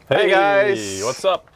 Hey guys! What's up?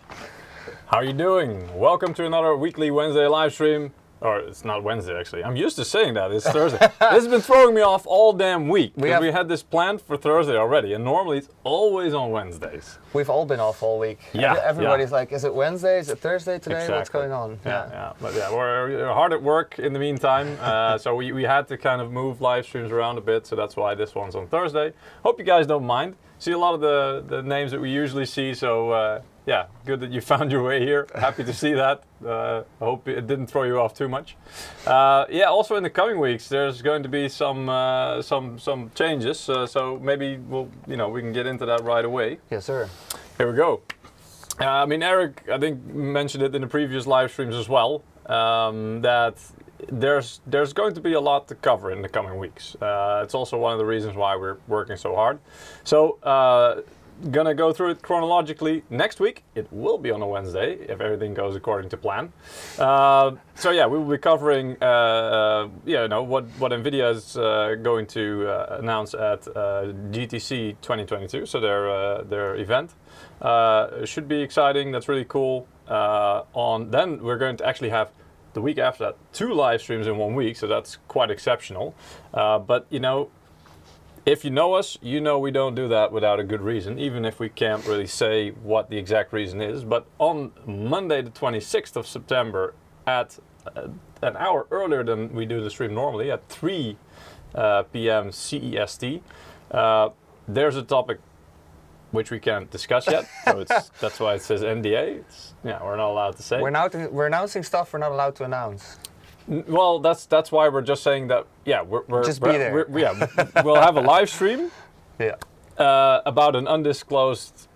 How are you doing? Welcome to another weekly Wednesday live stream. Or it's not Wednesday actually. I'm used to saying that. It's Thursday. This has been throwing me off all damn week. We had this planned for Thursday already, and normally it's always on Wednesdays. We've all been off all week. Yeah. Everybody's like, is it Wednesday? Is it Thursday today? Exactly. What's going on? Yeah. But yeah, we're hard at work in the meantime. So we had to kind of move live streams around a bit, so that's why this one's on Thursday. Hope you guys don't mind. See a lot of the names that we usually see, so yeah, good that you found your way here. Happy to see that. I hope it didn't throw you off too much. Yeah, also in the coming weeks, there's going to be some changes. So maybe we can get into that right away. Yes, sir. Here we go. I mean, Eric, I think mentioned it in the previous live streams as well. That there's going to be a lot to cover in the coming weeks. It's also one of the reasons why we're working so hard. So. Gonna go through it chronologically. Next week it will be on a Wednesday if everything goes according to plan. So yeah, we will be covering what Nvidia is going to announce at GTC 2022. So their event should be exciting. That's really cool. Then we're going to actually have the week after that 2 live streams in 1 week. So that's quite exceptional. But if you know us, you know we don't do that without a good reason, even if we can't really say what the exact reason is. But on Monday the 26th of September at an hour earlier than we do the stream normally, at 3 p.m. CEST, there's a topic which we can't discuss yet. So that's why it says NDA. We're not allowed to say. We're announcing stuff we're not allowed to announce. Well, that's why we're just saying that. Yeah, we're just be there. We'll have a live stream. Yeah. About an undisclosed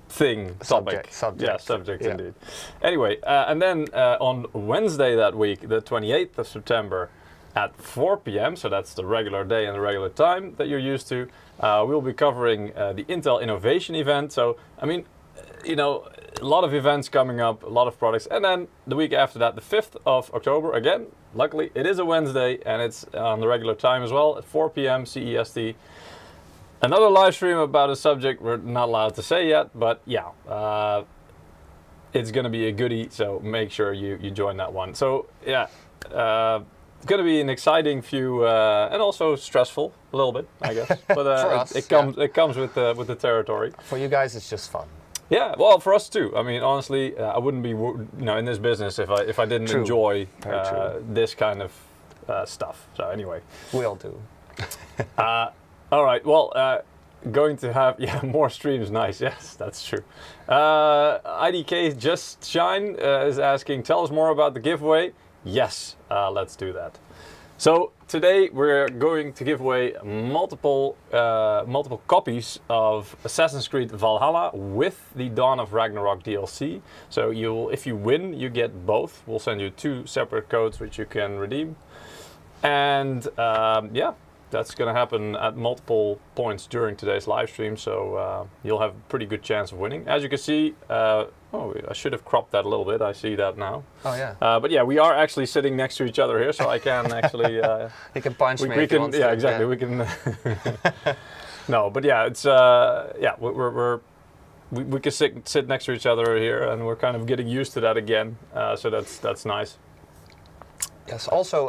topic. Subject yeah. Indeed. Anyway, and then on Wednesday that week, the 28th of September, at 4 p.m. So that's the regular day and the regular time that you're used to. We'll be covering the Intel Innovation event. So I mean, a lot of events coming up, a lot of products. And then the week after that, the 5th of October, again, luckily it is a Wednesday and it's on the regular time as well at 4 p.m. CEST. Another live stream about a subject we're not allowed to say yet, but yeah, it's going to be a goodie, so make sure you join that one. So yeah, it's going to be an exciting few and also stressful a little bit, I guess. But for us, it comes with the territory. For you guys, it's just fun. Yeah, well, for us too. I mean, honestly, I wouldn't be in this business if I didn't enjoy this kind of stuff. So anyway, we all do. All right. Well, going to have more streams. Nice. Yes, that's true. IDK Just Shine is asking, tell us more about the giveaway. Yes, let's do that. So today we're going to give away multiple copies of Assassin's Creed Valhalla with the Dawn of Ragnarok DLC. So if you win, you get both. We'll send you 2 separate codes which you can redeem. And that's going to happen at multiple points during today's live stream. So you'll have a pretty good chance of winning. As you can see, I should have cropped that a little bit. I see that now. Oh yeah. But yeah, we are actually sitting next to each other here, so I can actually. You can punch me. We can. Yeah, exactly. Yeah. We can. No, but yeah, it's we can sit next to each other here, and we're kind of getting used to that again. So that's nice. Yes. Also,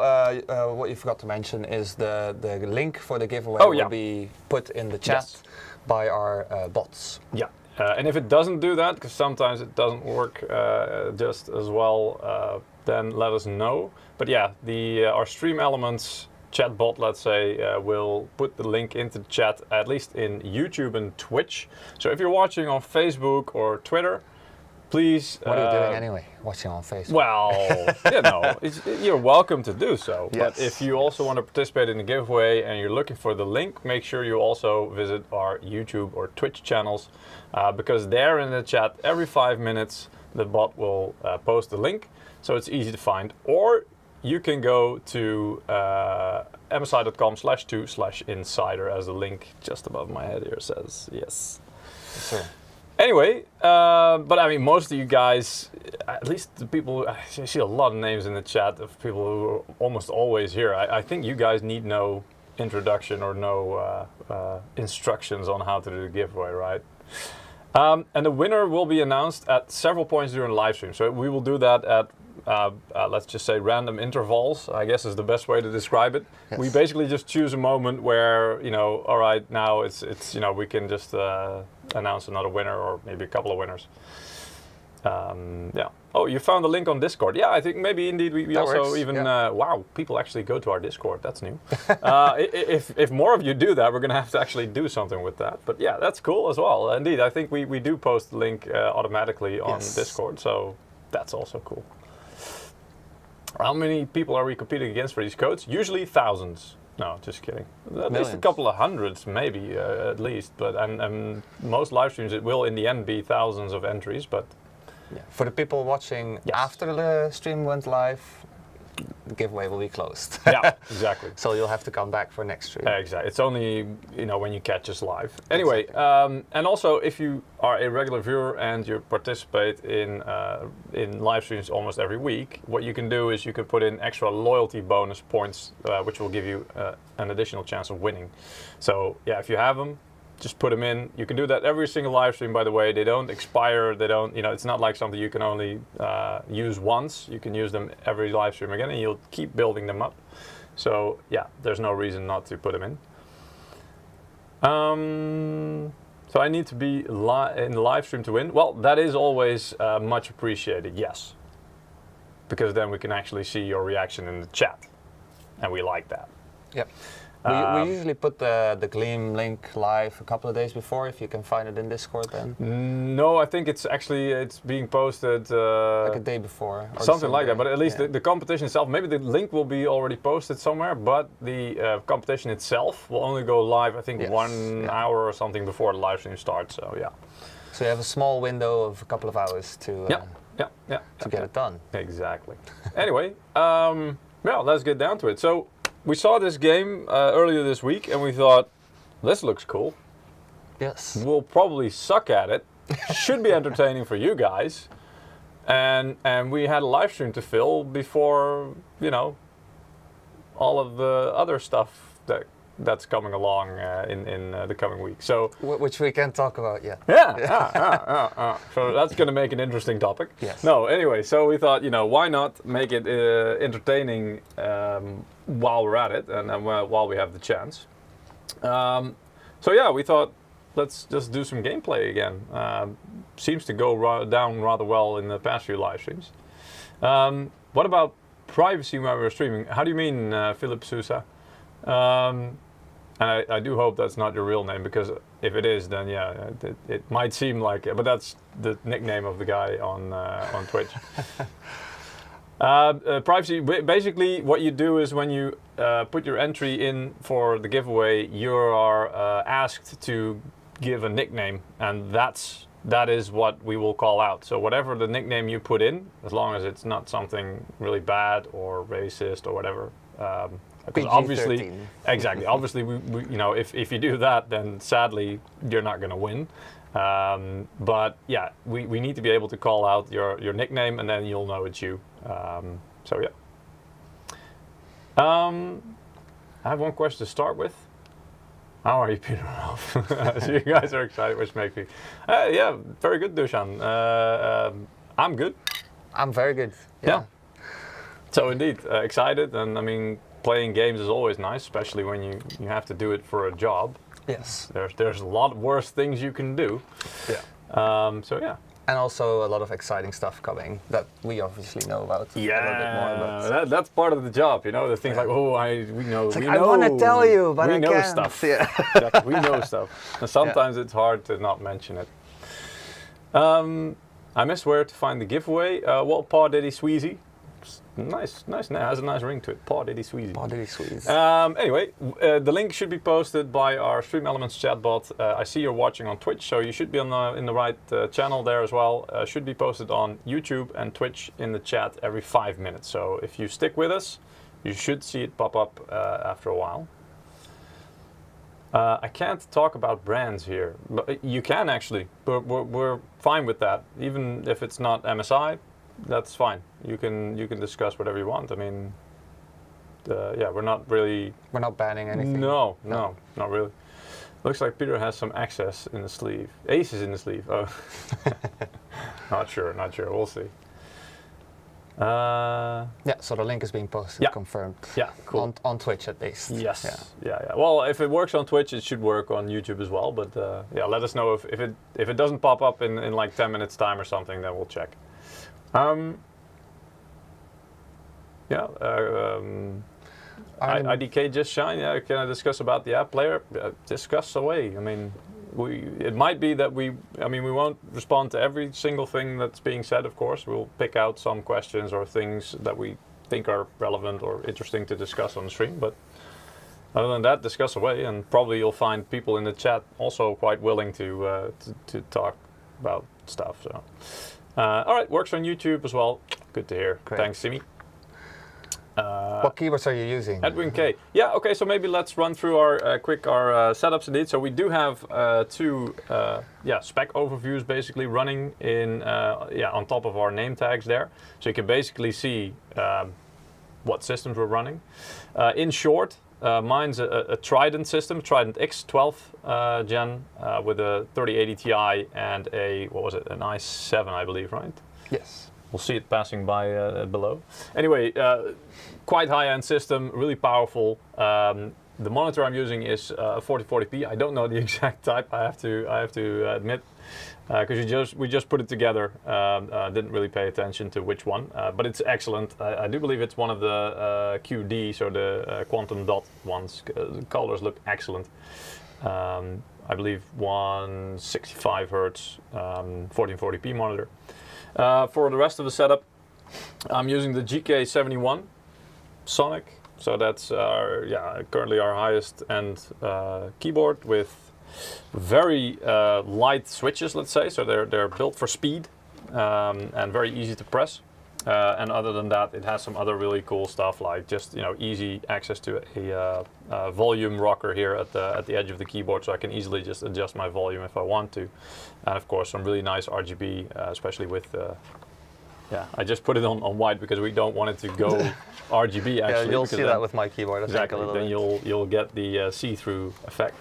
what you forgot to mention is the link for the giveaway will be put in the chat by our bots. Yeah. And if it doesn't do that, because sometimes it doesn't work just as well, then let us know. But yeah, our Stream Elements chat bot, let's say, will put the link into the chat, at least in YouTube and Twitch. So if you're watching on Facebook or Twitter, please... What are you doing anyway, watching on Facebook? Well, you're welcome to do so. Yes. But if you also want to participate in the giveaway and you're looking for the link, make sure you also visit our YouTube or Twitch channels, because there in the chat, every 5 minutes, the bot will post the link, so it's easy to find. Or you can go to msi.com/2/insider, as the link just above my head here says. Yes. Sure. Anyway, but I mean, most of you guys, at least the people, I see a lot of names in the chat of people who are almost always here. I think you guys need no introduction or no instructions on how to do the giveaway, right? And the winner will be announced at several points during the live stream. So we will do that at, let's just say, random intervals, I guess is the best way to describe it. Yes. We basically just choose a moment where, all right, now it's we can just announce another winner or maybe a couple of winners. Yeah. Oh, you found the link on Discord. Yeah, I think maybe indeed we also works. Even wow, people actually go to our Discord. That's new. If more of you do that, we're gonna have to actually do something with that. But yeah, that's cool as well. Indeed, I think we do post the link automatically on Discord, so that's also cool. How many people are we competing against for these codes? Usually thousands. No, just kidding. At least a couple of hundreds, maybe at least. But and most live streams, it will in the end be thousands of entries, but. Yeah. For the people watching after the stream went live, the giveaway will be closed. Yeah, exactly. So you'll have to come back for next stream. Exactly. It's only when you catch us live. Anyway, exactly. And also if you are a regular viewer and you participate in live streams almost every week, what you can do is you can put in extra loyalty bonus points, which will give you an additional chance of winning. So yeah, if you have them, just put them in. You can do that every single live stream, by the way. They don't expire. They don't, it's not like something you can only use once. You can use them every live stream again, and you'll keep building them up. So yeah, there's no reason not to put them in. So I need to be in the live stream to win. Well, that is always much appreciated, yes. Because then we can actually see your reaction in the chat, and we like that. Yep. We usually put the Gleam link live a couple of days before, if you can find it in Discord then. No, I think it's being posted like a day before. Or something like that, but at least the competition itself, maybe the link will be already posted somewhere, but the competition itself will only go live, I think, 1 hour or something before the live stream starts, so yeah. So you have a small window of a couple of hours to get it done. Exactly. Anyway, let's get down to it. So, we saw this game earlier this week and we thought, this looks cool. Yes. We'll probably suck at it. Should be entertaining for you guys. And we had a live stream to fill before, all of the other stuff that's coming along in the coming week. So which we can't talk about yet. Yeah. So that's going to make an interesting topic. Yes. No, anyway, so we thought, why not make it entertaining while we're at it and while we have the chance. So yeah, we thought, let's just do some gameplay again. Seems to go down rather well in the past few live streams. What about privacy when we're streaming? How do you mean, Philip Sousa? And I do hope that's not your real name, because if it is, then yeah, it might seem like it, but that's the nickname of the guy on Twitch. Privacy, basically what you do is when you put your entry in for the giveaway, you are asked to give a nickname, and that is what we will call out. So whatever the nickname you put in, as long as it's not something really bad or racist or whatever, because obviously, exactly. Obviously, we if you do that, then sadly you're not going to win. But yeah, we need to be able to call out your nickname, and then you'll know it's you. So yeah. I have one question to start with. How are you, Peter Ralph? So you guys are excited, which makes me. Yeah, very good, Dushan. I'm good. I'm very good. Yeah. So indeed, excited, and I mean, playing games is always nice, especially when you have to do it for a job. Yes. There's a lot worse things you can do. Yeah. So yeah. And also a lot of exciting stuff coming that we obviously know about. Yeah. A little bit more, that's part of the job, The things like, we know. I want to tell you, but we I know can't. Stuff. Yeah. Exactly. We know stuff. And sometimes it's hard to not mention it. I missed where to find the giveaway. Paw Diddy Sweezy. Nice. Has a nice ring to it. Paw Diddy Sweezy. Paw Diddy Sweezy. Anyway, the link should be posted by our Stream Elements chatbot. I see you're watching on Twitch, so you should be in the right channel there as well. Should be posted on YouTube and Twitch in the chat every 5 minutes. So if you stick with us, you should see it pop up after a while. I can't talk about brands here, but you can actually. We're fine with that, even if it's not MSI. That's fine. You can discuss whatever you want. I mean, we're not really. We're not banning anything. No, not really. Looks like Peter has some access in the sleeve. Ace is in the sleeve. Oh, not sure. We'll see. Yeah, so the link is being posted, confirmed. Yeah, cool. On Twitch at least. Yes. Yeah. Well, if it works on Twitch, it should work on YouTube as well. But yeah, let us know if it doesn't pop up in like 10 minutes time or something, then we'll check. IDK just shine. Yeah, can I discuss about the app player? Discuss away. I mean, it might be that we won't respond to every single thing that's being said, of course. We'll pick out some questions or things that we think are relevant or interesting to discuss on the stream. But other than that, discuss away, and probably you'll find people in the chat also quite willing to talk about stuff. So, all right, works on YouTube as well. Good to hear. Great. Thanks, Simi. What keyboards are you using? Edwin K. Yeah, okay, so maybe let's run through our setups indeed. So we do have two spec overviews basically running in on top of our name tags there. So you can basically see what systems we're running. In short, mine's a Trident system, Trident X 12th gen with a 3080 Ti and an i7, I believe, right? Yes. We'll see it passing by below. Anyway, quite high-end system, really powerful. The monitor I'm using is 4040p. I don't know the exact type. I have to admit, because we just put it together. Didn't really pay attention to which one, but it's excellent. I do believe it's one of the QDs or the quantum dot ones. The colors look excellent. I believe 165 hertz, 1440p monitor. For the rest of the setup, I'm using the GK71 Sonic, so that's currently our highest end keyboard with very light switches, let's say. So they're built for speed and very easy to press. And other than that, it has some other really cool stuff, like just easy access to a volume rocker here at the edge of the keyboard, so I can easily just adjust my volume if I want to. And of course, some really nice RGB, especially with. I just put it on white because we don't want it to go RGB. Actually, yeah, you'll see that with my keyboard. Exactly. Then you'll get the see-through effect.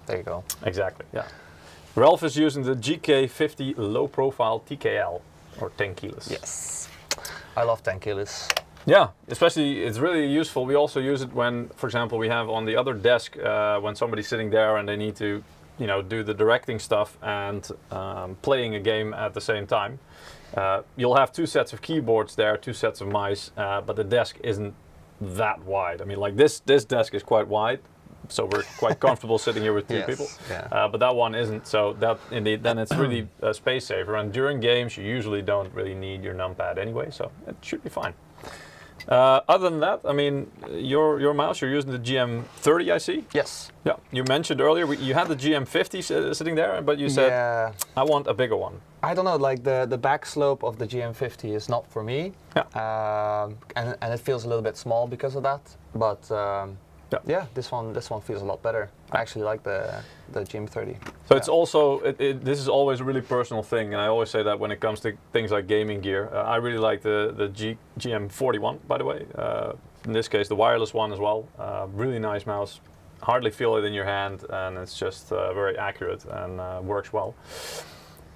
There you go. Exactly. Yeah. Ralph is using the GK50 low-profile TKL or 10 keyless. Yes. I love 10 keyless. Yeah, especially it's really useful. We also use it when, for example, we have on the other desk when somebody's sitting there and they need to, do the directing stuff and playing a game at the same time. You'll have two sets of keyboards there, two sets of mice, but the desk isn't that wide. I mean, like this desk is quite wide, so we're quite comfortable sitting here with two people. Yeah. But that one isn't, so that indeed, then it's really space saver. And during games, you usually don't really need your numpad anyway, so it should be fine. Other than that, I mean, your mouse, you're using the GM30, I see? Yes. Yeah, you mentioned earlier, you had the GM50 sitting there, but you said, I want a bigger one. I don't know, like the back slope of the GM50 is not for me. Yeah. And it feels a little bit small because of that, but yeah, this one feels a lot better. I actually like the GM30. So it's also, this is always a really personal thing, and I always say that when it comes to things like gaming gear. I really like the GM41, by the way. In this case, the wireless one as well. Really nice mouse. Hardly feel it in your hand, and it's just very accurate and works well.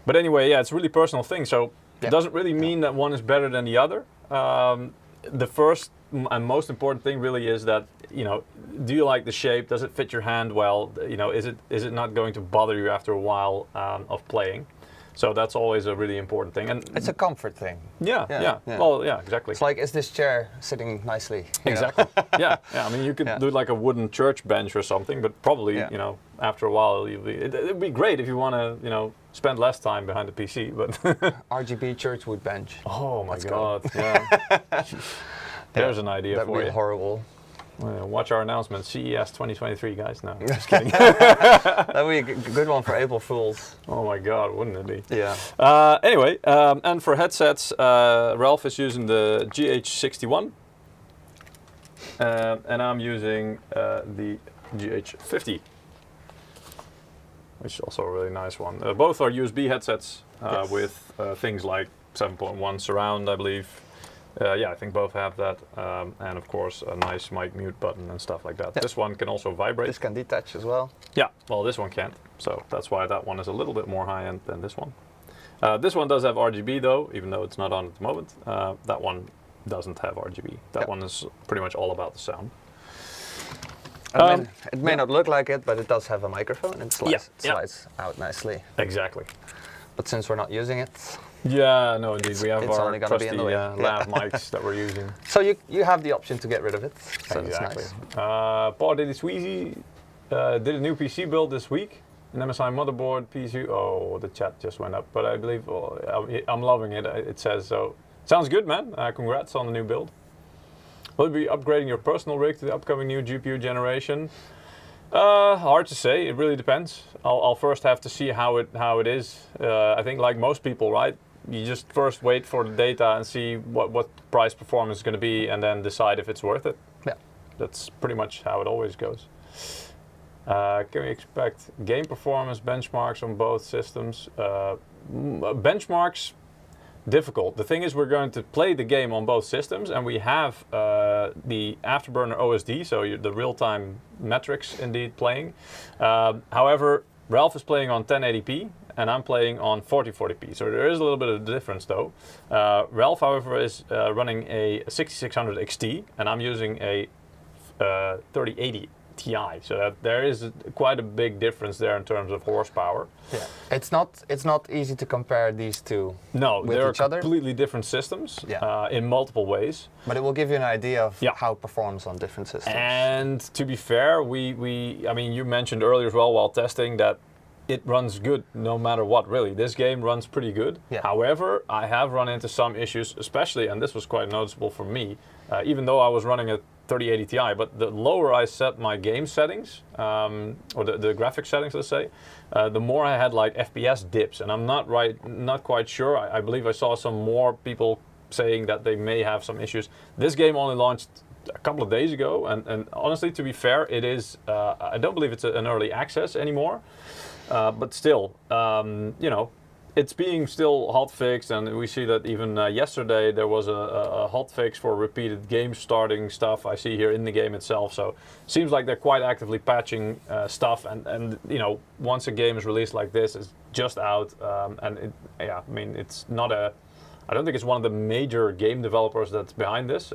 But anyway, yeah, it's a really personal thing. So it doesn't really mean that one is better than the other. The first and most important thing really is that, do you like the shape? Does it fit your hand well? Is it not going to bother you after a while of playing? So that's always a really important thing. And it's a comfort thing. Yeah. Well, yeah, exactly. It's like, is this chair sitting nicely? Exactly. Yeah. I mean, you could do like a wooden church bench or something, but probably, after a while, it'd be great if you want to, spend less time behind the PC. But RGB church wood bench. Oh my God! Yeah. There's an idea for you. That'd be horrible. Watch our announcement, CES 2023, guys. No, just kidding. That would be a good one for April Fools. Oh my God, wouldn't it be? Yeah. Anyway, and for headsets, Ralph is using the GH61, and I'm using the GH50, which is also a really nice one. Both are USB headsets with things like 7.1 surround, I believe. Yeah, I think both have that, and of course a nice mic mute button and stuff like that. Yeah. This one can also vibrate. This can detach as well. Yeah, well this one can't, so that's why that one is a little bit more high-end than this one. This one does have RGB though, even though it's not on at the moment. That one doesn't have RGB. That one is pretty much all about the sound. It may not look like it, but it does have a microphone and slides out nicely. Exactly. But since we're not using it... Yeah, no indeed. We have our trusty lav mics that we're using. So you have the option to get rid of it. So exactly. That's nice. Paul did Sweezy did a new PC build this week. An MSI motherboard, PC. Oh, the chat just went up, but I believe I'm loving it. It says so. Sounds good, man. Congrats on the new build. Will you be upgrading your personal rig to the upcoming new GPU generation? Hard to say. It really depends. I'll first have to see how it is. I think, like most people, right? You just first wait for the data and see what price performance is going to be, and then decide if it's worth it. Yeah, that's pretty much how it always goes. Can we expect game performance benchmarks on both systems? Benchmarks, difficult. The thing is, we're going to play the game on both systems, and we have the Afterburner OSD, so the real-time metrics indeed playing. However, Ralph is playing on 1080p, and I'm playing on 4040p, so there is a little bit of difference though. Ralph, however, is running a 6600 XT, and I'm using a 3080 Ti, so there is quite a big difference there in terms of horsepower. Yeah, it's not easy to compare these two. No, with they're each other. Completely different systems in multiple ways. But it will give you an idea of how it performs on different systems. And to be fair, I mean, you mentioned earlier as well while testing that it runs good no matter what, really. This game runs pretty good. Yeah. However, I have run into some issues, especially, and this was quite noticeable for me, even though I was running a 3080 Ti, but the lower I set my game settings, or the graphics settings, let's say, the more I had like FPS dips, and I'm not quite sure. I believe I saw some more people saying that they may have some issues. This game only launched a couple of days ago, and honestly, to be fair, it is, I don't believe it's an early access anymore. But still, you know, it's being still hot fixed, and we see that even yesterday there was a hot fix for repeated game starting stuff I see here in the game itself. So seems like they're quite actively patching stuff, and you know, once a game is released like this, it's just out, and I mean, it's not I don't think it's one of the major game developers that's behind this.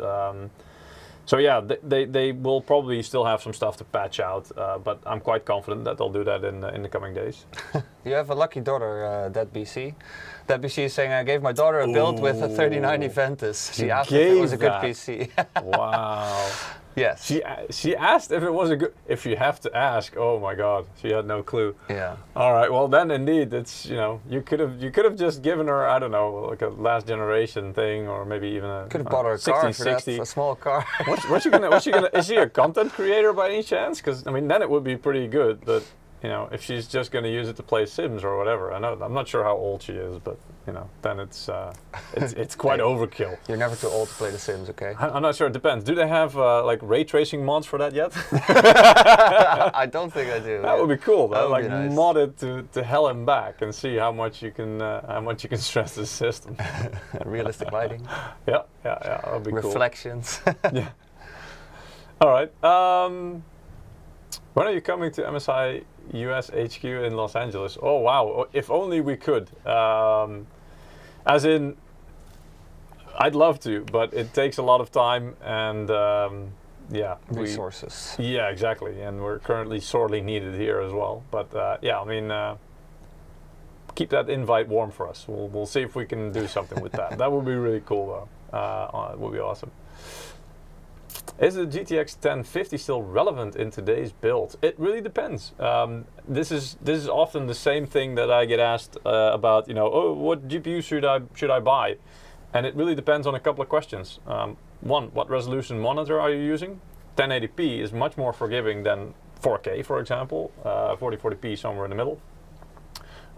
So yeah, they will probably still have some stuff to patch out, but I'm quite confident that they'll do that in the coming days. You have a lucky daughter, DeadBC. DeadBC is saying, I gave my daughter a build with a 3090 Ventus. She asked if it was a good PC. Wow. Yes. She asked if it was a good. If you have to ask, oh my God, she had no clue. Yeah. All right. Well, then indeed, it's, you know, you could have just given her, I don't know, like a last generation thing, or maybe even a. Could have bought her a car 60. a small car. What's she gonna? Is she a content creator by any chance? Because I mean, then it would be pretty good. But you know, if she's just gonna use it to play Sims or whatever, I'm not sure how old she is, but you know, then it's quite overkill. You're never too old to play The Sims, okay? I'm not sure. It depends. Do they have like ray tracing mods for that yet? I don't think I do. That would be cool. Though. Like nice. mod it to hell and back and see how much you can stress the system. Realistic lighting. Yeah. That would be Reflections. Cool. Yeah. All right. When are you coming to MSI US HQ in Los Angeles? Oh wow! If only we could. As in, I'd love to, but it takes a lot of time and yeah, resources. Yeah, exactly, and we're currently sorely needed here as well. But yeah, I mean, keep that invite warm for us. We'll see if we can do something with that. That would be really cool, though. It would be awesome. Is the GTX 1050 still relevant in today's build? It really depends. This is often the same thing that I get asked about. You know, oh, what GPU should I buy? And it really depends on a couple of questions. One, what resolution monitor are you using? 1080p is much more forgiving than 4K, for example. 4040p somewhere in the middle.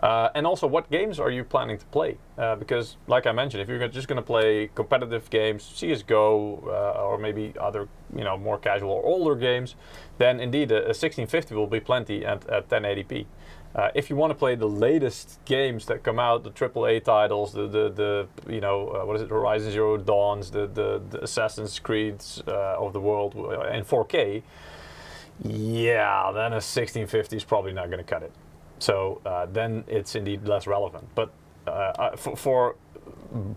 And also, what games are you planning to play? Because, like I mentioned, if you're just going to play competitive games, CS:GO, or maybe other, more casual or older games, then indeed a 1650 will be plenty at 1080p. If you want to play the latest games that come out, the AAA titles, what is it, Horizon Zero Dawns, the Assassin's Creeds of the world in 4K, yeah, then a 1650 is probably not going to cut it. So then it's indeed less relevant. But for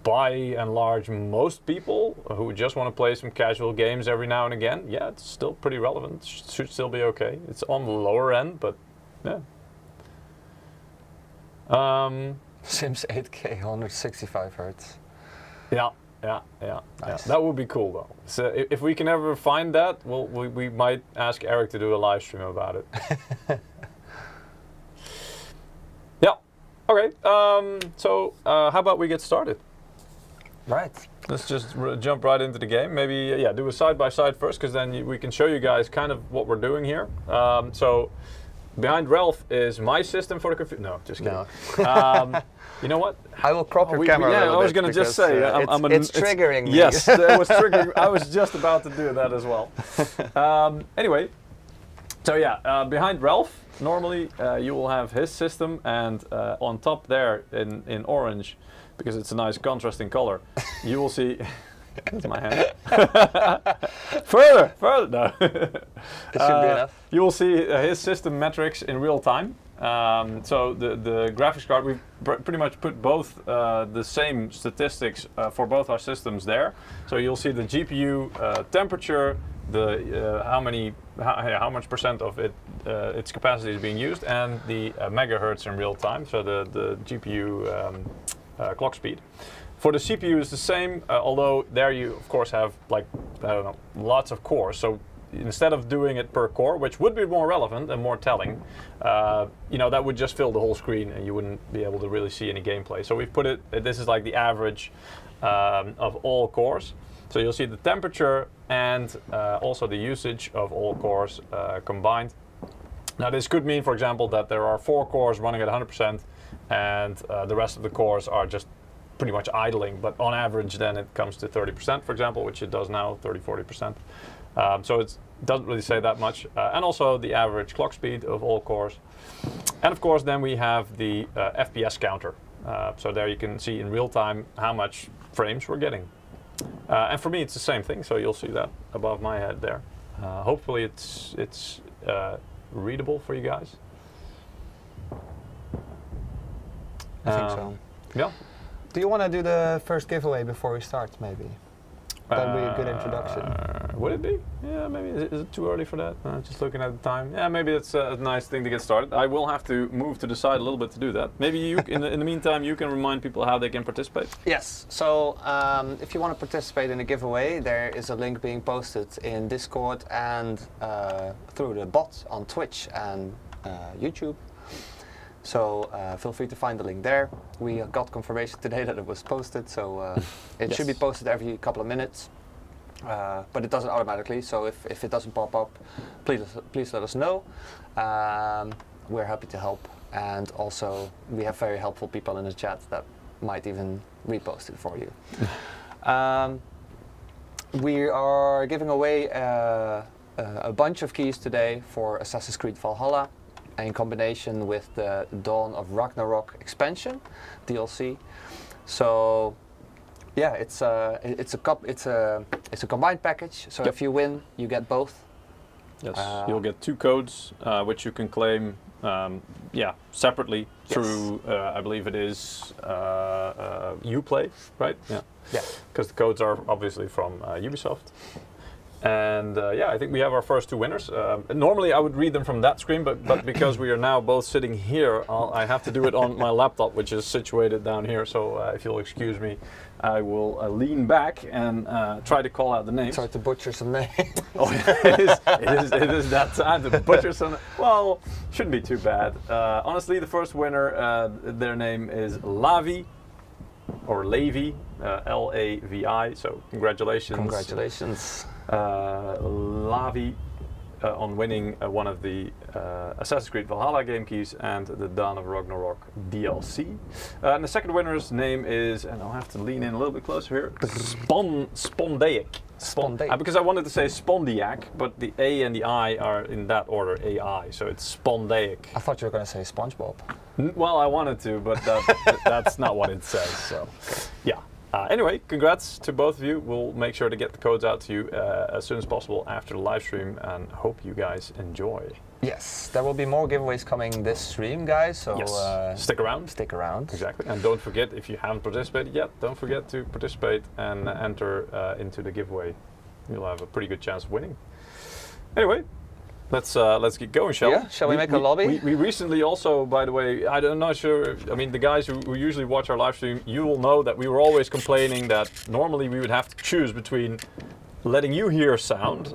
by and large most people who just want to play some casual games every now and again, yeah, it's still pretty relevant. Should still be okay. It's on the lower end, but yeah. Sims 8K, 165 hertz. Yeah. Nice. That would be cool though. So if we can ever find that, we might ask Eric to do a live stream about it. Yeah. Okay. So how about we get started? Right. Let's just jump right into the game. Maybe do a side by side first, because then we can show you guys kind of what we're doing here. So behind Ralph is my system for the computer. No, just kidding. No. You know what? I will crop your camera. Yeah, a little I was bit going to just say, it's triggering me. Yes, it was triggering. I was just about to do that as well. Anyway, so behind Ralph, normally you will have his system, and on top there in orange, because it's a nice contrasting color, you will see. That's my hand. Further. No. It should be enough. You will see his system metrics in real time. So the graphics card, we've pretty much put both the same statistics for both our systems there. So you'll see the GPU temperature, the how much percent of its capacity is being used, and the megahertz in real time. So the GPU clock speed. For the CPU is the same, although there you of course have lots of cores. So instead of doing it per core, which would be more relevant and more telling, that would just fill the whole screen and you wouldn't be able to really see any gameplay. So we've put it, this is like the average of all cores. So you'll see the temperature and also the usage of all cores combined. Now this could mean, for example, that there are 4 cores running at 100% and the rest of the cores are just pretty much idling, but on average then it comes to 30%, for example, which it does now, 30-40%. So it doesn't really say that much. And also the average clock speed of all cores. And of course then we have the FPS counter. So there you can see in real time how much frames we're getting. And for me it's the same thing, so you'll see that above my head there. Hopefully it's readable for you guys. I think so. Yeah. Do you want to do the first giveaway before we start, maybe? That would be a good introduction. Would it be? Yeah, maybe. Is it too early for that? Just looking at the time. Yeah, maybe it's a nice thing to get started. I will have to move to the side a little bit to do that. Maybe you, in the meantime, you can remind people how they can participate. Yes. So if you want to participate in a giveaway, there is a link being posted in Discord and through the bot on Twitch and YouTube. So feel free to find the link there. We got confirmation today that it was posted, so it should be posted every couple of minutes. But it does it automatically, so if it doesn't pop up, please let us know. We're happy to help, and also we have very helpful people in the chat that might even repost it for you. We are giving away a bunch of keys today for Assassin's Creed Valhalla, in combination with the Dawn of Ragnarok expansion DLC. So yeah, it's a combined package. So if you win, you get both. Yes, you'll get 2 codes which you can claim separately through I believe it is Uplay, right? Yeah. Yeah. Because the codes are obviously from Ubisoft. And I think we have our first 2 winners. Normally I would read them from that screen, but because we are now both sitting here, I have to do it on my laptop, which is situated down here. So if you'll excuse me, I will lean back and try to call out the names. Try to butcher some names. Oh, it is that time to butcher some. Well, shouldn't be too bad. Honestly, the first winner, their name is Lavi, or Lavi, Lavi. So congratulations. Congratulations. Lavi, on winning one of the Assassin's Creed Valhalla game keys and the Dawn of Ragnarok DLC. And the second winner's name is, and I'll have to lean in a little bit closer here, Spondaic. Spondaic. Because I wanted to say Spondiac, but the A and the I are in that order, AI, so it's Spondaic. I thought you were going to say SpongeBob. Well, I wanted to, but that's not what it says, so yeah. Anyway, congrats to both of you. We'll make sure to get the codes out to you as soon as possible after the live stream, and hope you guys enjoy. Yes, there will be more giveaways coming this stream, guys, so yes. Stick around. Stick around. Exactly. And don't forget, if you haven't participated yet, don't forget to participate and enter into the giveaway. You'll have a pretty good chance of winning. Anyway, let's get going, shall we? Yeah, shall we make a lobby? We recently also, by the way, I'm not sure, I mean, the guys who usually watch our live stream, you will know that we were always complaining that normally we would have to choose between letting you hear sound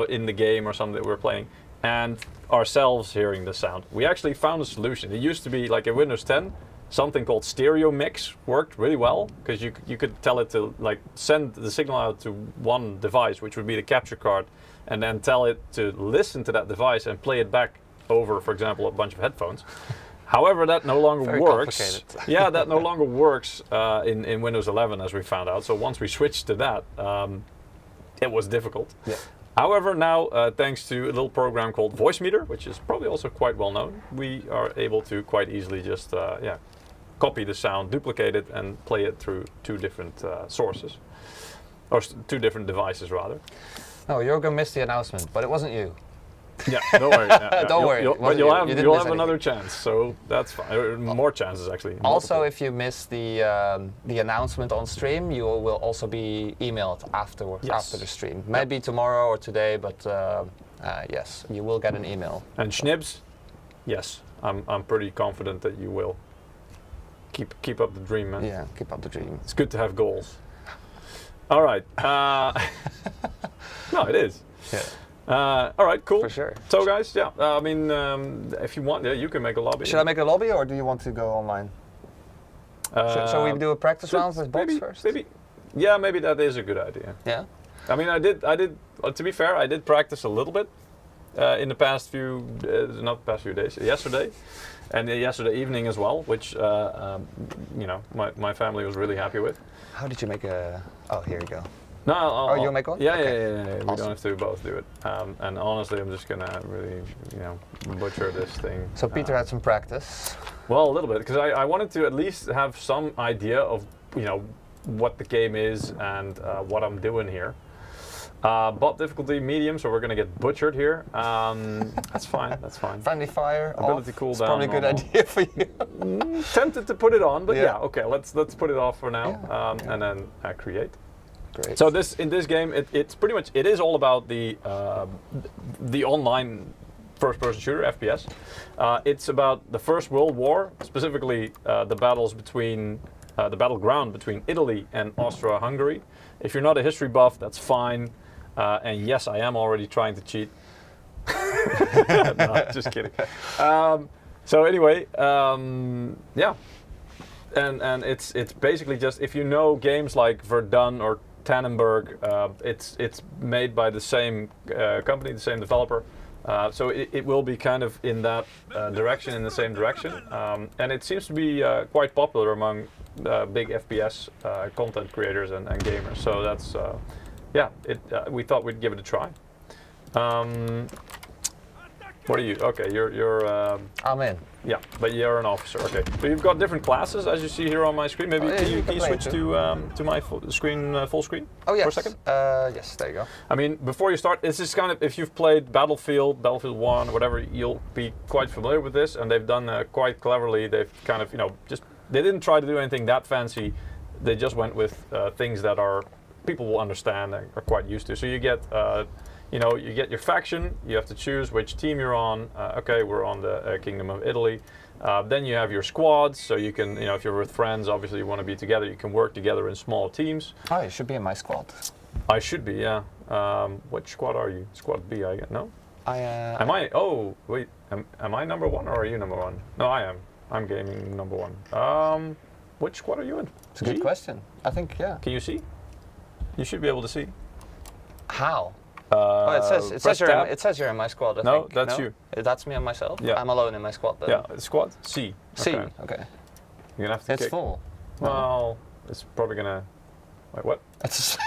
in the game or something that we're playing and ourselves hearing the sound. We actually found a solution. It used to be like in Windows 10, something called stereo mix worked really well, because you could tell it to like send the signal out to one device, which would be the capture card, and then tell it to listen to that device and play it back over, for example, a bunch of headphones. However, that no longer Very works. Yeah, that no longer works in Windows 11, as we found out. So once we switched to that, it was difficult. Yeah. However, now, thanks to a little program called Voice Meter, which is probably also quite well known, we are able to quite easily just copy the sound, duplicate it, and play it through two different sources, or two different devices rather. No, Jürgen missed the announcement, but it wasn't you. Yeah, don't worry. Yeah, Don't worry. But you'll have miss another chance, so that's fine. More chances actually. Also, multiple. if you miss the announcement on stream, you will also be emailed afterwards, Yes. after the stream. Maybe tomorrow or today, but yes, you will get an email. And Schnibs, yes, I'm pretty confident that you will. Keep up the dream, man. Yeah, keep up the dream. It's good to have goals. All right. No, it is. Yeah. All right, cool. For sure. So, guys, yeah. I mean, if you want, yeah, you can make a lobby. Should I make a lobby, or do you want to go online? Shall we do a practice round with bots first? Maybe that is a good idea. Yeah. I mean, I did. To be fair, I did practice a little bit in the past few, not the past few days, yesterday, and yesterday evening as well, which my family was really happy with. How did you make a? Oh, here you go. No, you'll make one? Yeah, Okay. yeah. We Awesome. don't have to both do it. And honestly, I'm just gonna really, butcher this thing. So Peter had some practice. Well, a little bit, because I wanted to at least have some idea of, what the game is and what I'm doing here. Bot difficulty medium, so we're gonna get butchered here. That's fine. That's fine. Friendly fire. Ability off. cooldown. It's probably a good normal. idea for you. Tempted to put it on, but Yeah. yeah, okay. Let's put it off for now, and then create. Great. So in this game, it's pretty much, it is all about the online first-person shooter FPS. It's about the First World War, specifically the battles between the battleground between Italy and Austria-Hungary. If you're not a history buff, that's fine. And yes, I am already trying to cheat. No, just kidding. So anyway, yeah. And it's basically just, if you know games like Verdun or Tannenberg, it's made by the same company, the same developer. So it will be kind of in that direction, in the same direction. And it seems to be quite popular among big FPS content creators and gamers. So that's, we thought we'd give it a try. What are you? Okay, you're. I'm in. Yeah, but you're an officer. Okay, so you've got different classes as you see here on my screen. Maybe can you switch to my full screen? Oh yes. For a second. Yes, there you go. I mean, before you start, this is kind of, if you've played Battlefield 1, whatever, you'll be quite familiar with this, and they've done quite cleverly. They've kind of, they didn't try to do anything that fancy. They just went with things that people will understand and are quite used to. So you get. You get your faction, you have to choose which team you're on. Okay, we're on the Kingdom of Italy. Then you have your squads, so you can, if you're with friends, obviously you want to be together, you can work together in small teams. Oh, you should be in my squad. I should be, yeah. Which squad are you? Squad B, I guess, no? Am I? Oh, wait, am I number 1 or are you number 1? No, I am. I'm gaming number 1. Which squad are you in? It's a good question. I think, yeah. Can you see? You should be able to see. How? Oh, it press tab. it says you're in my squad. I No, think. that's you. That's me and myself. Yeah. I'm alone in my squad then. Yeah, squad C. C. Okay. Okay. You're gonna have to It's kick. full. Well, it's probably gonna. Wait, what? That's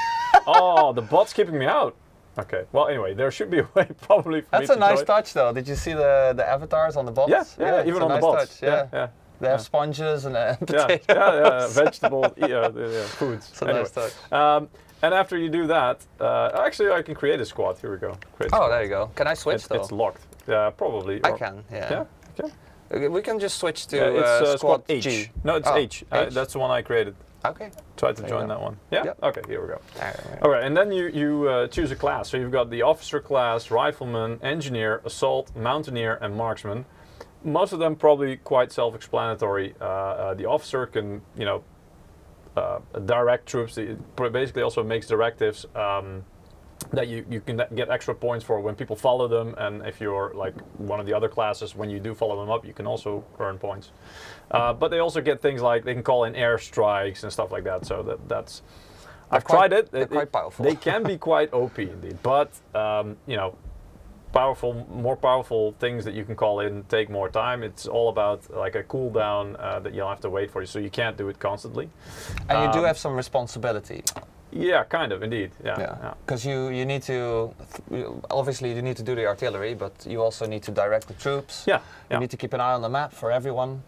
Oh, the bot's keeping me out. Okay. Well, anyway, there should be a way probably for me a to nice join. touch though. Did you see the avatars on the bots? Yeah, it's even a on the nice bots. touch, yeah. Yeah. They have sponges and Yeah, potatoes. yeah, vegetable foods. It's a Anyway, nice touch. and after you do that, actually I can create a squad. Here we go. Create a Oh, squad. there you go. Can I switch though? It's locked. Yeah, probably. I or- can. Yeah. Yeah. Okay. We can just switch to It's squad H. G. No, it's Oh, H. H. That's the one I created. Okay. Try to There you join go. that one. Yeah. Yep. Okay. Here we go. Alright. All right, and then you choose a class. So you've got the officer class, rifleman, engineer, assault, mountaineer, and marksman. Most of them probably quite self-explanatory. The officer can, direct troops. It basically also makes directives that you can get extra points for when people follow them. And if you're like one of the other classes, when you do follow them up, you can also earn points. But they also get things like they can call in airstrikes and stuff like that. So that's. I've tried it. They're quite powerful. They can be quite OP indeed, but more powerful things that you can call in take more time. It's all about like a cooldown that you'll have to wait for, so you can't do it constantly. And you do have some responsibility. Yeah, kind of indeed. Yeah. Because you need to, obviously you need to do the artillery, but you also need to direct the troops. Yeah. You need to keep an eye on the map for everyone.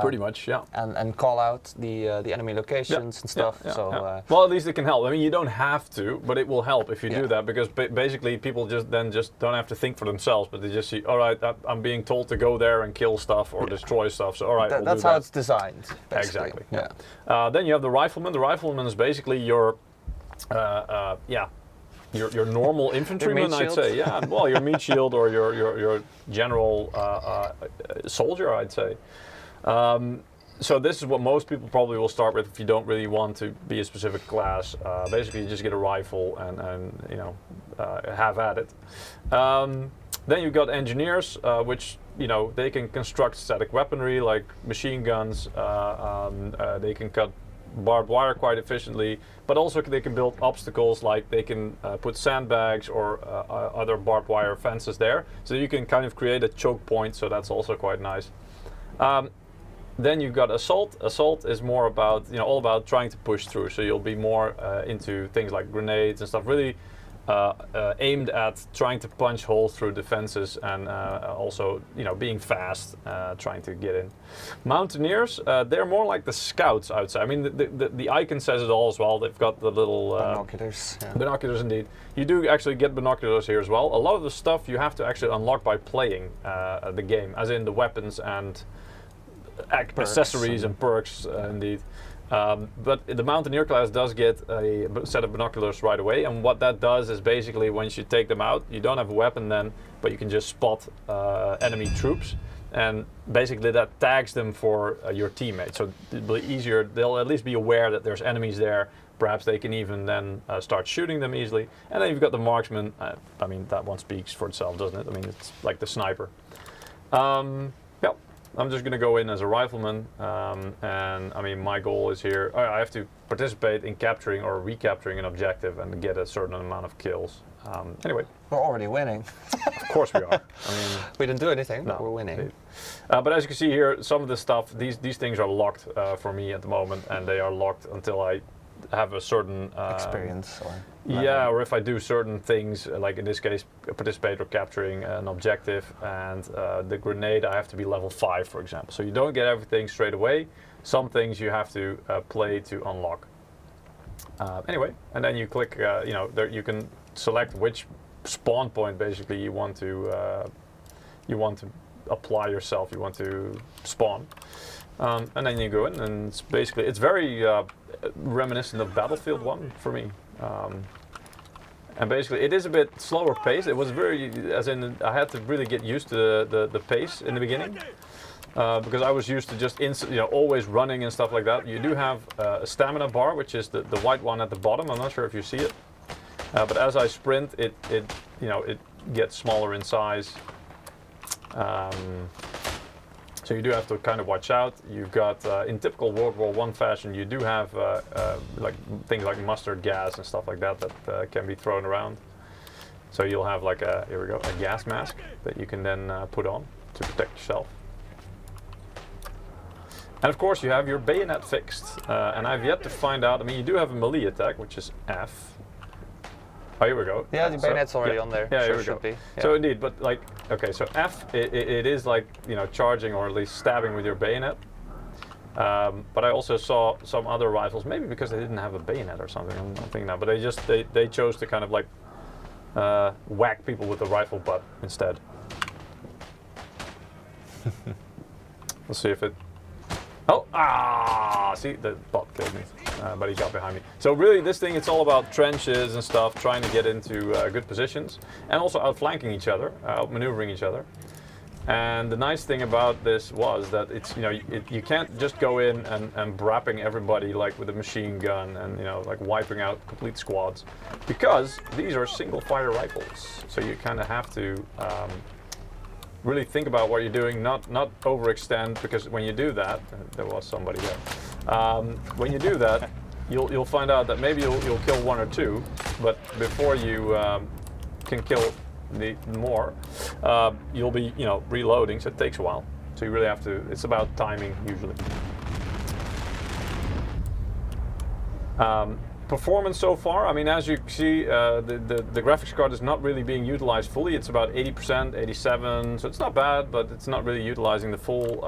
Pretty much, yeah. And call out the enemy locations and stuff. Well, at least it can help. I mean, you don't have to, but it will help if you do Yeah. that, because basically people just don't have to think for themselves, but they just see, all right, I'm being told to go there and kill stuff or destroy stuff, so all right, we'll that's do how that. it's designed. Basically. Exactly. Yeah. Then you have the rifleman. The rifleman is basically your normal infantryman, meat I'd shield? say. Yeah, well, your meat shield or your general soldier, I'd say. So this is what most people probably will start with if you don't really want to be a specific class. Basically, you just get a rifle and have at it. Then you've got engineers, which they can construct static weaponry like machine guns. They can cut barbed wire quite efficiently, but also they can build obstacles, like they can put sandbags or other barbed wire fences there, so you can kind of create a choke point. So that's also quite nice. Then you've got assault. Assault is more about all about trying to push through. So you'll be more into things like grenades and stuff, really aimed at trying to punch holes through defenses and also being fast, trying to get in. Mountaineers, they're more like the scouts, I would say. I mean, the icon says it all as well. They've got the little binoculars. Yeah. binoculars indeed. You do actually get binoculars here as well. A lot of the stuff you have to actually unlock by playing the game, as in the weapons and accessories and perks indeed. But the Mountaineer class does get a set of binoculars right away, and what that does is basically once you take them out, you don't have a weapon then, but you can just spot enemy troops, and basically that tags them for your teammates. So it'll be easier, they'll at least be aware that there's enemies there. Perhaps they can even then start shooting them easily. And then you've got the marksman. I mean, that one speaks for itself, doesn't it? I mean, it's like the sniper. I'm just going to go in as a rifleman, and I mean my goal is here, I have to participate in capturing or recapturing an objective and get a certain amount of kills. Anyway. We're already winning. Of course we are. I mean, we didn't do anything, but no, we're winning. But as you can see here, some of the stuff, these things are locked for me at the moment, and they are locked until I have a certain experience. Or if I do certain things, like in this case, participate or capturing an objective, and the grenade, I have to be level 5, for example. So you don't get everything straight away. Some things you have to play to unlock. Anyway, and then you click, there you can select which spawn point basically you want to apply yourself, you want to spawn. And then you go in, and it's very reminiscent of Battlefield 1 for me. And basically, it is a bit slower pace. It was I had to really get used to the pace in the beginning, because I was used to just always running and stuff like that. You do have a stamina bar, which is the white one at the bottom. I'm not sure if you see it, but as I sprint, it gets smaller in size. So you do have to kind of watch out. You've got, in typical World War I fashion, you do have like things like mustard gas and stuff like that can be thrown around. So you'll have like a, here we go, a gas mask that you can then put on to protect yourself. And of course you have your bayonet fixed, and I've yet to find out, I mean you do have a melee attack, which is F. Oh, here we go. Yeah, the bayonet's already on there. Yeah, sure, here we go. Be. Yeah. So indeed, but like, okay, so F, it is like, you know, charging or at least stabbing with your bayonet. But I also saw some other rifles, maybe because they didn't have a bayonet or something, I'm thinking now, but they chose to kind of like whack people with the rifle butt instead. Let's see if it... Oh, see, the bot killed me, but he got behind me. So really this thing, it's all about trenches and stuff, trying to get into good positions, and also outflanking each other, outmaneuvering each other. And the nice thing about this was that it's, you know, you can't just go in and brapping everybody like with a machine gun and, you know, like wiping out complete squads, because these are single fire rifles. So you kind of have to really think about what you're doing, not overextend, because when you do that, there was somebody there. When you do that, you'll find out that maybe you'll kill one or two, but before you can kill the more, you'll be, you know, reloading, so it takes a while. So you really have to, it's about timing usually. Performance so far, I mean, as you see, the graphics card is not really being utilized fully. It's about 80%, 87, so it's not bad, but it's not really utilizing the full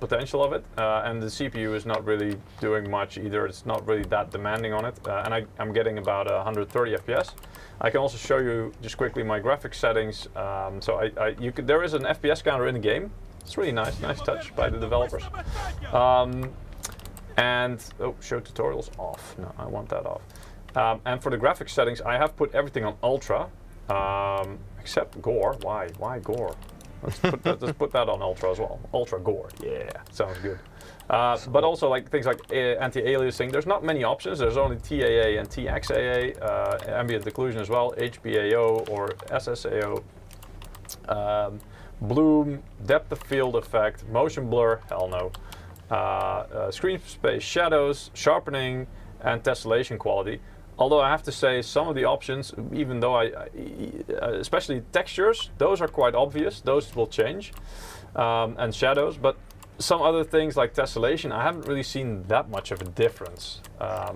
potential of it. And the CPU is not really doing much either. It's not really that demanding on it. And I'm getting about 130 FPS. I can also show you just quickly my graphics settings. So there is an FPS counter in the game. It's really nice touch by the developers. And, oh, show tutorials off. No, I want that off. And for the graphics settings, I have put everything on ultra, except gore. Why gore? Let's put that on ultra as well. Ultra gore, yeah, sounds good. But also like things like anti-aliasing. There's not many options. There's only TAA and TXAA, ambient occlusion as well, HBAO or SSAO, bloom, depth of field effect, motion blur, hell no. Screen space, shadows, sharpening, and tessellation quality. Although I have to say some of the options, even though especially textures, those are quite obvious, those will change, and shadows, but some other things like tessellation, I haven't really seen that much of a difference.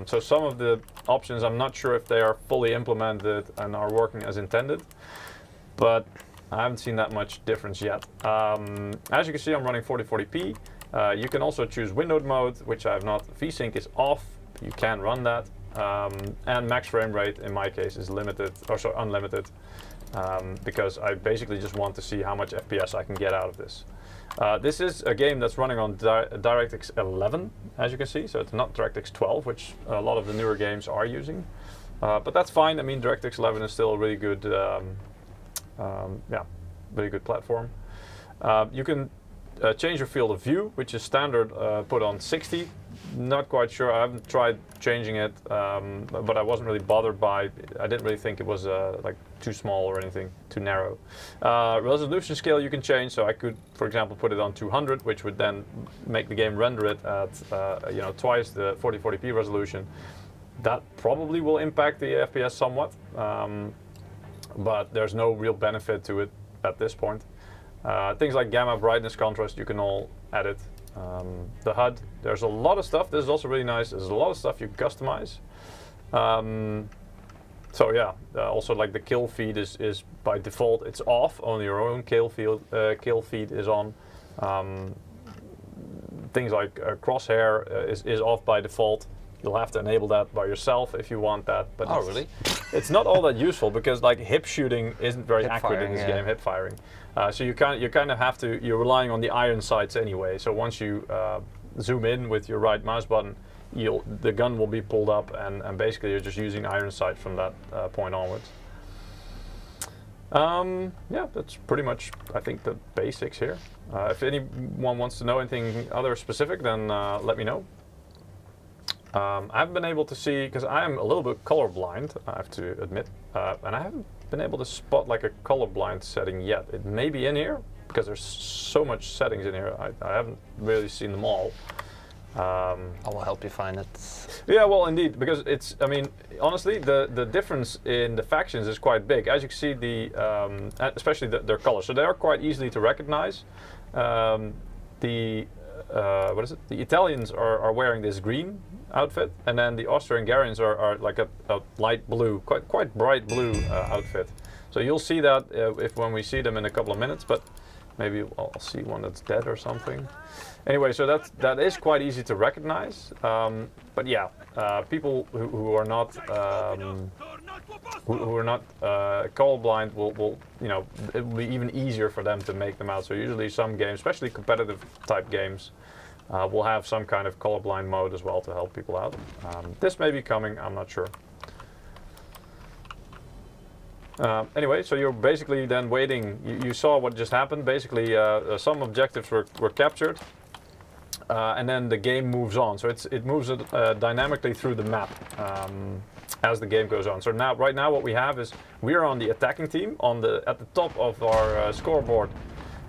So some of the options, I'm not sure if they are fully implemented and are working as intended, but I haven't seen that much difference yet. As you can see, I'm running 4040p. You can also choose windowed mode, which I have not. VSync is off, you can run that. And max frame rate in my case is limited, or sorry, unlimited, because I basically just want to see how much FPS I can get out of this. This is a game that's running on DirectX 11, as you can see, so it's not DirectX 12, which a lot of the newer games are using. But that's fine. I mean, DirectX 11 is still a really good, really good platform. You can change your field of view, which is standard put on 60. Not quite sure, I haven't tried changing it, but I wasn't really bothered by, I didn't really think it was like too small or anything, too narrow. Resolution scale you can change, so I could, for example, put it on 200, which would then make the game render it at you know, twice the 4040p resolution. That probably will impact the FPS somewhat, but there's no real benefit to it at this point. Things like gamma, brightness, contrast, you can all edit. The HUD, there's a lot of stuff. This is also really nice. There's a lot of stuff you can customize. So yeah, also like the kill feed is by default, it's off. Only your own kill feed is on. Things like crosshair is off by default. You'll have to enable that by yourself if you want that. But oh, really? It's not all that useful because like hip shooting isn't very accurate in this game, hip firing. So you kind of have to, you're relying on the iron sights anyway. So once you zoom in with your right mouse button, the gun will be pulled up and basically you're just using iron sight from that point onwards. Yeah, that's pretty much, I think, the basics here. If anyone wants to know anything other specific, then let me know. I haven't been able to see, because I am a little bit colorblind, I have to admit, and I haven't been able to spot like a colorblind setting yet. It may be in here, because there's so much settings in here, I haven't really seen them all. I will help you find it. Yeah, well, indeed, because it's. I mean, honestly, the difference in the factions is quite big. As you can see, especially their colors, so they are quite easily to recognize. The what is it? The Italians are wearing this green outfit, and then the Austro-Hungarians are like a light blue, quite bright blue outfit. So you'll see that when we see them in a couple of minutes, but maybe I'll see one that's dead or something. Anyway, so that is quite easy to recognize. But yeah, people who are not colorblind will it will be even easier for them to make them out. So usually some games, especially competitive type games, will have some kind of colorblind mode as well to help people out. This may be coming, I'm not sure. Anyway, so you're basically then waiting. You saw what just happened. Basically, some objectives were captured, and then the game moves on. So it moves dynamically through the map as the game goes on. So right now, what we have is we are on the attacking team. At the top of our scoreboard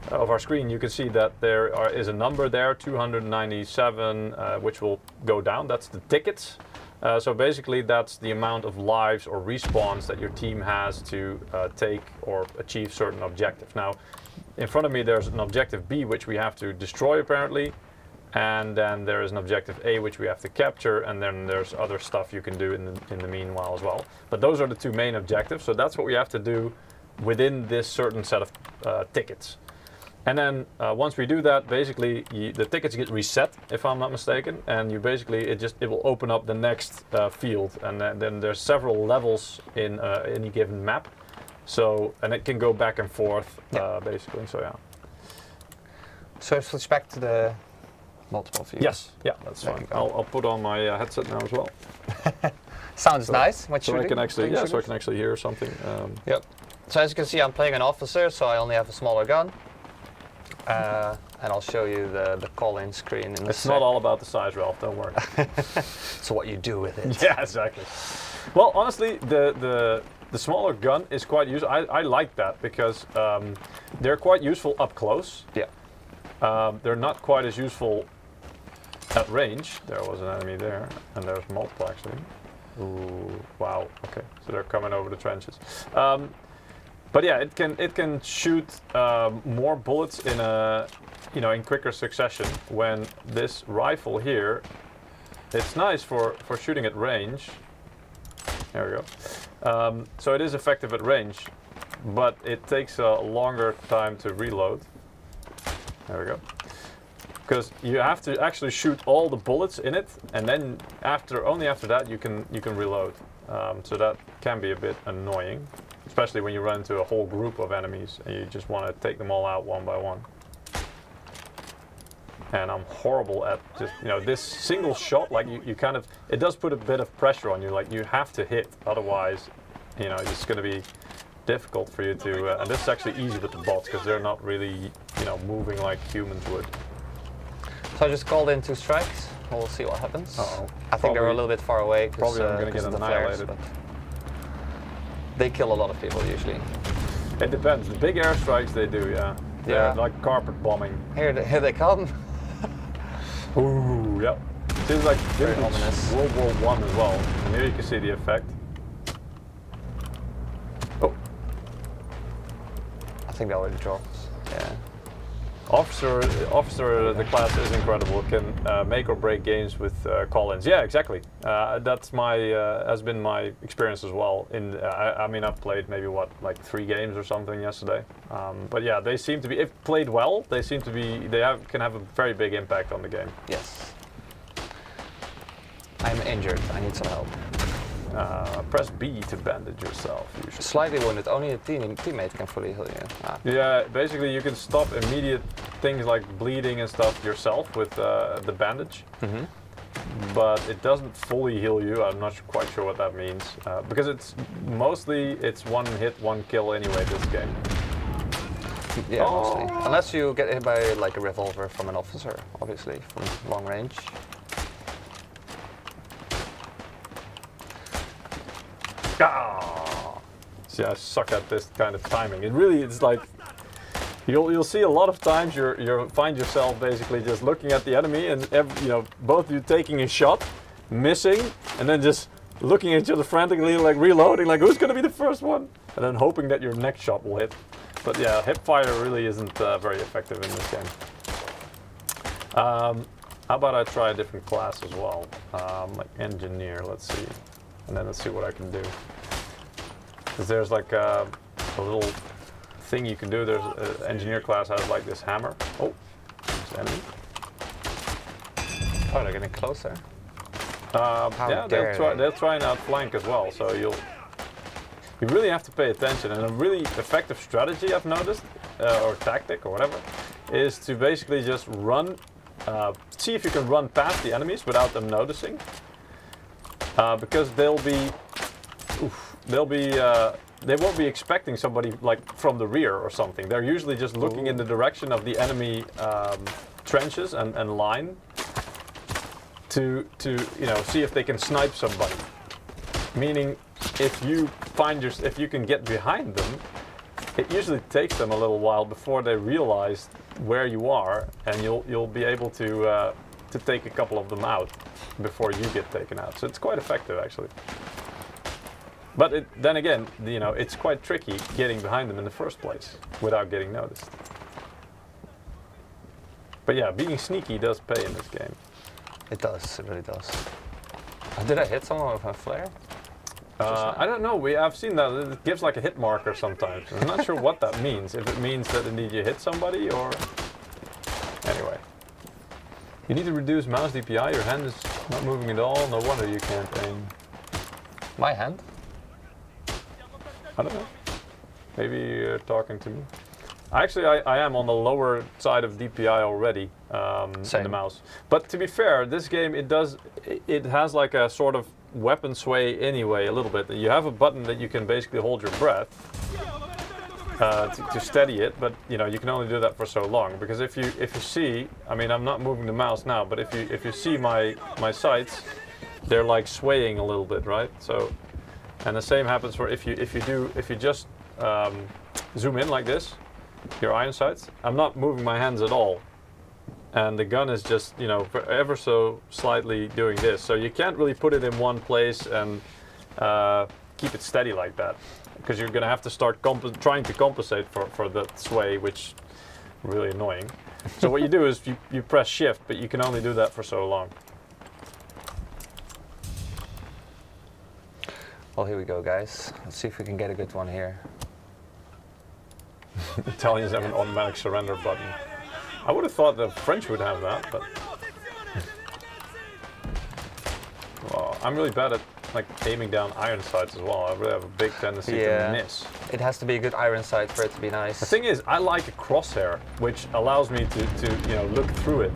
of our screen, you can see that there is a number there, 297, which will go down. That's the tickets. So basically that's the amount of lives or respawns that your team has to take or achieve certain objectives. Now, in front of me there's an objective B which we have to destroy apparently, and then there is an objective A which we have to capture, and then there's other stuff you can do in the meanwhile as well. But those are the two main objectives, so that's what we have to do within this certain set of tickets. And then once we do that, basically the tickets get reset, if I'm not mistaken, and you basically it will open up the next field, and then there's several levels in any given map. So and it can go back and forth basically. So yeah. So switch back to the multiple view. Yes. Yeah, that's fine. I'll put on my headset now as well. Sounds nice. What so I can actually so I can actually hear something. Yep. So as you can see, I'm playing an officer, so I only have a smaller gun. And I'll show you the call-in screen. It's not all about the size, Ralph. Don't worry. It's what you do with it. Yeah, exactly. Well, honestly, the smaller gun is quite useful. I like that because they're quite useful up close. Yeah. They're not quite as useful at range. There was an enemy there, and there's multiple actually. Ooh, wow. Okay, so they're coming over the trenches. But yeah, it can shoot more bullets in quicker succession. When this rifle here, it's nice for shooting at range. There we go. So it is effective at range, but it takes a longer time to reload. There we go. Because you have to actually shoot all the bullets in it, and then only after that you can reload. So that can be a bit annoying. Especially when you run into a whole group of enemies and you just want to take them all out one by one. And I'm horrible at just, this single shot, like you kind of, it does put a bit of pressure on you, like you have to hit, otherwise, it's going to be difficult for you to, and this is actually easy with the bots because they're not really, moving like humans would. So I just called in 2 strikes, we'll see what happens. Uh-oh. I think they're a little bit far away. Probably I'm going to get annihilated. They kill a lot of people usually. It depends. The big airstrikes they do, yeah. They're like carpet bombing. Here they come. Ooh, yeah. Seems like very ominous. World War I as well. And here you can see the effect. Oh. I think they already dropped. Yeah. Officer, the class is incredible. Can make or break games with call-ins. Yeah, exactly. That's has been my experience as well. I mean, I've played maybe like 3 games or something yesterday. But yeah, they seem to be, if played well, they can have a very big impact on the game. Yes. I'm injured. I need some help. Press B to bandage yourself. Usually. Slightly wounded. Only a teammate can fully heal you. Yeah, basically you can stop immediate things like bleeding and stuff yourself with the bandage. Mm-hmm. But it doesn't fully heal you. I'm not quite sure what that means because it's one hit, one kill anyway. This game. Yeah, mostly. Unless you get hit by like a revolver from an officer, obviously from long range. Ah! See, I suck at this kind of timing. It's like You'll see a lot of times you find yourself basically just looking at the enemy and both you taking a shot, missing, and then just looking at each other frantically, like reloading, like who's gonna be the first one, and then hoping that your next shot will hit. But yeah, hip fire really isn't very effective in this game. How about I try a different class as well, like engineer. Let's see, and then let's see what I can do. Because there's like a little thing you can do. There's an engineer class has like this hammer. Oh, there's enemy. Oh, they're getting closer. Yeah, they'll try and outflank as well. So you really have to pay attention. And a really effective strategy I've noticed, or tactic or whatever, is to basically just run. See if you can run past the enemies without them noticing, because they won't be expecting somebody like from the rear or something. They're usually just looking in the direction of the enemy trenches and line to see if they can snipe somebody. Meaning, if you can get behind them, it usually takes them a little while before they realize where you are, and you'll be able to take a couple of them out before you get taken out. So it's quite effective actually. But then again, it's quite tricky getting behind them in the first place without getting noticed. But yeah, being sneaky does pay in this game. It does, it really does. Did I hit someone with a flare? I don't know. I've seen that it gives like a hit marker sometimes. I'm not sure what that means. If it means that indeed you hit somebody or anyway. You need to reduce mouse DPI. Your hand is not moving at all. No wonder you can't aim. My hand? I don't know. Maybe you're talking to me. Actually, I am on the lower side of DPI already in the mouse. But to be fair, this game it has like a sort of weapon sway anyway, a little bit. You have a button that you can basically hold your breath to steady it, but you can only do that for so long. Because if you see, I mean, I'm not moving the mouse now, but if you see my sights, they're like swaying a little bit, right? So, and the same happens for if you just zoom in like this, your iron sights. I'm not moving my hands at all. And the gun is just, ever so slightly doing this. So you can't really put it in one place and keep it steady like that. Because you're going to have to start trying to compensate for that sway, which is really annoying. So what you do is you press shift, but you can only do that for so long. Well, here we go, guys. Let's see if we can get a good one here. Italians have an automatic surrender button. I would have thought the French would have that, but well, I'm really bad at like aiming down iron sights as well. I really have a big tendency to miss. It has to be a good iron sight for it to be nice. The thing is, I like a crosshair, which allows me to look through it.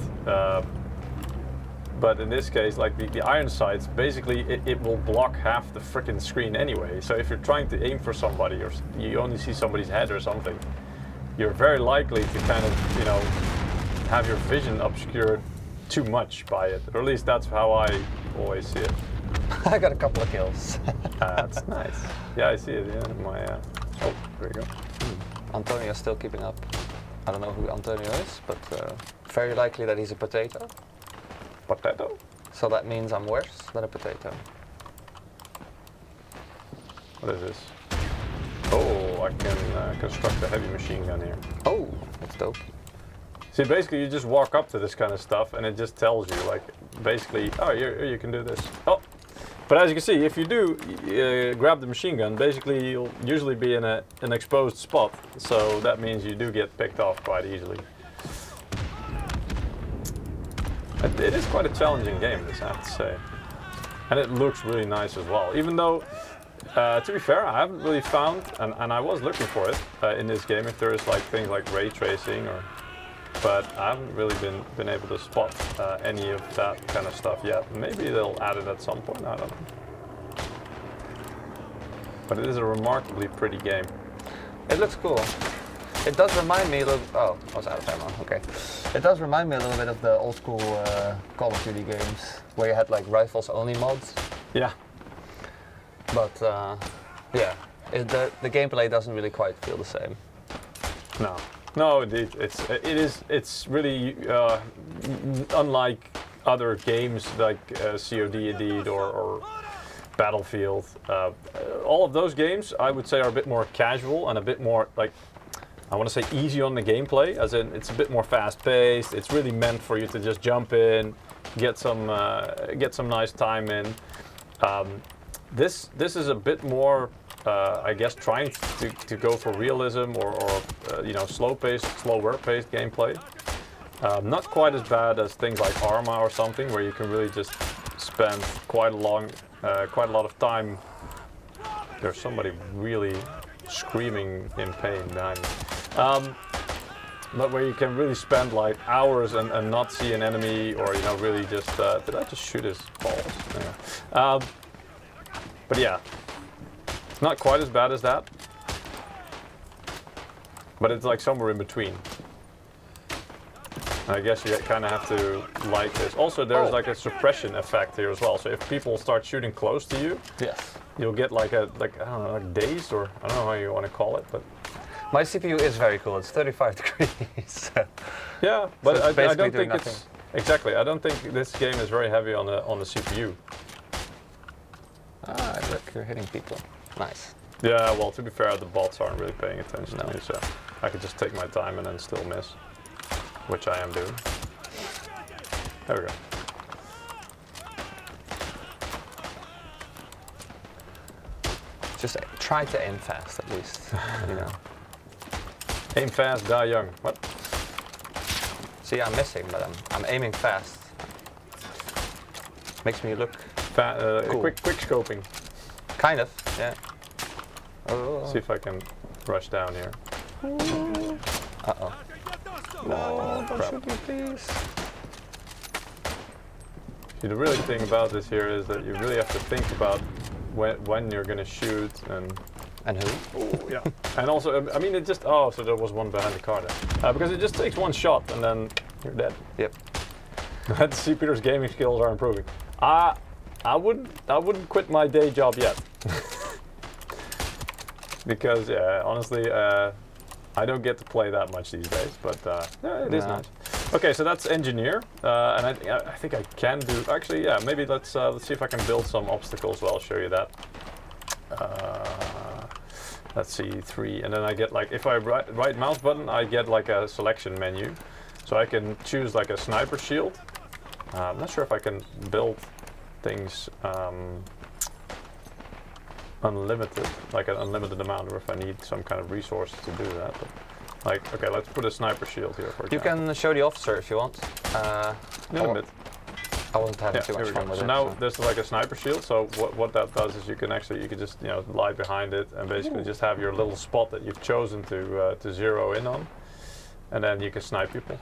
But in this case, like the iron sights, basically it will block half the frickin' screen anyway. So if you're trying to aim for somebody or you only see somebody's head or something, you're very likely to kind of, have your vision obscured too much by it. Or at least that's how I always see it. I got a couple of kills. That's nice. Yeah, I see it. Yeah, my. Oh, there you go. Antonio's still keeping up. I don't know who Antonio is, but very likely that he's a potato. Potato? So that means I'm worse than a potato. What is this? Oh, I can construct a heavy machine gun here. Oh, that's dope. See, basically you just walk up to this kind of stuff and it just tells you, like, basically, oh, you can do this. Oh, but as you can see, if you do grab the machine gun, basically you'll usually be in an exposed spot. So that means you do get picked off quite easily. It is quite a challenging game, this I have to say. And it looks really nice as well. Even though, to be fair, I haven't really found, and I was looking for it in this game, if there is like things like ray tracing, but I haven't really been able to spot any of that kind of stuff yet. Maybe they'll add it at some point, I don't know. But it is a remarkably pretty game. It looks cool. It does remind me a little. Oh, I was out of ammo. Okay. It does remind me a little bit of the old school Call of Duty games, where you had like rifles only mods. Yeah. But yeah, the gameplay doesn't really quite feel the same. No. No, indeed, it's really unlike other games like COD indeed or Battlefield. All of those games I would say are a bit more casual and a bit more like, I want to say easy on the gameplay, as in it's a bit more fast paced. It's really meant for you to just jump in, get some nice time in. This is a bit more, I guess, trying to go for realism or slower paced gameplay. Not quite as bad as things like Arma or something, where you can really just spend quite a lot of time. There's somebody really screaming in pain behind me. But where you can really spend like hours and not see an enemy, or really just did I just shoot his balls? Yeah. But yeah, not quite as bad as that, but it's like somewhere in between. I guess you kind of have to like this. Also, there's like a suppression effect here as well. So if people start shooting close to you, Yes. you'll get I don't know, like dazed, or I don't know how you want to call it, but My CPU is very cool. It's 35 degrees. yeah. But it's I basically don't doing think it's exactly. I don't think this game is very heavy on the CPU. Ah, look, you're hitting people. Nice. Yeah. Well, to be fair, the bots aren't really paying attention No. to me, so I could just take my time and then still miss, which I am doing. There we go. Just try to aim fast, at least. Aim fast, die young. What? See, I'm missing, but I'm aiming fast. Makes me look cool. Quick scoping. kind of, yeah. Oh. See if I can rush down here. Uh-oh. No, don't crap. shoot me, please. See, the really thing about this here is that you really have to think about when you're gonna shoot And who? Oh, yeah. And also, I mean, it just, so there was one behind the car there. Because it just takes one shot and then you're dead. Yep. Let's see, Peter's gaming skills are improving. I wouldn't quit my day job yet. Because, yeah, honestly, I don't get to play that much these days, but yeah, it is No. nice. Okay, so that's engineer, and I think I can do, actually, yeah, maybe let's see if I can build some obstacles. Well, I'll show you that. Let's see, 3, and then I get like, if I right mouse button, I get like a selection menu. So I can choose like a sniper shield. I'm not sure if I can build things unlimited, like an unlimited amount, or if I need some kind of resources to do that. But like, okay, let's put a sniper shield here for You example. can show the officer if you want. Limit. I wasn't having too here much we fun go. with So it. now there's like a sniper shield. So what that does is you can just lie behind it and basically just have your little spot that you've chosen to zero in on, and then you can snipe people.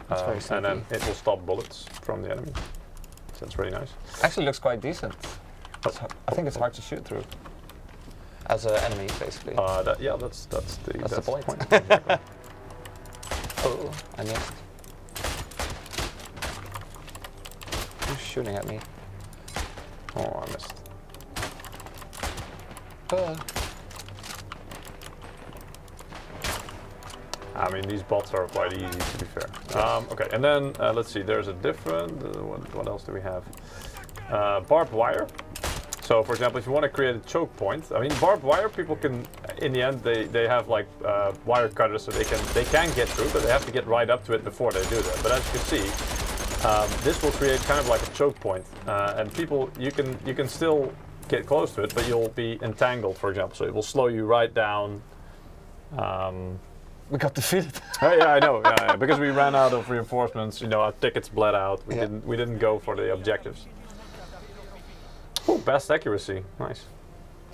That's very and then sneaky. it will stop bullets from the enemy. So that's really nice. Actually looks quite decent. I think it's hard to shoot through. As an enemy, basically. Yeah, that's the point. Exactly. Oh, I missed. Who's shooting at me? Oh, I missed. I mean, these bots are quite easy, to be fair. Okay, and then let's see. There's a different. What else do we have? Barbed wire. So, for example, if you want to create a choke point, I mean, barbed wire, people can, in the end, they have like wire cutters, so they can get through, but they have to get right up to it before they do that. But as you can see, this will create kind of like a choke point, and people, you can still get close to it, but you'll be entangled, for example. So it will slow you right down. We got defeated. Oh, yeah, I know. Yeah, because we ran out of reinforcements. Our tickets bled out. We didn't go for the objectives. Oh, best accuracy. Nice.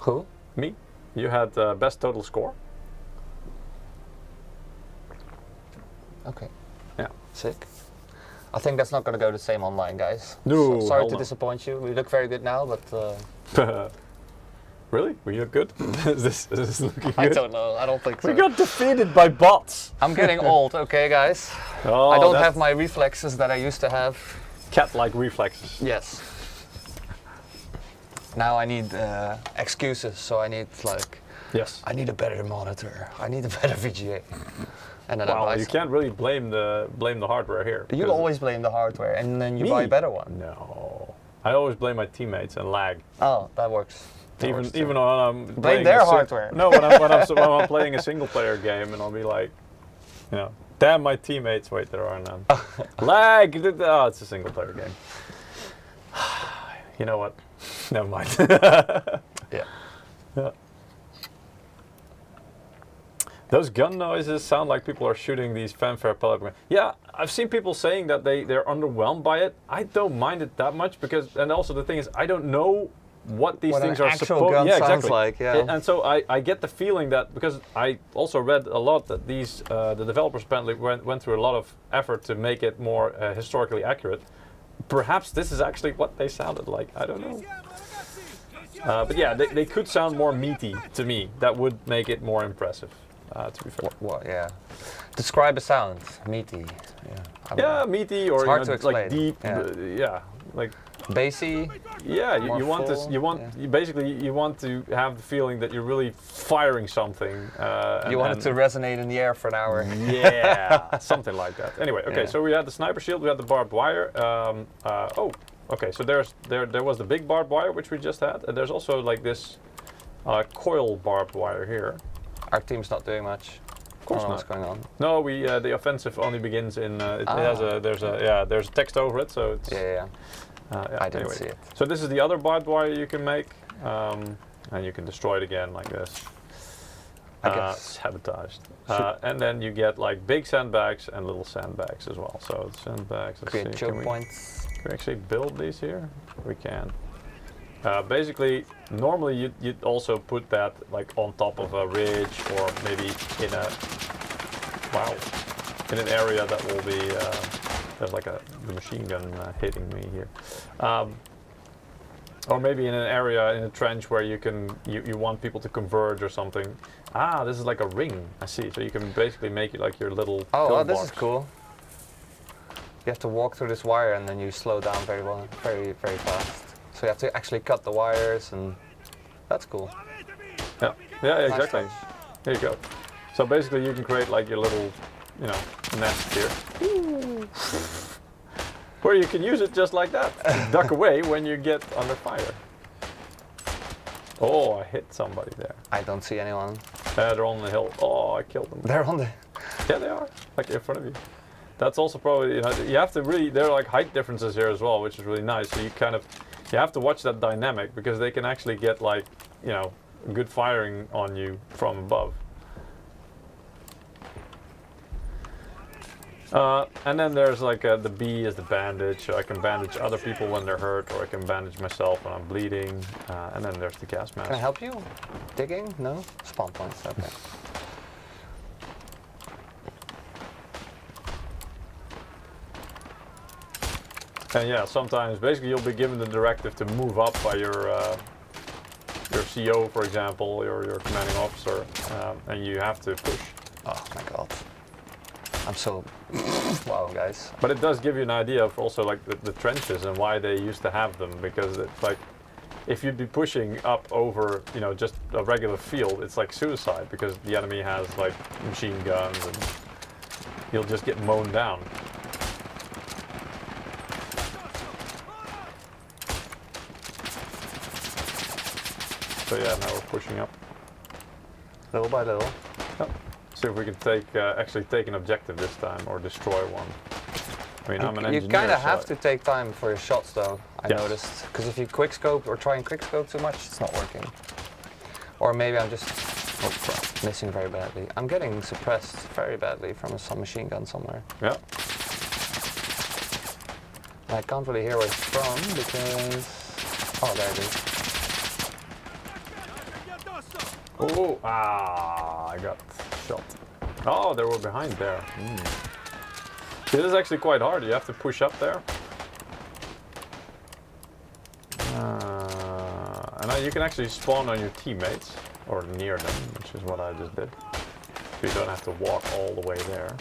Who? Me. You had best total score. Okay. Yeah. Sick. I think that's not going to go the same online, guys. No, Sorry hell to no. disappoint you. We look very good now, but Really? We look good? is this looking good? I don't know. I don't think so. We got defeated by bots. I'm getting old, okay, guys? Oh, I don't that's have my reflexes that I used to have. cat-like reflexes. Yes. Now I need excuses, so I need Yes. I need a better monitor. I need a better VGA. And then I Well, buy you some. can't really blame the hardware here. You 'cause always blame the hardware, and then you Me? buy a better one. No. I always blame my teammates and lag. Oh, that works. That works too. Even when I'm Blame playing their a hardware. No, when I'm playing a single player game and I'll be like, you know, damn my teammates. Wait, there are none. Lag. Oh, it's a single player game. You know what? Never mind. Yeah. Yeah. Those gun noises sound like people are shooting these fanfare pellet guns. Yeah, I've seen people saying that they're underwhelmed by it. I don't mind it that much because, and also the thing is, I don't know what these What an things are actual supposed. gun Yeah, sounds exactly. like, yeah. And so I get the feeling that because I also read a lot that these the developers apparently went through a lot of effort to make it more historically accurate. Perhaps this is actually what they sounded like. I don't know. But yeah, they could sound more meaty to me. That would make it more impressive. To be fair. What? Yeah. Describe a sound. Meaty. Yeah. I don't Yeah, know. meaty or hard to like explain. deep. Yeah. Yeah, like Bassy. yeah. More You want this. full, You want yeah. you basically you want to have the feeling that you're really firing something. You want it to resonate in the air for an hour. Yeah, something like that. Anyway, okay. Yeah. So we had the sniper shield. We had the barbed wire. Oh, okay. So there was the big barbed wire which we just had, and there's also like this coil barbed wire here. Our team's not doing much. Of course What's not. going on? No, the offensive only begins in. It has there's a text over it, so it's. Yeah. I didn't anyway. see it. So this is the other barbed wire you can make, and you can destroy it again like this. I guess. Sabotaged. And then you get like big sandbags and little sandbags as well. So sandbags. Let's Create see, choke points. can we actually build these here? We can. Basically, normally you'd also put that like on top of a ridge or maybe in an area that will be there's like the machine gun hitting me here, or maybe in an area in a trench where you want people to converge or something. This is like a ring. I see. So you can basically make it like your little. Oh, this pillbox. is cool. You have to walk through this wire and then you slow down very fast. So you have to actually cut the wires, and that's cool. Yeah, Nice exactly. touch. Here you go. So basically, you can create like your little, nest here, where you can use it just like that. Duck away when you get under fire. Oh, I hit somebody there. I don't see anyone. They're on the hill. Oh, I killed them. They're on the. Yeah, they are, like in front of you. That's also probably, you have to really, there are like height differences here as well, which is really nice. So you have to watch that dynamic because they can actually get like, good firing on you from above. And then there's like the B is the bandage, so I can bandage other people when they're hurt, or I can bandage myself when I'm bleeding. And then there's the gas mask. Can I help you? Digging? No? Spawn points, okay. And yeah, sometimes basically you'll be given the directive to move up by your CO, for example, your commanding officer, and you have to push. Oh my god. I'm so. Wow, guys. But it does give you an idea of also like the trenches and why they used to have them, because it's like if you'd be pushing up over just a regular field, it's like suicide because the enemy has like machine guns and you'll just get mown down. So yeah, now we're pushing up. Little by little. Yep. See if we can actually take an objective this time or destroy one. I mean, I'm an engineer. You kind of so have to take time for your shots, though. I Yes. noticed, because if you quickscope or try and quickscope too much, it's not working. Or maybe I'm just missing very badly. I'm getting suppressed very badly from some machine gun somewhere. Yeah. I can't really hear where it's from because. Oh, there it is. Oh, I got shot. Oh, they were behind there. This is actually quite hard. You have to push up there. And you can actually spawn on your teammates, or near them, which is what I just did. So you don't have to walk all the way there.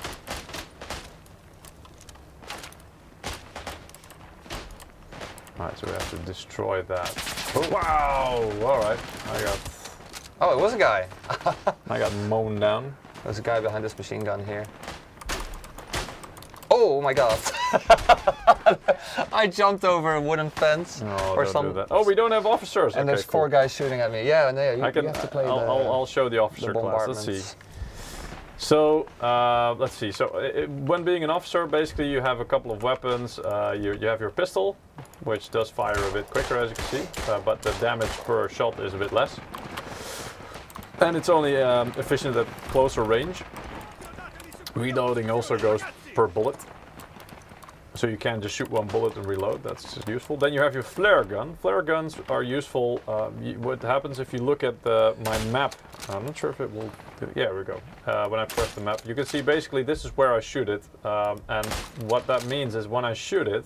Alright, so we have to destroy that. Oh, wow! Alright, Oh, it was a guy. I got mown down. There's a guy behind this machine gun here. Oh my god! I jumped over a wooden fence. No, or don't do that. Oh, we don't have officers. And okay, there's four guys shooting at me. Yeah, no, you have to play I'll show the officer class. Let's see. So let's see. So when being an officer, basically you have a couple of weapons. You have your pistol, which does fire a bit quicker, as you can see, but the damage per shot is a bit less. And it's only efficient at closer range. Reloading also goes per bullet. So you can't just shoot one bullet and reload, that's just useful. Then you have your flare gun. Flare guns are useful. What happens if you look at my map, I'm not sure if it will, yeah, here we go. When I press the map, you can see basically this is where I shoot it. And what that means is when I shoot it,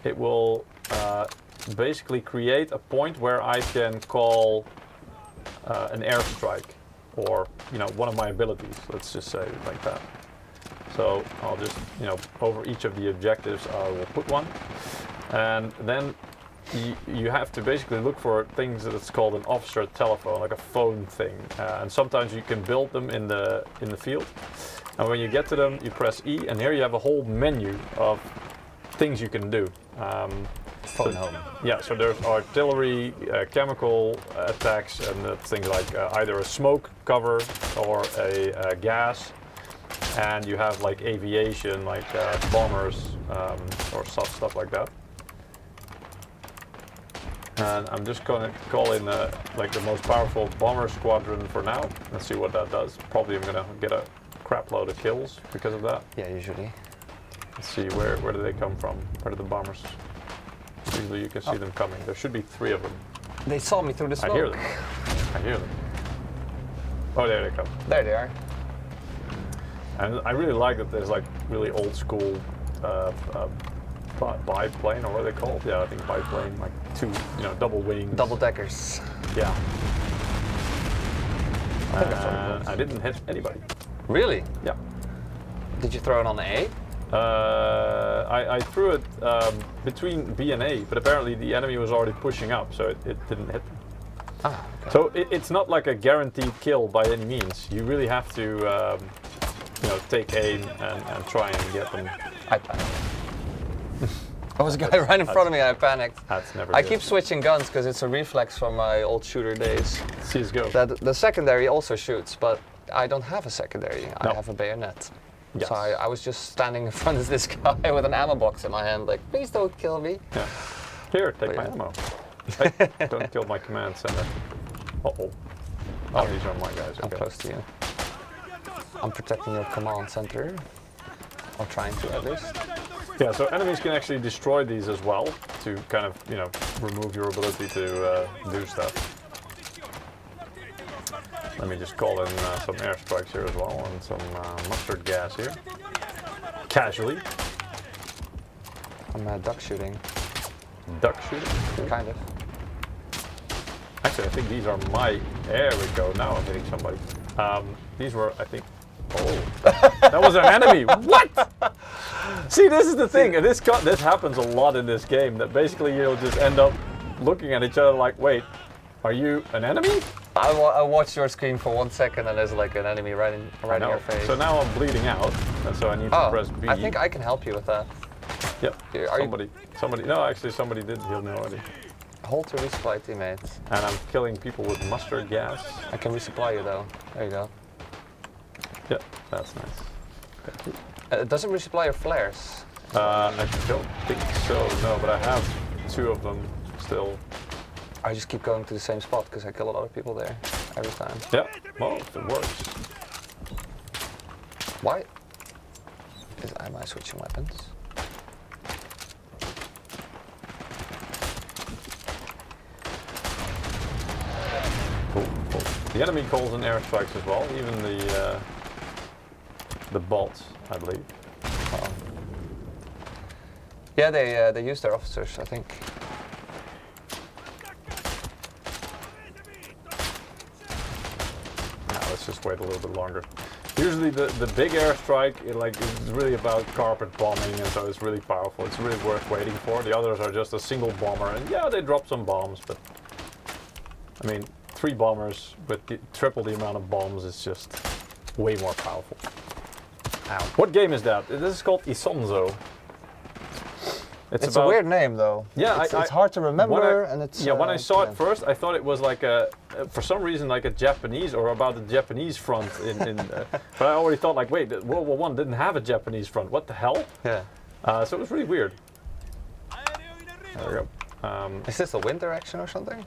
it will basically create a point where I can call an airstrike, or one of my abilities, let's just say it like that. So I'll just, over each of the objectives I will put one. And then you have to basically look for things that it's called an officer telephone, like a phone thing. And sometimes you can build them in the field. And when you get to them, you press E, and here you have a whole menu of things you can do. Phone home. Yeah, so there's artillery, chemical attacks, and things like either a smoke cover or a gas. And you have like aviation, like bombers or stuff like that. And I'm just going to call in like the most powerful bomber squadron for now. Let's see what that does. Probably I'm going to get a crap load of kills because of that. Yeah, usually. Let's see, where do they come from? Where do the bombers? Usually you can see them coming. There should be 3 of them. They saw me through the smoke. I hear them. I hear them. Oh, there they come. There they are. And I really like that there's like really old school biplane, or what are they called? Yeah, I think biplane, like 2, double wings. Double deckers. Yeah. I I didn't hit anybody. Really? Yeah. Did you throw it on A? I threw it between B and A, but apparently the enemy was already pushing up, so it didn't hit them. Ah, okay. So it's not like a guaranteed kill by any means. You really have to take aim and try and get them. I panicked. There was a guy right in front of me, I panicked. That's never I good. keep switching guns because it's a reflex from my old shooter days. CSGO. The secondary also shoots, but I don't have a secondary. No. I have a bayonet. Yes. So I was just standing in front of this guy with an ammo box in my hand, like, please don't kill me. Yeah. Here, take But my yeah. ammo. Hey, don't kill my command center. Uh-oh. Oh, these are my guys. I'm Okay. close to you. I'm protecting your command center. Or trying to, at least. Yeah, so enemies can actually destroy these as well to kind of, remove your ability to do stuff. Let me just call in some airstrikes here as well, and some mustard gas here. Casually. I'm duck shooting. Duck shooting. Kind of. Actually, I think these are my. There we go. Now I'm hitting somebody. These were, I think. Oh, that was an enemy. What? See, this is the thing. This happens a lot in this game. That basically you'll just end up looking at each other like, wait, are you an enemy? I watched your screen for 1 second and there's like an enemy right in your face. So now I'm bleeding out, and so I need to press B. I think I can help you with that. Yep. Somebody. No, actually, somebody did heal me already. Hold to resupply teammates. And I'm killing people with mustard gas. I can resupply you though. There you go. Yeah, that's nice. It doesn't resupply your flares. I don't think so, no, but I have 2 of them still. I just keep going to the same spot because I kill a lot of people there every time. Yeah, well, if it works. Why? Am I switching weapons? Cool. The enemy calls in airstrikes as well, even the bots, I believe. Yeah, they use their officers, I think. Now let's just wait a little bit longer. Usually the big airstrike is really about carpet bombing, and so it's really powerful. It's really worth waiting for. The others are just a single bomber, and yeah, they drop some bombs, but I mean, 3 bombers with triple the amount of bombs is just way more powerful. Ow. What game is that? This is called Isonzo. It's a weird name though. Yeah, it's hard to remember, and it's when I saw it first, I thought it was like for some reason like a Japanese or about the Japanese front. But I already thought like, wait, World War I didn't have a Japanese front. What the hell? Yeah. So it was really weird. There we go. Is this a wind direction or something?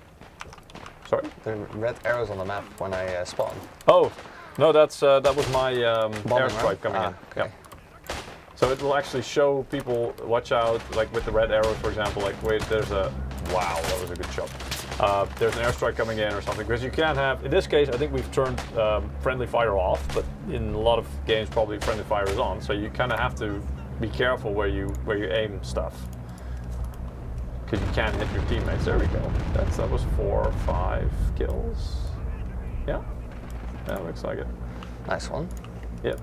Sorry? The red arrows on the map when I spawned. Oh, no, that was my Bombing, airstrike right? coming in. Okay. Yeah. So it will actually show people, watch out, like with the red arrows, for example, like wait, there's a, wow, that was a good shot. There's an airstrike coming in or something, because you can't have, in this case, I think we've turned friendly fire off, but in a lot of games probably friendly fire is on, so you kind of have to be careful where you aim stuff. Because you can hit your teammates. There we go. That was 4 or 5 kills. Yeah, that looks like it. Nice one. Yep,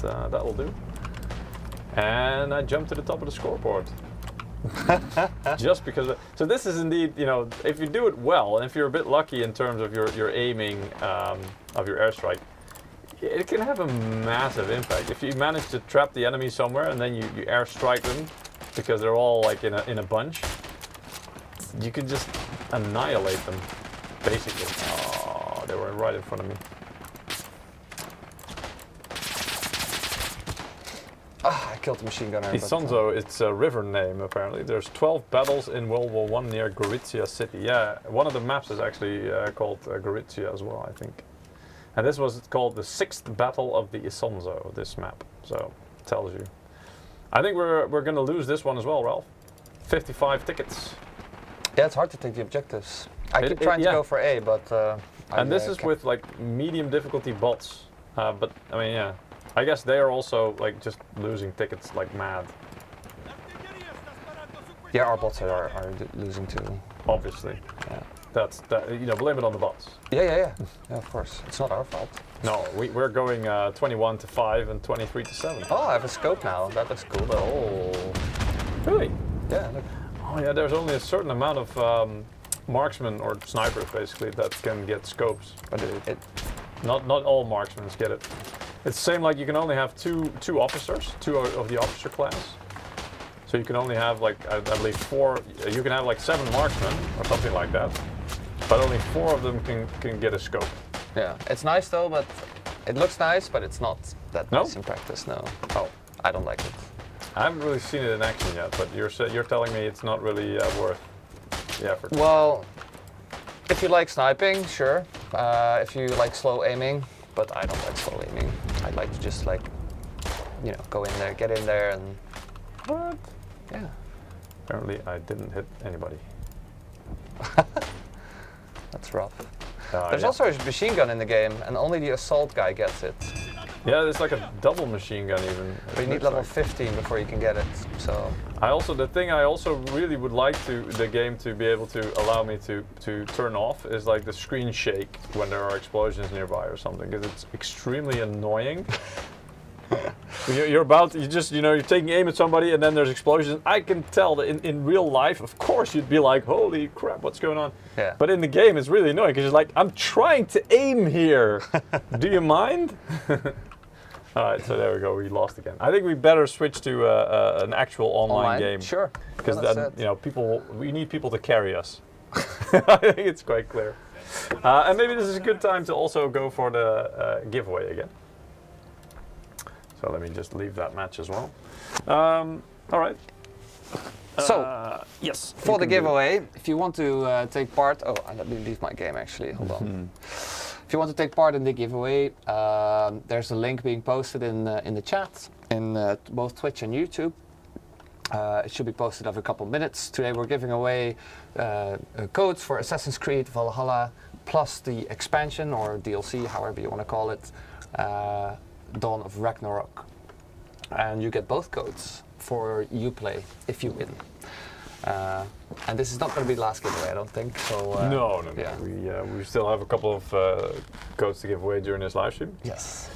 that will do. And I jumped to the top of the scoreboard. Just because so this is indeed, if you do it well, and if you're a bit lucky in terms of your aiming of your airstrike, it can have a massive impact. If you manage to trap the enemy somewhere and then you airstrike them, because they're all like in a bunch, you can just annihilate them, basically. Oh, they were right in front of me. Ah, I killed the machine gunner. Isonzo, it's a river name apparently. There's 12 battles in World War I near Gorizia city. Yeah, one of the maps is actually called Gorizia as well, I think. And this was called the 6th Battle of the Isonzo, this map. So, it tells you. I think we're going to lose this one as well, Ralph. 55 tickets. Yeah, it's hard to take the objectives. I keep trying to go for A, but... and this is with like medium difficulty bots. But, I mean, yeah. I guess they are also like just losing tickets like mad. Yeah, our bots are losing too. Obviously. Yeah. Blame it on the bots. Yeah, of course. It's not our fault. No, we're going 21-5 and 23-7. Oh, I have a scope now. That looks cool though. Oh. Really? Yeah, look. Oh yeah, there's only a certain amount of marksmen or snipers basically that can get scopes. But not all marksmen get it. It's the same like you can only have two officers, 2 of the officer class. So you can only have like, I believe 4, you can have like 7 marksmen or something like that. But only 4 of them can get a scope. Yeah, it's nice though, but it looks nice, but it's not that nice in practice, no. Oh. I don't like it. I haven't really seen it in action yet, but you're telling me it's not really worth the effort. Well, if you like sniping, sure. If you like slow aiming, but I don't like slow aiming. I like to just like, go in there, get in there and... What? Yeah. Apparently I didn't hit anybody. That's rough. There's also a machine gun in the game, and only the assault guy gets it. Yeah, there's like a double machine gun even. But you need level 15 before you can get it, so... The thing I also really would like the game to be able to allow me to turn off is like the screen shake when there are explosions nearby or something, because it's extremely annoying. You're taking aim at somebody and then there's explosions. I can tell that in real life, of course, you'd be like, holy crap, what's going on? Yeah. But in the game, it's really annoying because you're like, I'm trying to aim here. Do you mind? All right, so there we go. We lost again. I think we better switch to an actual online game. Sure. Because then, we need people to carry us. I think it's quite clear. And maybe this is a good time to also go for the giveaway again. So let me just leave that match as well. All right. So, yes. For the giveaway, if you want to take part... Oh, let me leave my game actually. Hold on. If you want to take part in the giveaway, there's a link being posted in the chat in both Twitch and YouTube. It should be posted every couple of minutes. Today we're giving away codes for Assassin's Creed Valhalla, plus the expansion or DLC, however you want to call it, Dawn of Ragnarok. And you get both codes for Uplay if you win. And this is not going to be the last giveaway, I don't think. So no. Yeah. We still have a couple of codes to give away during this live stream. Yes.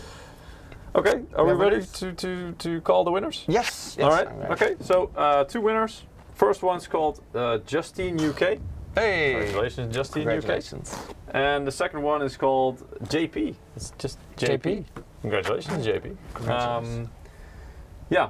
Okay, are we ready to call the winners? Yes. All right. Okay, so 2 winners. First one's called Justine UK. Hey! Congratulations, Justine Congratulations. UK. And the second one is called JP. It's just JP. Congratulations, JP. Congratulations. Yeah.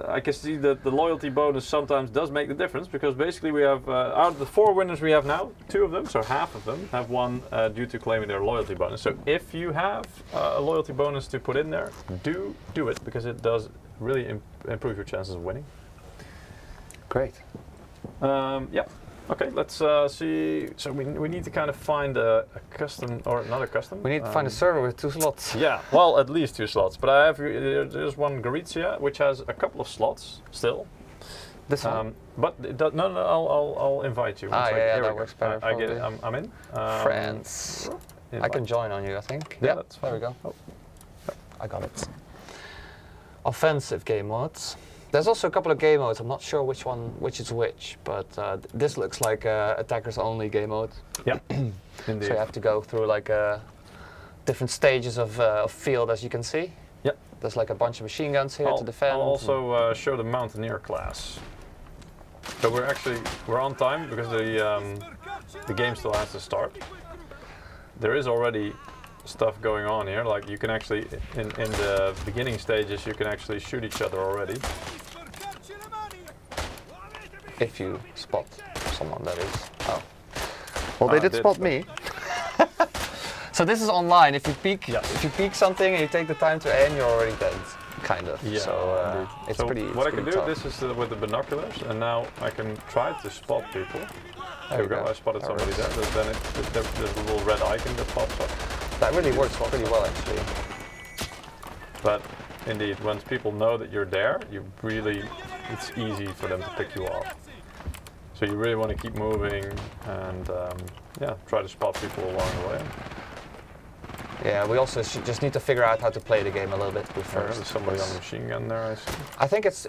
I can see that the loyalty bonus sometimes does make the difference, because basically we have, out of the 4 winners we have now, 2 of them, so half of them, have won due to claiming their loyalty bonus. So if you have a loyalty bonus to put in there, do it, because it does really improve your chances of winning. Great. Yeah. Okay, let's see. So we need to kind of find a custom, or another custom. We need to find a server with 2 slots. Yeah, well, at least 2 slots. But I have there's one Gorizia, which has a couple of slots still. This one? But no, I'll invite you. Yeah, that works better. I get it. I'm in. France. Invite. I can join on you, I think. Yeah, that's fine. There we go. Oh. I got it. Offensive game modes. There's also a couple of game modes. I'm not sure which is which, but this looks like attackers only game mode. Yeah, indeed. So you have to go through like different stages of field, as you can see. Yep. There's like a bunch of machine guns here to defend. I'll also show the Mountaineer class. So we're on time because the game still has to start. There is already stuff going on here, like you can actually in the beginning stages you can actually shoot each other already. If you spot someone, that is. Oh. Well, they did spot me. So this is online. If you peek something and you take the time to aim, you're already dead, kind of. Yeah. So it's so pretty. What I can do, tough. this is with the binoculars, and now I can try to spot people. There we go. I spotted somebody there. Then there's a little red icon that pops up. That really works pretty well, actually. But indeed, once people know that you're there, it's easy for them to pick you off. So you really want to keep moving and try to spot people along the way. Yeah, we also just need to figure out how to play the game a little bit first. There's somebody on a machine gun there, I see. I think it's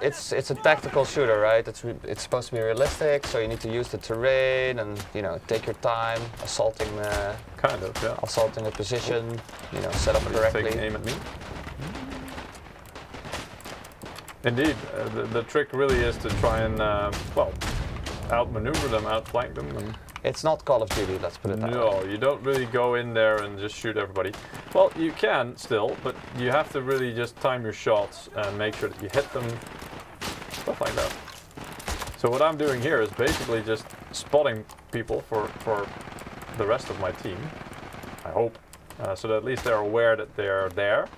a tactical shooter, right? It's supposed to be realistic, so you need to use the terrain and take your time, assaulting the assaulting the position, set up correctly. Taking aim at me. Indeed, the trick really is to try and outmaneuver them, outflank them. And it's not Call of Duty, let's put it that way. No, you don't really go in there and just shoot everybody. Well, you can still, but you have to really just time your shots and make sure that you hit them, stuff like that. So what I'm doing here is basically just spotting people for the rest of my team, I hope, so that at least they're aware that they're there,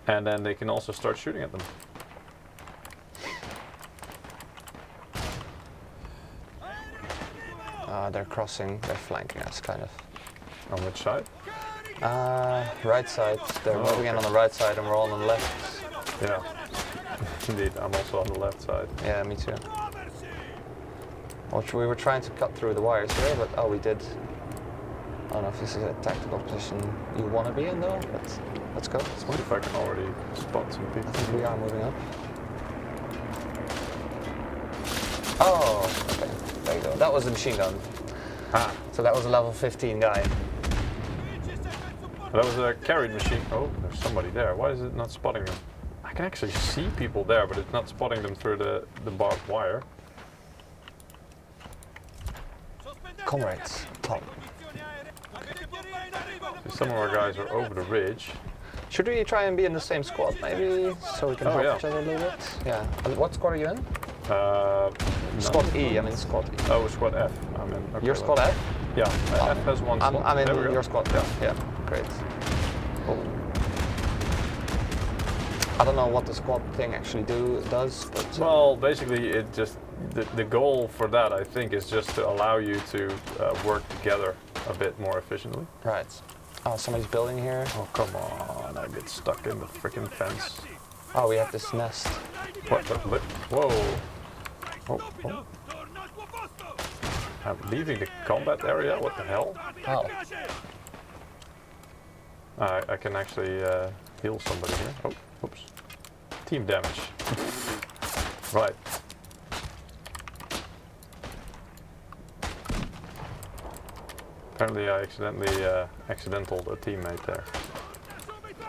and then they can also start shooting at them. They're flanking us, kind of. On which side? Right side. They're moving in on the right side and we're all on the left. Yeah, indeed, I'm also on the left side. Yeah, me too. Well, we were trying to cut through the wires here, but we did. I don't know if this is a tactical position you want to be in though, but let's go. Let's see if I can already spot some people. I think we are moving up. Oh, okay. There you go. That was a machine gun. So that was a level 15 guy. That was a carried machine. Oh, there's somebody there. Why is it not spotting them? I can actually see people there, but it's not spotting them through the barbed wire. Comrades, top. Some of our guys are over the ridge. Should we try and be in the same squad, maybe, so we can help each other a little bit? Yeah. What squad are you in? Squad E, I'm in squad E. Oh, squad F. I'm in. Okay, Your squad F? Yeah, F has one slot. I'm in your squad. Yeah, great. Cool. I don't know what the squad thing actually does, but... Well, basically, it just... The goal for that, I think, is just to allow you to work together a bit more efficiently. Right. Oh, somebody's building here. Oh, come on. I get stuck in the freaking fence. Oh, we have this nest. What? Whoa. Oh. I'm leaving the combat area? What the hell? Oh. I can actually heal somebody here. Oh, oops. Team damage. Right. Apparently I accidentaled a teammate there.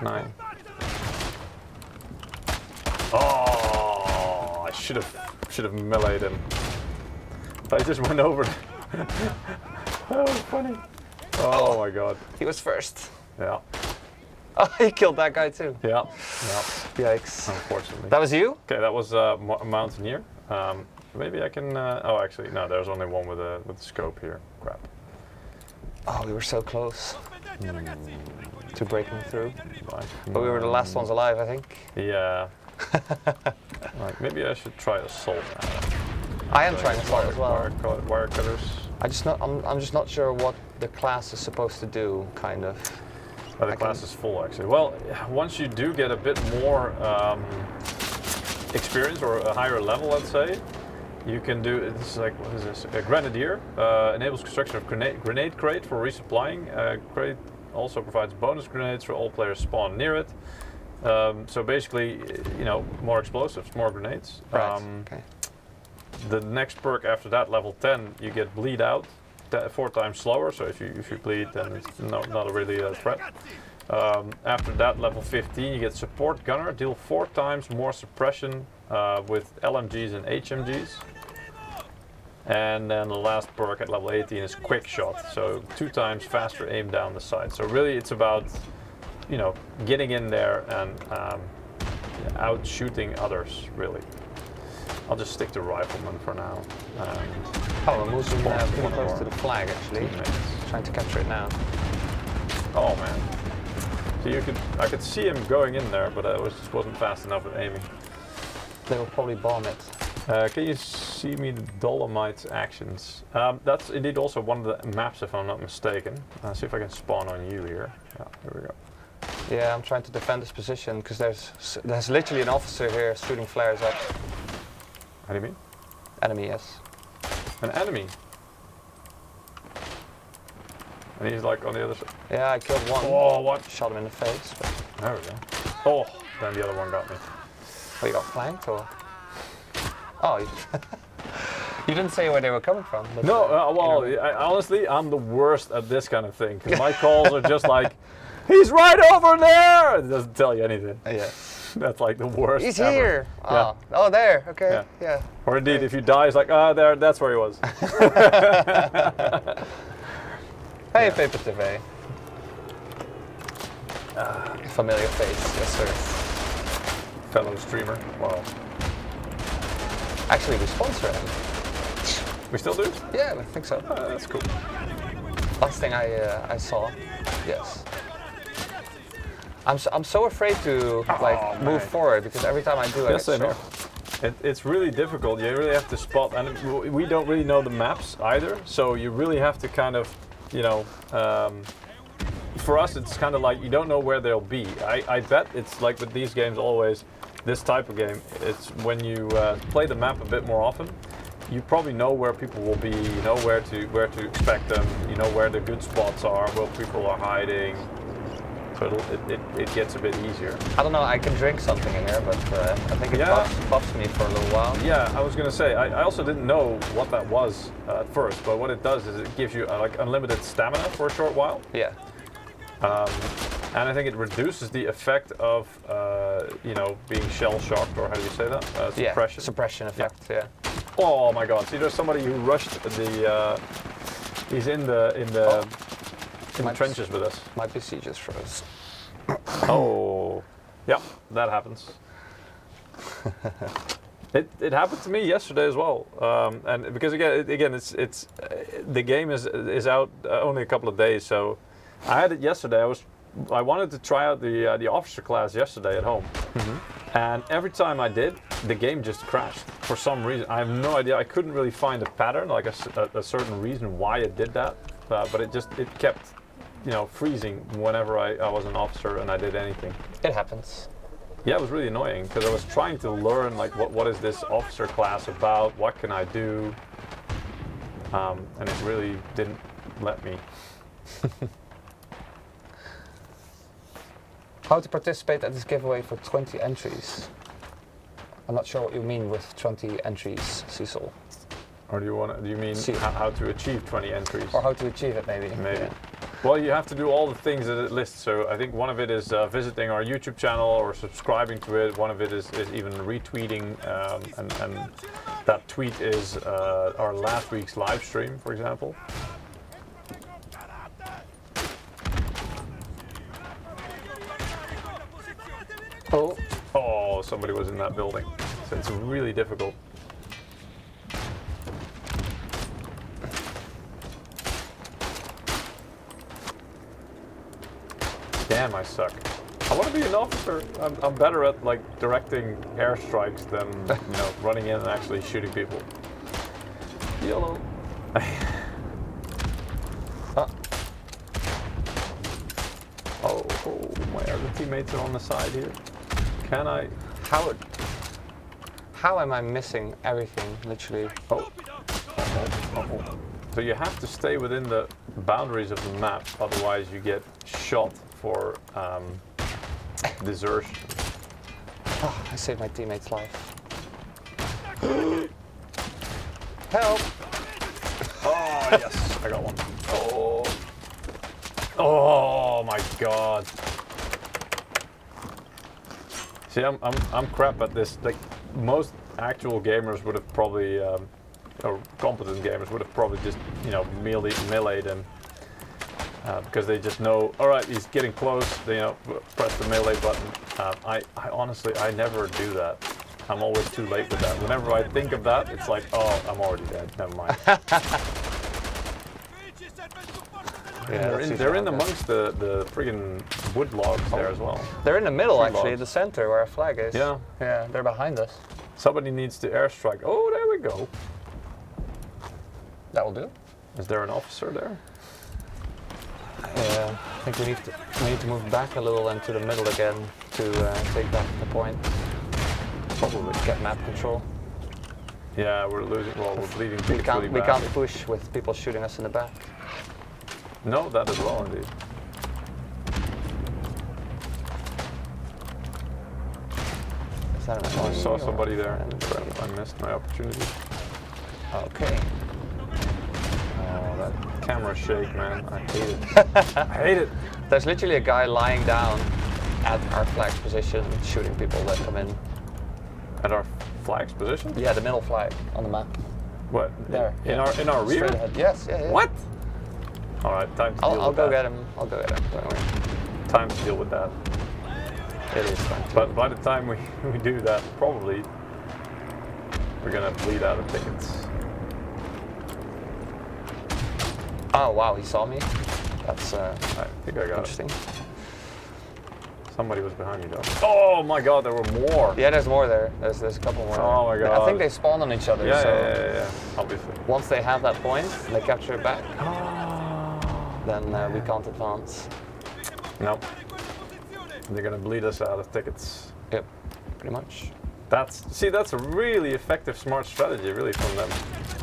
9. Oh, I should have meleeed him. I just went over. Oh, funny. Oh my god. He was first. Yeah. Oh, he killed that guy too. Yeah. Yikes. Unfortunately. That was you? Okay, that was Mountaineer. Maybe I can. Oh, actually, no. There's only one with a scope here. Crap. Oh, we were so close to breaking through. Right. But we were the last ones alive, I think. Yeah. Like, maybe I should try assault now. I am trying assault as well. Wire cutters. I'm just not sure what the class is supposed to do, kind of. Oh, the class is full actually. Well, once you do get a bit more experience or a higher level, let's say, you can do, this is like, what is this? A Grenadier enables construction of grenade crate for resupplying. Crate also provides bonus grenades for all players spawn near it. So basically, you know, more explosives, more grenades. Right. Okay. The next perk after that, level 10, you get bleed out 4 times slower. So if you bleed, then it's not really a threat. After that, level 15, you get support gunner, deal 4 times more suppression with LMGs and HMGs. And then the last perk at level 18 is quick shot, so 2 times faster aim down the sight. So really, it's about, you know, getting in there and out shooting others. Really, I'll just stick to rifleman for now. Oh, we're moving pretty close to the flag actually. Trying to capture it now. Oh man! So I could see him going in there, but I just wasn't fast enough at aiming. They will probably bomb it. Can you see me the Dolomites actions? That's indeed also one of the maps, if I'm not mistaken. See if I can spawn on you here. Yeah, here we go. Yeah, I'm trying to defend this position because there's literally an officer here shooting flares up. How do you mean? Enemy, yes. An enemy? And he's like on the other side. Yeah, I killed one. Oh, what? Shot him in the face. But... There we go. Oh, then the other one got me. Oh, you got flanked or? Oh, you didn't say where they were coming from. But, no, well, you know. honestly, I'm the worst at this kind of thing. 'Cause my calls are just like, he's right over there! It doesn't tell you anything. Yeah. That's like the worst. He's ever. here! Yeah. Oh, there, okay, yeah. Or indeed, if you die, it's like, there, that's where he was. Hey, Paper TV. Familiar face, yes sir. Fellow streamer. Wow. Actually, we sponsor him. We still do? Yeah, I think so. That's cool. Last thing I saw, yes. I'm so afraid to move forward because every time I do, I get shot. It's really difficult. You really have to spot, and we don't really know the maps either. So you really have to kind of, you know, for us, it's kind of like you don't know where they'll be. I bet it's like with these games always. This type of game, it's when you play the map a bit more often, you probably know where people will be, you know where to expect them, you know where the good spots are, where people are hiding. So it gets a bit easier. I don't know, I can drink something in here, but I think it buffs me for a little while. Yeah, I was gonna say, I also didn't know what that was at first, but what it does is it gives you like unlimited stamina for a short while. Yeah. And I think it reduces the effect of, you know, being shell-shocked, or how do you say that? Suppression. Yeah, suppression effect, yeah. Oh my god, see there's somebody who rushed the, he's in the trenches with us. Might be sieges for us. Oh, yeah, that happens. It happened to me yesterday as well, and because again, it's the game is out only a couple of days, so I had it yesterday. I wanted to try out the officer class yesterday at home, and every time I did, the game just crashed for some reason. I have no idea. I couldn't really find a pattern, like a certain reason why it did that, but it kept, you know, freezing whenever I was an officer and I did anything. It happens. Yeah, it was really annoying because I was trying to learn like what is this officer class about? What can I do? And it really didn't let me. How to participate at this giveaway for 20 entries? I'm not sure what you mean with 20 entries, Cecil. Or do you mean how to achieve 20 entries? Or how to achieve it, maybe. Maybe. Yeah. Well, you have to do all the things that it lists. So I think one of it is visiting our YouTube channel or subscribing to it. One of it is even retweeting, and that tweet is our last week's live stream, for example. somebody was in that building. So it's really difficult. Damn, I suck. I want to be an officer. I'm better at like directing airstrikes than running in and actually shooting people. YOLO. Oh, my other teammates are on the side here. Can I? How am I missing everything? Literally. Oh. So you have to stay within the boundaries of the map, otherwise you get shot for desertion. Oh, I saved my teammate's life. Help! Oh yes, I got one. Oh my god. See, I'm crap at this. Like most actual gamers would have probably, or competent gamers would have probably just meleeed him. Because they just know, all right, he's getting close, they press the melee button. I honestly, I never do that. I'm always too late with that. Whenever I think of that, it's like, oh, I'm already dead, never mind. Yeah, they're in amongst the friggin' wood logs there as well. They're in the middle, actually, the center where our flag is. Yeah. Yeah, they're behind us. Somebody needs to airstrike. Oh, there we go. That will do. Is there an officer there? Yeah, I think we need to move back a little into the middle again to take back the point. Probably get map control. Yeah, we're losing. Well, we're bleeding We pretty can't bad. push with people shooting us in the back. No, that as well, indeed. Is that an Oh, I enemy saw or somebody there. an enemy? I missed my opportunity. Okay. Oh, that camera shake, man. I hate it. I hate it. There's literally a guy lying down at our flag's position shooting people that come in. At our flag's position? Yeah, the middle flag on the map. What? There. In our rear? Straight ahead. Yes, yeah. What? All right, time to deal with I'll go that. get him. I'll go get him. Don't worry. Time to deal with that. It is time to. But by the time we do that, probably we're gonna bleed out of tickets. Oh wow, he saw me. That's I think I got interesting. it. Somebody was behind you though. Oh my god, there were more. Yeah, there's more there. There's a couple more. Oh my there. god. I think they spawn on each other. Yeah, so yeah, obviously. once they have that point, and they capture it back, then we can't advance. Nope. They're gonna bleed us out of tickets. Yep, pretty much. That's a really effective, smart strategy, really, from them,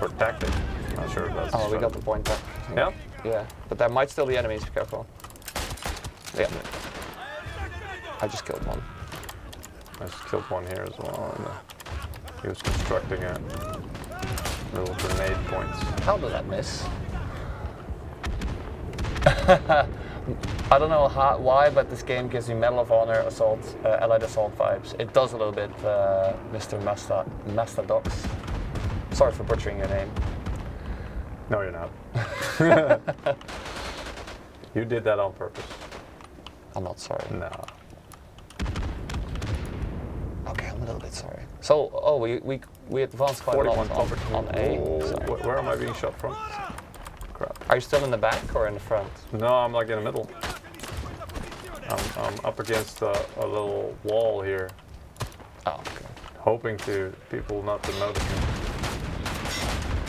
or tactic. I'm not sure if that's. Oh, we got the point back. Yeah. Yeah, but there might still be enemies. Be careful. Yeah. I just killed one. I just killed one here as well. And, he was constructing a little grenade points. How did that miss? I don't know why, but this game gives me Medal of Honor, Assault, Allied Assault vibes. It does a little bit, Mr. Mastadox. Sorry for butchering your name. No, you're not. You did that on purpose. I'm not sorry. No. Okay, I'm a little bit sorry. So, we advanced quite a 41 lot top. on A. So. Where am I being shot from? Crap. Are you still in the back or in the front? No, I'm like in the middle. I'm up against a little wall here, Oh, okay. hoping people not to notice me.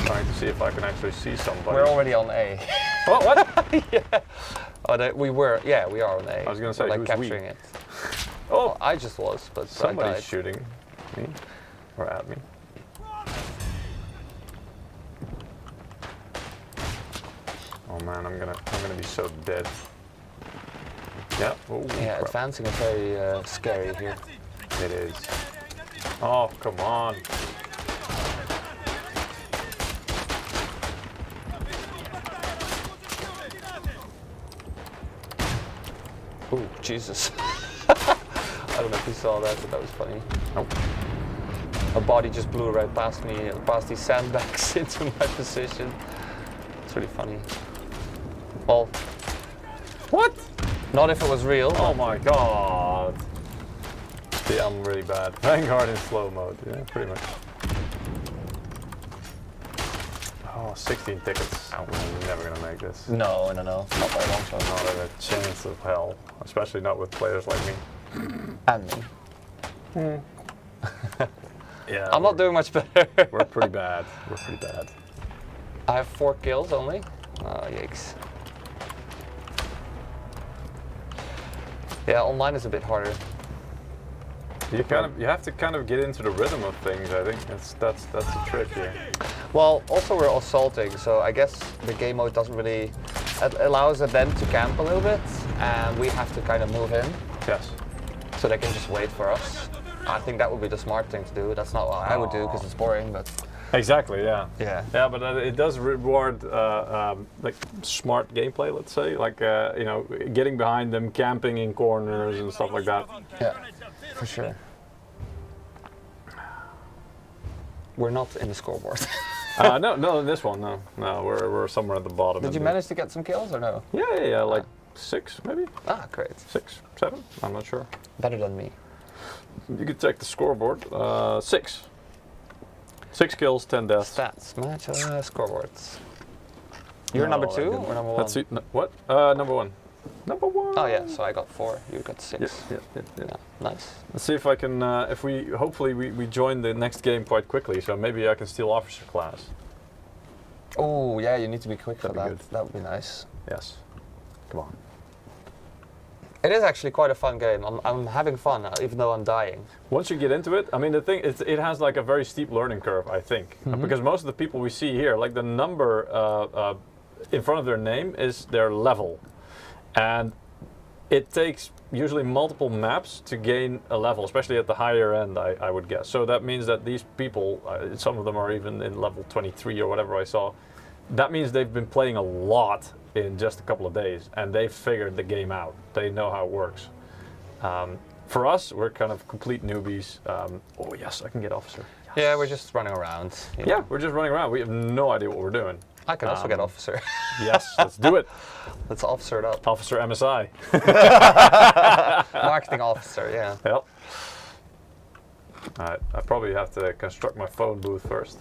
Trying to see if I can actually see somebody. We're already on A. Oh, what? Yeah. Oh, we are on A. I was gonna say, We're, like who's capturing we? it. Oh, I just was, but I somebody's died. shooting me or at me. Oh man, I'm gonna be so dead. Yeah. Oh, Yeah, crap. advancing is very scary here. It is. Oh, come on. Ooh, Jesus. I don't know if you saw that, but that was funny. Nope. A body just blew right past me, past these sandbags into my position. It's really funny. Well, What? not if it was real. Oh my god. Yeah, I'm really bad. Vanguard in slow mode, yeah, pretty much. Oh, 16 tickets. I'm never gonna make this. No. Not by a long shot. Not at a chance of hell, especially not with players like me. And me. Yeah, I'm not doing much better. We're pretty bad. We're pretty bad. I have 4 kills only. Oh, yikes. Yeah, online is a bit harder. You have to kind of get into the rhythm of things. I think that's the trick here. Well, also we're assaulting, so I guess the game mode doesn't really it allows them to camp a little bit, and we have to kind of move in. Yes. So they can just wait for us. I think that would be the smart thing to do. That's not what I would do because it's boring, but Exactly. Yeah. yeah. Yeah, but it does reward like smart gameplay. Let's say, like you know, getting behind them, camping in corners and stuff like that. Yeah, for sure. We're not in the scoreboard. No, this one, no, we're somewhere at the bottom. Did you manage to get some kills or no? Yeah, like 6 maybe. Ah, great. 6, 7. I'm not sure. Better than me. You could check the scoreboard. 6. 6 kills, 10 deaths. Stats, match, scoreboards. You're No, number I 2 didn't. or number 1? Let's see. What? Number 1. Number 1. Oh yeah, so I got 4. You got 6. Yeah. Yeah, nice. Let's see if I can. If we hopefully we join the next game quite quickly, so maybe I can steal officer class. Oh yeah, you need to be quick for That'd be that. good. That would be nice. Yes. Come on. It is actually quite a fun game. I'm having fun, even though I'm dying. Once you get into it, I mean, the thing is, it has like a very steep learning curve, I think, because most of the people we see here, like the number in front of their name is their level, and it takes usually multiple maps to gain a level, especially at the higher end, I would guess. So that means that these people, some of them are even in level 23 or whatever I saw. That means they've been playing a lot in just a couple of days, and they figured the game out. They know how it works. For us, we're kind of complete newbies. Oh yes, I can get officer. Yes. Yeah, we're just running around. You know. Yeah, we're just running around. We have no idea what we're doing. I can also get officer. Yes, let's do it. Let's officer it up. Officer MSI. Marketing officer, yeah. Yep. Alright, I probably have to construct my phone booth first.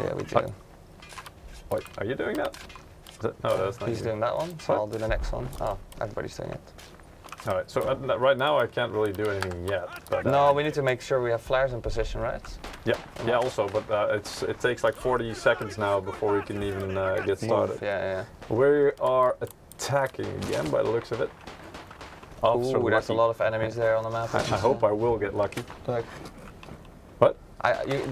Yeah, we do. What? Wait, are you doing that? No, that's not He's you. doing that one, so What? I'll do the next one. Oh, everybody's doing it. Alright, so right now I can't really do anything yet. But, No, we need to make sure we have flares in position, right? Yeah, also, but it takes like 40 seconds now before we can even get started. Yeah. We are attacking again by the looks of it. Officer Ooh, there's a Lucky. lot of enemies there on the map. I hope I will get lucky. Like, What?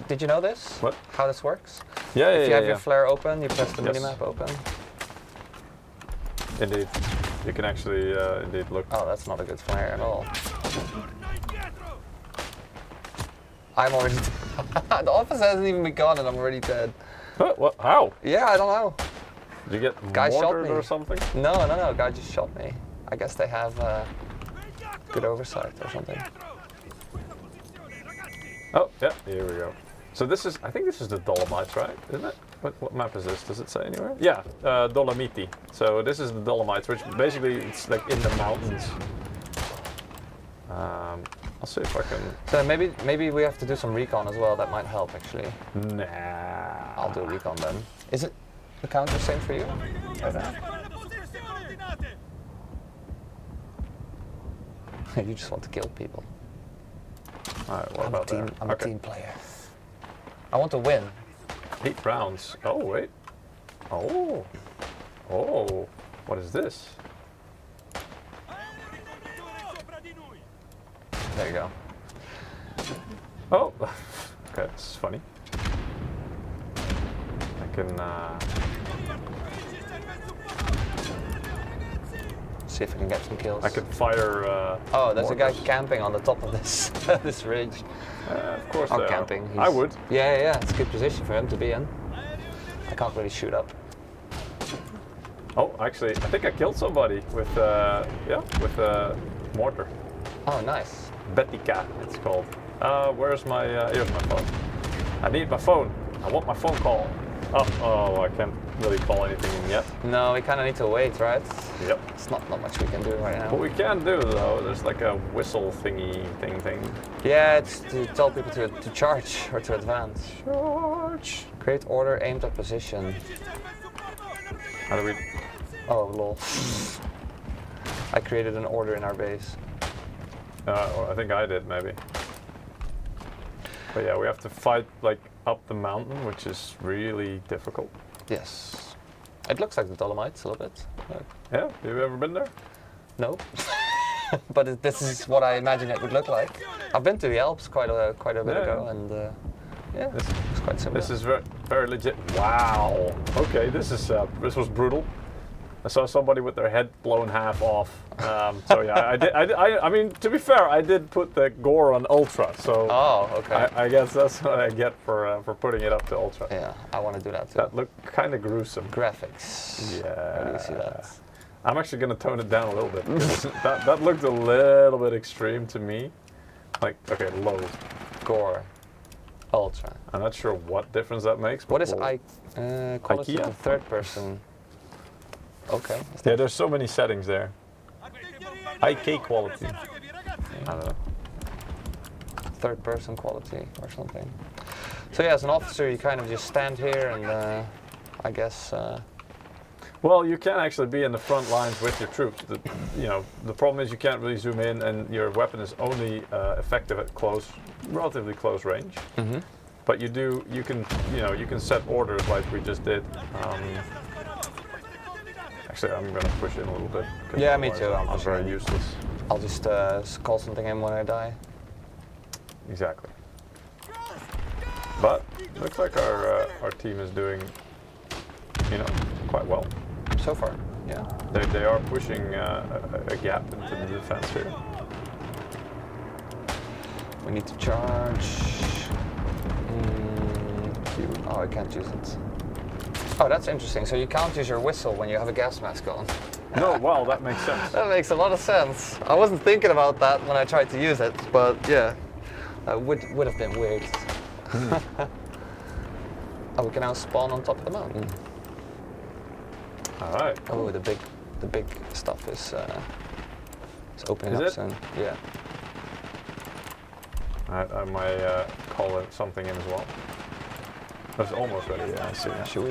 did you know this? What? How this works? Yeah, If you have your flare open, you press the Yes. minimap open. Indeed. You can actually indeed look. Oh, that's not a good flare at all. I'm already the officer hasn't even begun and I'm already dead. What? How? Yeah, I don't know. Did you get Guy shot mortared me. or something? No, guy just shot me. I guess they have good oversight or something. Oh, yeah, here we go. So this is, I think this is the Dolomites, right? Isn't it? What map is this? Does it say anywhere? Yeah, Dolomiti. So this is the Dolomites, which basically it's like in the mountains. I'll see if I can. So maybe we have to do some recon as well. That might help actually. Nah. I'll do recon then. Is it the counter same for you? You just want to kill people. Alright, what I'm about that? I'm a team player. I want to win. 8 rounds. Oh, wait. Oh. Oh. What is this? There you go. Oh. Okay, this is funny. I can, See if I can get some kills. I can fire, Oh, there's a guy mortars. camping on the top of this this ridge. Of course Or they are. camping. I would. Yeah. It's a good position for him to be in. I can't really shoot up. Oh, actually, I think I killed somebody with, with a mortar. Oh, nice. Betica, it's called. Where's my, here's my phone. I need my phone. I want my phone call. Oh, I can't really call anything in yet. No, we kind of need to wait, right? Yep. It's not much we can do right now. What we can do though, there's like a whistle thingy thing. Yeah, it's to tell people to charge or to advance. Charge. Create order aimed at position. How do we? Oh, lol. I created an order in our base. Well, I think I did maybe. But yeah, we have to fight like up the mountain, which is really difficult. Yes. It looks like the Dolomites a little bit. Yeah, have you ever been there? No. But this is what I imagine it would look like. I've been to the Alps quite a bit ago, and yeah, it's quite similar. This is very legit. Wow. Okay, this was brutal. I saw somebody with their head blown half off. So yeah, I mean, to be fair, I did put the gore on ultra. So oh, okay. I guess that's what I get for putting it up to ultra. Yeah, I want to do that too. That looked kind of gruesome. Graphics. Yeah. How do you see that? I'm actually going to tone it down a little bit. that looked a little bit extreme to me. Like, okay, low. Gore. Ultra. I'm not sure what difference that makes. But what is quality IKEA? in third person? Okay. Yeah, there's so many settings there. IK quality. I don't know. Third person quality or something. So yeah, as an officer, you kind of just stand here and I guess. Well, you can actually be in the front lines with your troops. The problem is you can't really zoom in, and your weapon is only effective at relatively close range. Mm-hmm. But you can set orders like we just did. Actually, I'm going to push in a little bit. Yeah, me too. I'm very useless. I'll just call something in when I die. Exactly. But looks like our team is doing, quite well. So far, yeah. They are pushing a gap into the defense here. We need to charge. Oh, I can't use it. Oh, that's interesting. So you can't use your whistle when you have a gas mask on. No, well, that makes sense. That makes a lot of sense. I wasn't thinking about that when I tried to use it, but yeah, that would have been weird. Oh, we can now spawn on top of the mountain. All right. Oh, the big stuff is opening up soon. Yeah. I might call it something in as well. It's almost ready. Yeah, I see. Should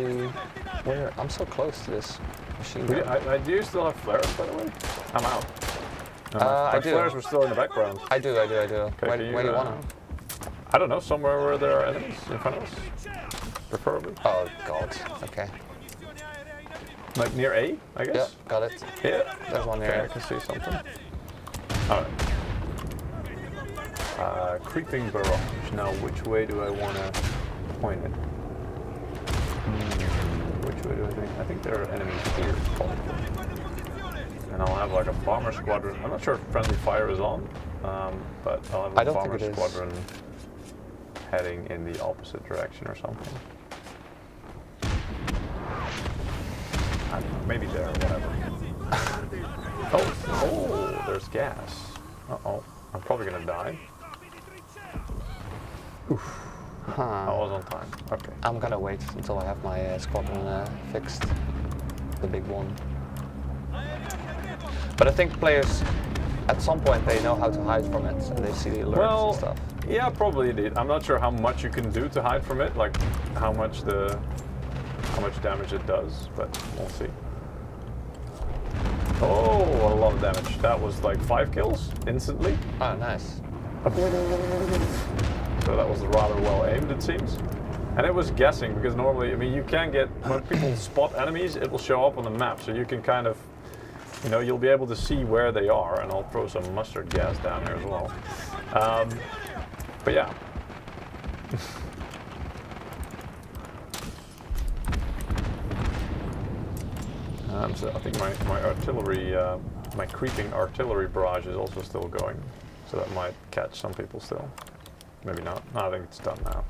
we? I'm so close to this machine. Do you still have flares, by the way? I'm out. I do. Flares were still in the background. I do. Okay, Where do you want them? I don't know. Somewhere where there are enemies in front of us, preferably. Oh God. Okay. Like near A, I guess. Yeah, got it. Yeah. There's one Okay, here. I can see something. All right. Creeping barrage. Now, which way do I want to point it? Which way do I think? I think there are enemies here, probably. And I'll have like a bomber squadron. I'm not sure if friendly fire is on, but I'll have a bomber squadron heading in the opposite direction or something. I don't know, maybe there, whatever. Oh, there's gas. Uh-oh, I'm probably gonna die. Oof. I was on time. Okay. I'm gonna wait until I have my squadron fixed. The big one. But I think players, at some point, they know how to hide from it, and they see the alerts and stuff. Yeah, probably indeed. I'm not sure how much you can do to hide from it, like how much damage it does, but we'll see. Oh, a lot of damage. That was like 5 kills instantly. Oh, nice. So that was rather well aimed, it seems. And it was guessing, because normally, I mean, you can get, when people spot enemies, it will show up on the map, so you can kind of, you'll be able to see where they are, and I'll throw some mustard gas down here as well. But yeah. So I think my artillery, my creeping artillery barrage is also still going, so that might catch some people still. Maybe not. No, I think it's done now.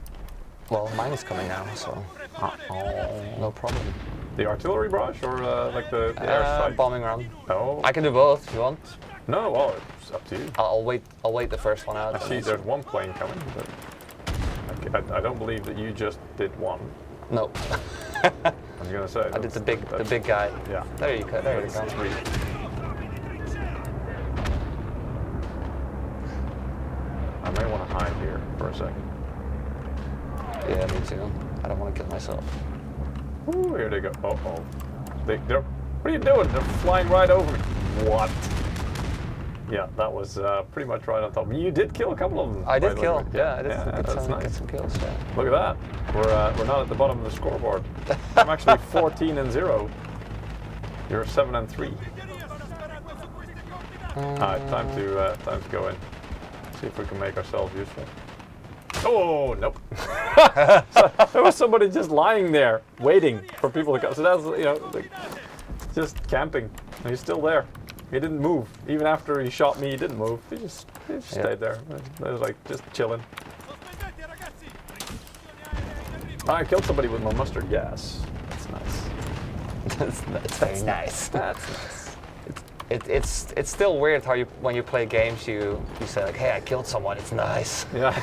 Well, mine is coming now, so no problem. The artillery barrage or like the airstrike? Bombing run. Oh. I can do both if you want. No, well, it's up to you. I'll wait the first one out. I see there's one plane coming, but I don't believe that you just did one. No. I was gonna say. I did the big guy. Yeah. There you go. There you That's go. 3. I may want to hide here for a second. Yeah, me too. I don't want to kill myself. Ooh, here they go. Uh-oh. They're, what are you doing? They're flying right over me. What? Yeah, that was pretty much right on top. You did kill a couple of them. I did kill. Yeah, I did that's get some kills. Yeah. Look at that. We're not at the bottom of the scoreboard. I'm actually 14-0. You're 7-3. All right, time to go in. See if we can make ourselves useful. Oh, nope. So, there was somebody just lying there, waiting for people to come. So that's, like, just camping. And he's still there. He didn't move. Even after he shot me, he didn't move. He just stayed there. He was like, just chilling. I killed somebody with my mustard gas. That's nice. That's nice. That's nice. It's still weird how when you play games you say like, hey, I killed someone. It's nice. Yeah.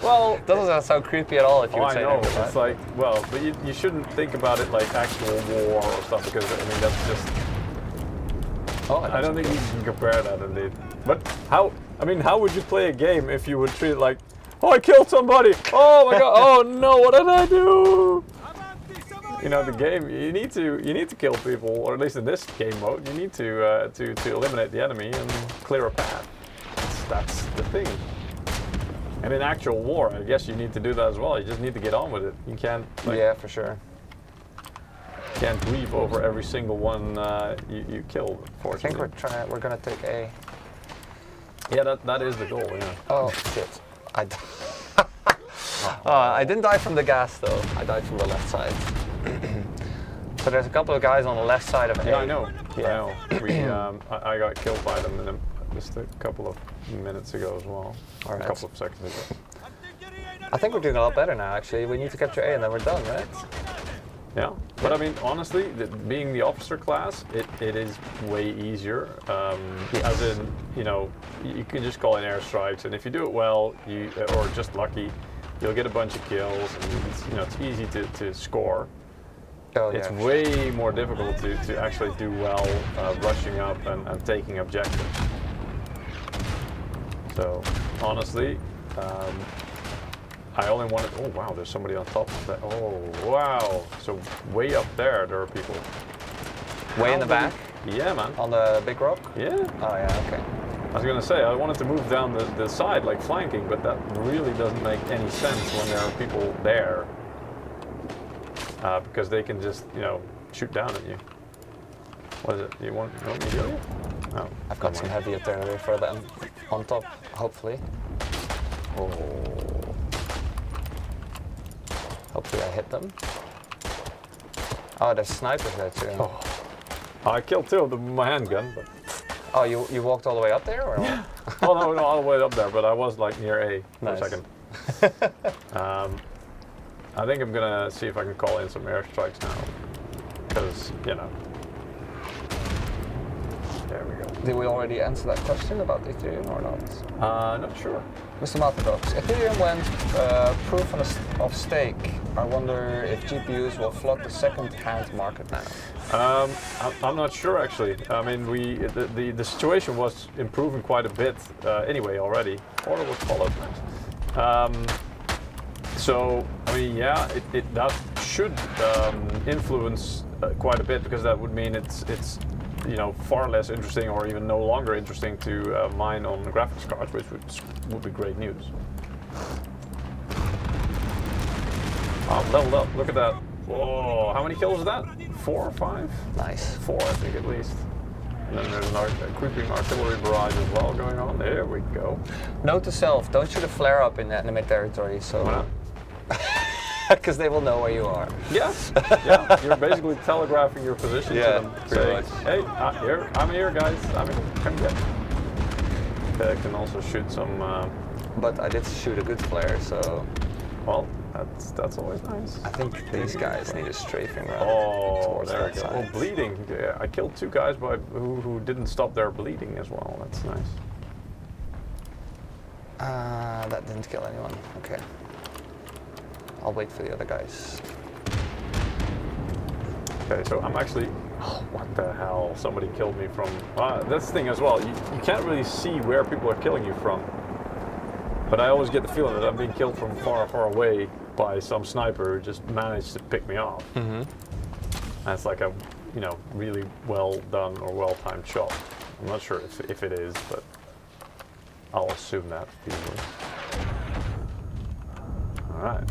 Well, it doesn't sound creepy at all if you would say I know. that. It's like, well, but you shouldn't think about it like actual war or stuff, because I mean that's just. Oh, I don't think you can compare that indeed. But how would you play a game if you would treat it like, oh, I killed somebody. Oh my god. Oh no, what did I do? The game, you need to kill people, or at least in this game mode, you need to eliminate the enemy and clear a path. That's the thing. And in actual war, I guess you need to do that as well. You just need to get on with it. You can't. Yeah, for sure. Can't grieve over every single one you killed. Fortunately. I think we're gonna take A. Yeah, that is the goal. Yeah. Oh shit! I didn't die from the gas though. I died from the left side. So there's a couple of guys on the left side of A. Yeah, I know. Yeah. I know. I got killed by them just a couple of minutes ago as well. Or a couple of seconds ago. I think we're doing a lot better now. Actually, we need to capture A and then we're done, right? Yeah, but I mean, honestly, being the officer class, it is way easier. As in, you can just call in airstrikes, and if you do it well, or just lucky, you'll get a bunch of kills, and it's easy to score. Oh, it's yeah. way more difficult to actually do well rushing up and taking objectives. So, honestly, I only wanted. Oh wow, there's somebody on top of that. Oh wow, so way up there are people. Way in the back? Yeah, man. On the big rock? Yeah. Oh yeah, okay. I was gonna say I wanted to move down the side like flanking, but that really doesn't make any sense when there are people there, because they can just shoot down at you. What is it? You want me to kill you? No. I've got some heavy artillery for them on top, hopefully. Oh. Hopefully I hit them. Oh, there's snipers there too. Oh. I killed 2 of them with my handgun. But oh, you walked all the way up there, or? Yeah. Oh no, all the way up there, but I was like near A for a second. I think I'm gonna see if I can call in some airstrikes now, because there we go. Did we already answer that question about Ethereum or not? Not sure. Mr. Matadrox, Ethereum went proof of stake. I wonder if GPUs will flood the second-hand market now. I'm not sure actually. I mean, the situation was improving quite a bit anyway already. Order was followed next. So I mean, yeah, that should influence quite a bit, because that would mean it's far less interesting, or even no longer interesting to mine on graphics cards, which would be great news. Oh, leveled up, look at that. Whoa, how many kills is that? 4 or 5? Nice. 4, I think, at least. And then there's a creeping artillery barrage as well going on. There we go. Note to self, don't shoot a flare up in enemy territory, so... Why not? Because they will know where you are. Yes. Yeah. You're basically telegraphing your position to them, saying, much. "Hey, I'm here, guys. I'm here. Come get." I can also shoot some. But I did shoot a good flare, so. Well, that's always nice. I think these guys need a strafing round. Oh, towards there we that go. side. Oh, bleeding. Yeah, I killed 2 guys who didn't stop their bleeding as well. That's nice. That didn't kill anyone. Okay. I'll wait for the other guys. Okay, so I'm actually. Oh, what the hell? Somebody killed me from. That's the thing as well. You can't really see where people are killing you from. But I always get the feeling that I'm being killed from far, far away by some sniper who just managed to pick me off. Mm-hmm. And it's like a, really well done or well timed shot. I'm not sure if it is, but I'll assume that easily. All right,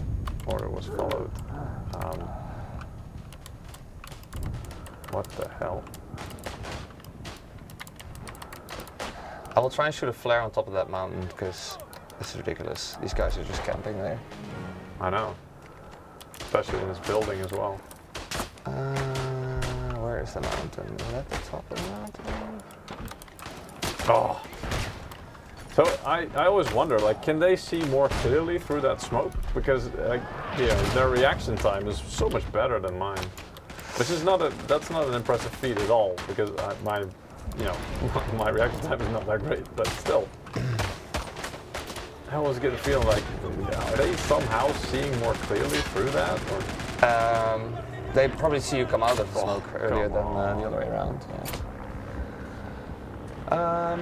order was followed. What the hell? I will try and shoot a flare on top of that mountain because this is ridiculous. These guys are just camping there. I know. Especially in this building as well. Where is the mountain? Is that the top of the mountain? Oh. So I always wonder, like, can they see more clearly through that smoke? Because, their reaction time is so much better than mine. Which is that's not an impressive feat at all, because my reaction time is not that great, but still. I always get the feeling like, are they somehow seeing more clearly through that? Or? They probably see you come out of the smoke earlier than the other way around. Yeah.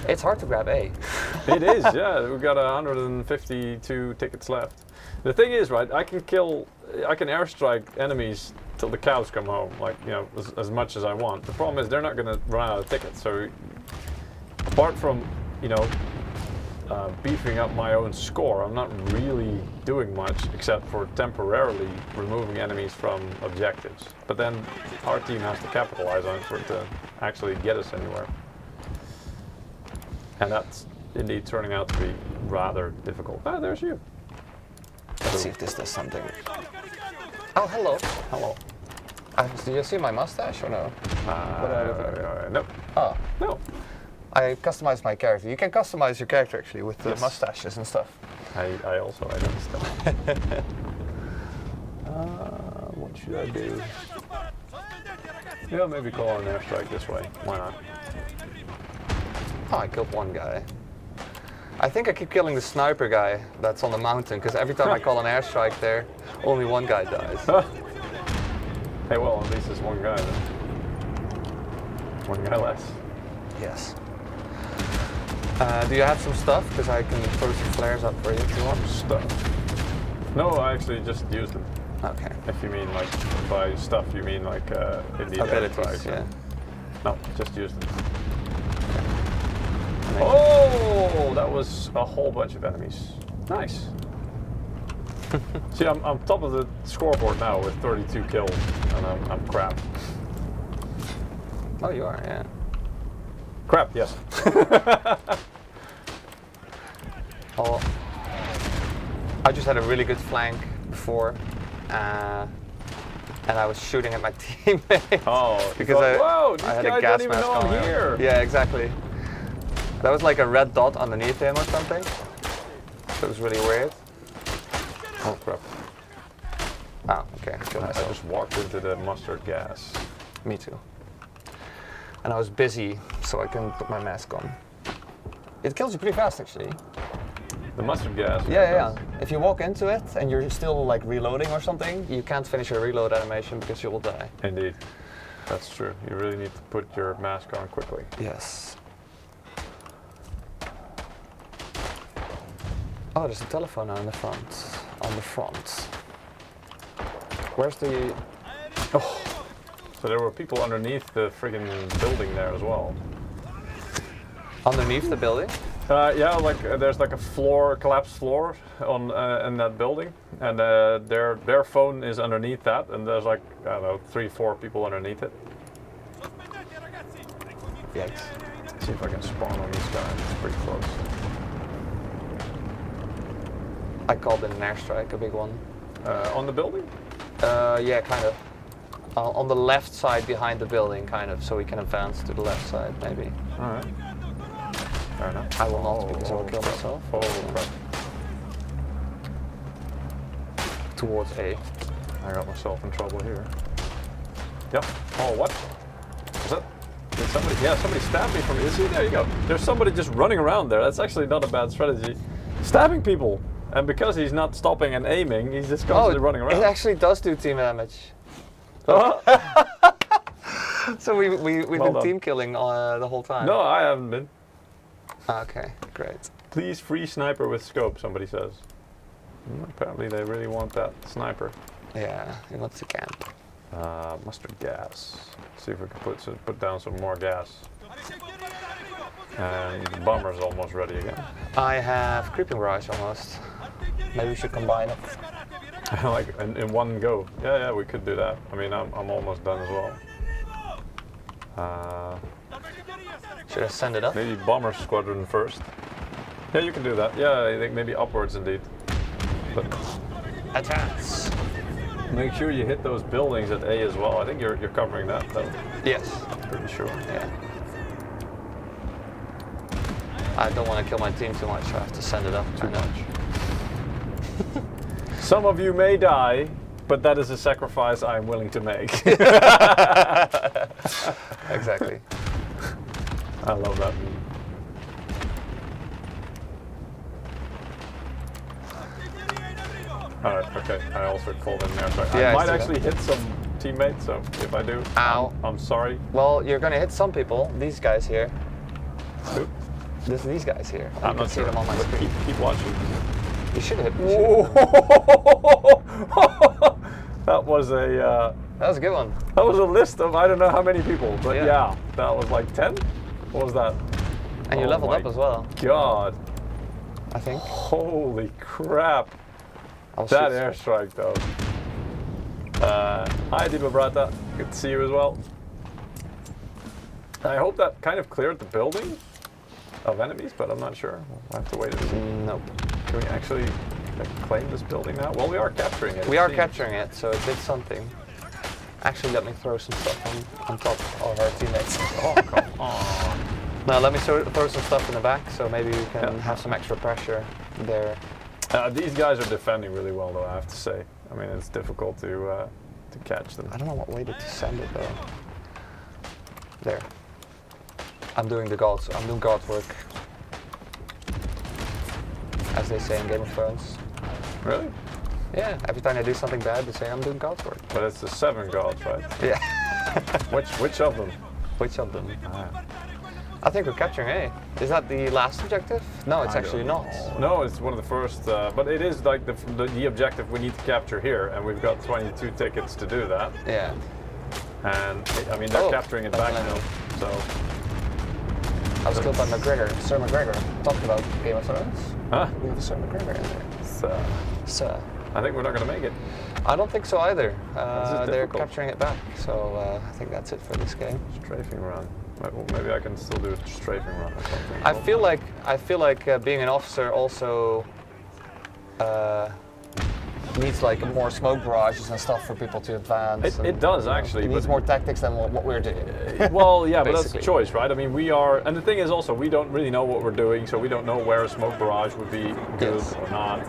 It's hard to grab A. It is, yeah. We've got 152 tickets left. The thing is, right, I can airstrike enemies till the cows come home, like, as much as I want. The problem is they're not going to run out of tickets. So apart from, beefing up my own score, I'm not really doing much except for temporarily removing enemies from objectives. But then our team has to capitalize on it for it to actually get us anywhere. And that's indeed turning out to be rather difficult. Ah, there's you. Let's see if this does something. Oh, hello. Hello. Do you see my mustache or no? Nope. Oh. No. I customized my character. You can customize your character actually with the mustaches and stuff. I also understand. What should I do? Yeah, maybe call an airstrike this way. Why not? Oh, I killed one guy. I think I keep killing the sniper guy that's on the mountain, because every time I call an airstrike there, only one guy dies. Hey, well, at least there's one guy then. One guy less. Yes. Do you have some stuff? Because I can throw some flares up for you if you want. Stuff? No, I actually just used them. Okay. If you mean like by stuff, you mean like indeed abilities, yeah. No, just used them. Oh, that was a whole bunch of enemies. Nice. See, I'm top of the scoreboard now with 32 kills, and I'm crap. Oh, you are, yeah. Crap, yes. Oh, I just had a really good flank before, and I was shooting at my teammate. Oh, because I had a gas mask on. Here. Yeah, exactly. That was like a red dot underneath him or something. So it was really weird. Oh crap. Ah, okay. I just walked into the mustard gas. Me too. And I was busy, so I couldn't put my mask on. It kills you pretty fast, actually. The mustard gas? Yeah. If you walk into it and you're still like reloading or something, you can't finish your reload animation because you will die. Indeed. That's true. You really need to put your mask on quickly. Yes. Oh, there's a telephone now in the front. On the front. Where's the... Oh. So there were people underneath the friggin' building there as well. Underneath the building? Yeah, like there's like a floor, collapsed floor on in that building, and their phone is underneath that, and there's like, I don't know, 3-4 people underneath it. Yikes. Let's see if I can spawn on this guy. It's pretty close. I called in an airstrike, a big one. On the building? Yeah, kind of. On the left side behind the building, kind of, so we can advance to the left side, maybe. Alright. Fair enough. I will not, because I will kill myself. Oh, crap. Towards A. I got myself in trouble here. Yep. Oh, what? Is that? Did somebody? Yeah, somebody stabbed me from. See, there you go. There's somebody just running around there. That's actually not a bad strategy. Stabbing people, and because he's not stopping and aiming, he's just constantly running around. It actually does do team damage. So we've Well been done. team killing the whole time. No, I haven't been. Okay, great. Please free sniper with scope, somebody says. Apparently they really want that sniper. Yeah, he wants to camp. Mustard gas. See if we can put down some more gas. And the bomber's almost ready again. I have creeping barrage almost. Maybe we should combine it. Like in one go. Yeah, we could do that. I mean, I'm almost done as well. Should I send it up? Maybe bomber squadron first. Yeah, you can do that. Yeah, I think maybe upwards indeed. But Advance. make sure you hit those buildings at A as well. I think you're covering that though. Yes. Pretty sure. Yeah. I don't want to kill my team too much, so I have to send it up Too I know. much. Some of you may die, but that is a sacrifice I'm willing to make. Exactly. I love that. Alright, okay. I also called in there. So Yeah, I I might see that. actually hit some teammates, so if I do, Ow. I'm sorry. Well, you're gonna hit some people. These guys here. Oop. These guys here. I'm You not can see sure. them on my But screen. keep watching. You should hit. That was a That was a good one. that was a list of I don't know how many people, but Yeah. yeah, that was like 10. What was that? And you Oh leveled my up as well, God, I think. holy crap! I'll That shoot. airstrike though. Hi Diva Brata, good to see you as well. I hope that kind of cleared the building of enemies, but I'm not sure. We'll have to wait and see. Nope. Can we actually claim this building now? Well, we are capturing it. We it are seems. capturing it, so it did something. Actually, let me throw some stuff on top of our teammates. Oh, come on. Now, let me throw some stuff in the back, so maybe we can Yeah. have some extra pressure there. These guys are defending really well, though, I have to say. I mean, it's difficult to catch them. I don't know what way to send it, though. There. I'm doing God's work. As they say in Game of Thrones. Really? Yeah, every time I do something bad, they say I'm doing God's work. But it's the 7 gods, right? Yeah. Which of them? Which of them? Ah. I think we're capturing A. Is that the last objective? No, it's I actually don't not. know. No, it's one of the first, but it is like the objective we need to capture here, and we've got 22 tickets to do that. Yeah. And I mean, they're Oh, capturing it that's back what I now. know. So, I was killed by McGregor, Sir McGregor. Talked about Game of Thrones. huh? We have a Sir McGregor in there. So, Sir. I think we're not going to make it. I don't think so either. This is They're difficult. capturing it back, so I think that's it for this game. Strafing run. Well, maybe I can still do a strafing run or something. I feel like being an officer also needs like more smoke barrages and stuff for people to advance. It does actually. It needs but more tactics than what we're doing. well, yeah, but that's the Basically. choice, right? I mean, we are, and the thing is also, we don't really know what we're doing, so we don't know where a smoke barrage would be good Yes. or not.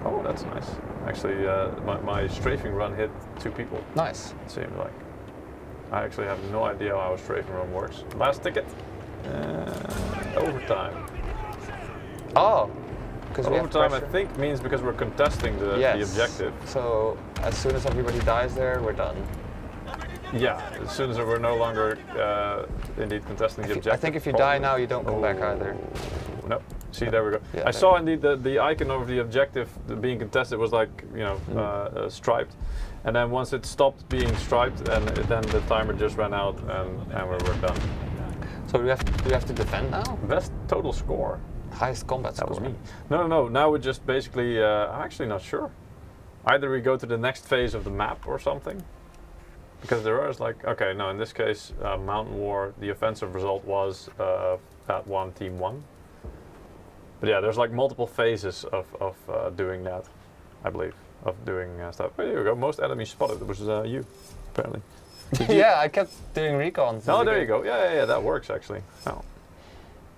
Oh, that's nice. Actually, my strafing run hit 2 people, Nice. it seems like. I actually have no idea how a strafing run works. Last ticket. Overtime. Oh, because we have Overtime, I pressure. think, means because we're contesting the Yes. objective. So as soon as everybody dies there, we're done. Yeah, as soon as we're no longer indeed contesting the objective. I think if you die now, you don't come back either. No. See, there we go. Yeah, I there. saw indeed the icon of the objective being contested was like, you know, striped. And then once it stopped being striped, and then the timer just ran out and we were done. So do we have to defend now? Best total score. Highest combat That score. was me. No. Now we're just basically, I'm actually not sure. Either we go to the next phase of the map or something. Because there is like, okay, no, in this case, Mountain War, the offensive result was that one team won. But yeah, there's like multiple phases of doing that, I believe, of doing stuff. Oh, there you go, most enemies spotted, which is you, apparently. Yeah, I kept doing recons. Oh, there you go. Yeah, that works actually. Oh.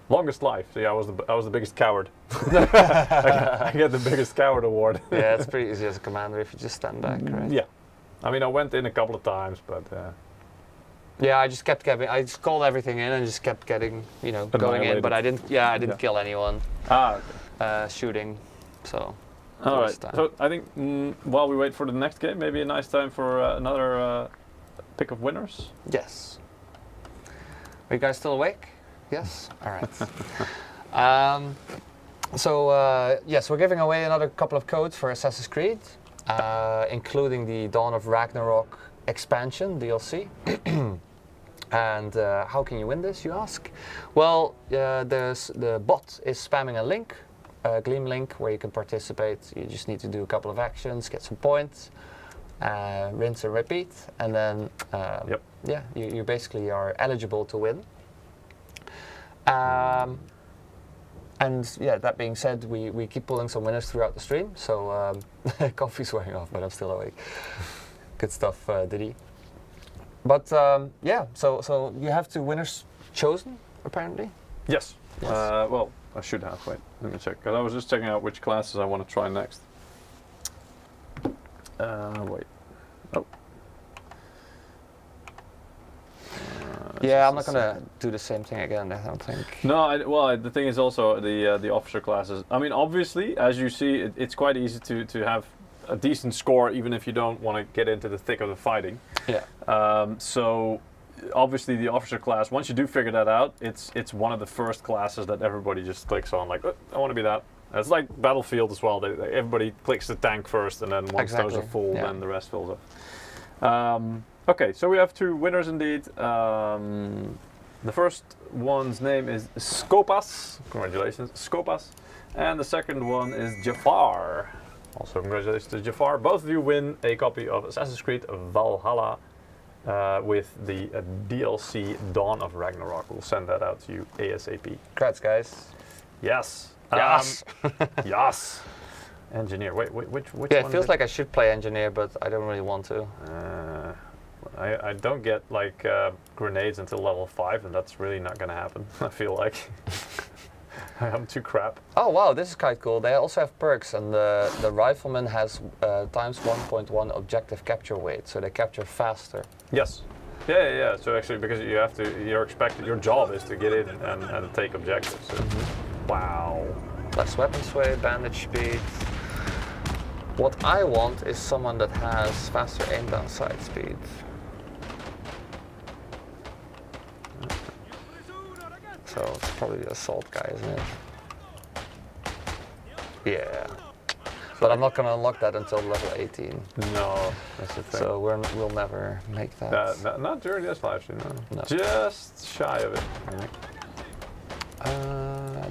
Longest life. So yeah, I was the biggest coward. I get the biggest coward award. Yeah, it's pretty easy as a commander if you just stand back, right? Yeah. I mean, I went in a couple of times, but Yeah, I just kept getting. I just called everything in and just kept getting, going in. But I didn't. Yeah, I didn't Yeah. kill anyone okay. shooting. So All right. this time. So I think while we wait for the next game, maybe a nice time for another pick of winners. Yes. Are you guys still awake? Yes? All right. Yes, we're giving away another couple of codes for Assassin's Creed, including the Dawn of Ragnarok expansion DLC. And how can you win this, you ask? Well, the bot is spamming a link, a Gleam link, where you can participate. You just need to do a couple of actions, get some points, rinse and repeat, and then yeah, you basically are eligible to win. And yeah, that being said, we keep pulling some winners throughout the stream. So coffee's wearing off, but I'm still awake. Good stuff, Diddy. But yeah, so you have 2 winners chosen, apparently? Yes. Yes. Well, I should have. Wait, let me check. Because I was just checking out which classes I want to try next. Wait. Oh. Yeah, I'm not gonna do the same thing again, I don't think. No, well, the thing is also the officer classes. I mean, obviously, as you see, it's quite easy to have a decent score, even if you don't want to get into the thick of the fighting. Yeah. So, obviously, the officer class. Once you do figure that out, it's one of the first classes that everybody just clicks on. Like, oh, I want to be that. It's like Battlefield as well. Everybody clicks the tank first, and then once those are full, then the rest fills up. Okay, so we have 2 winners indeed. The first one's name is Skopas. Congratulations, Skopas. And the second one is Jafar. Also, congratulations to Jafar. Both of you win a copy of Assassin's Creed Valhalla with the DLC Dawn of Ragnarok. We'll send that out to you ASAP. Congrats, guys. Yes. Yes. Yes. Engineer. Wait, which yeah, one? It feels like I should play engineer, but I don't really want to. I don't get like grenades until level 5, and that's really not gonna happen. I feel like I'm too crap. Oh wow, this is quite cool. They also have perks, and the rifleman has times 1.1 objective capture weight, so they capture faster. Yes. Yeah. So actually, because you're expected, your job is to get in and take objectives. So. Wow. Less weapon sway, bandage speed. What I want is someone that has faster aim down sight speed. So it's probably the assault guy, isn't it? Yeah. But I'm not going to unlock that until level 18. No, that's the thing. So we'll never make that. Not during this live stream, no. No. Just shy of it.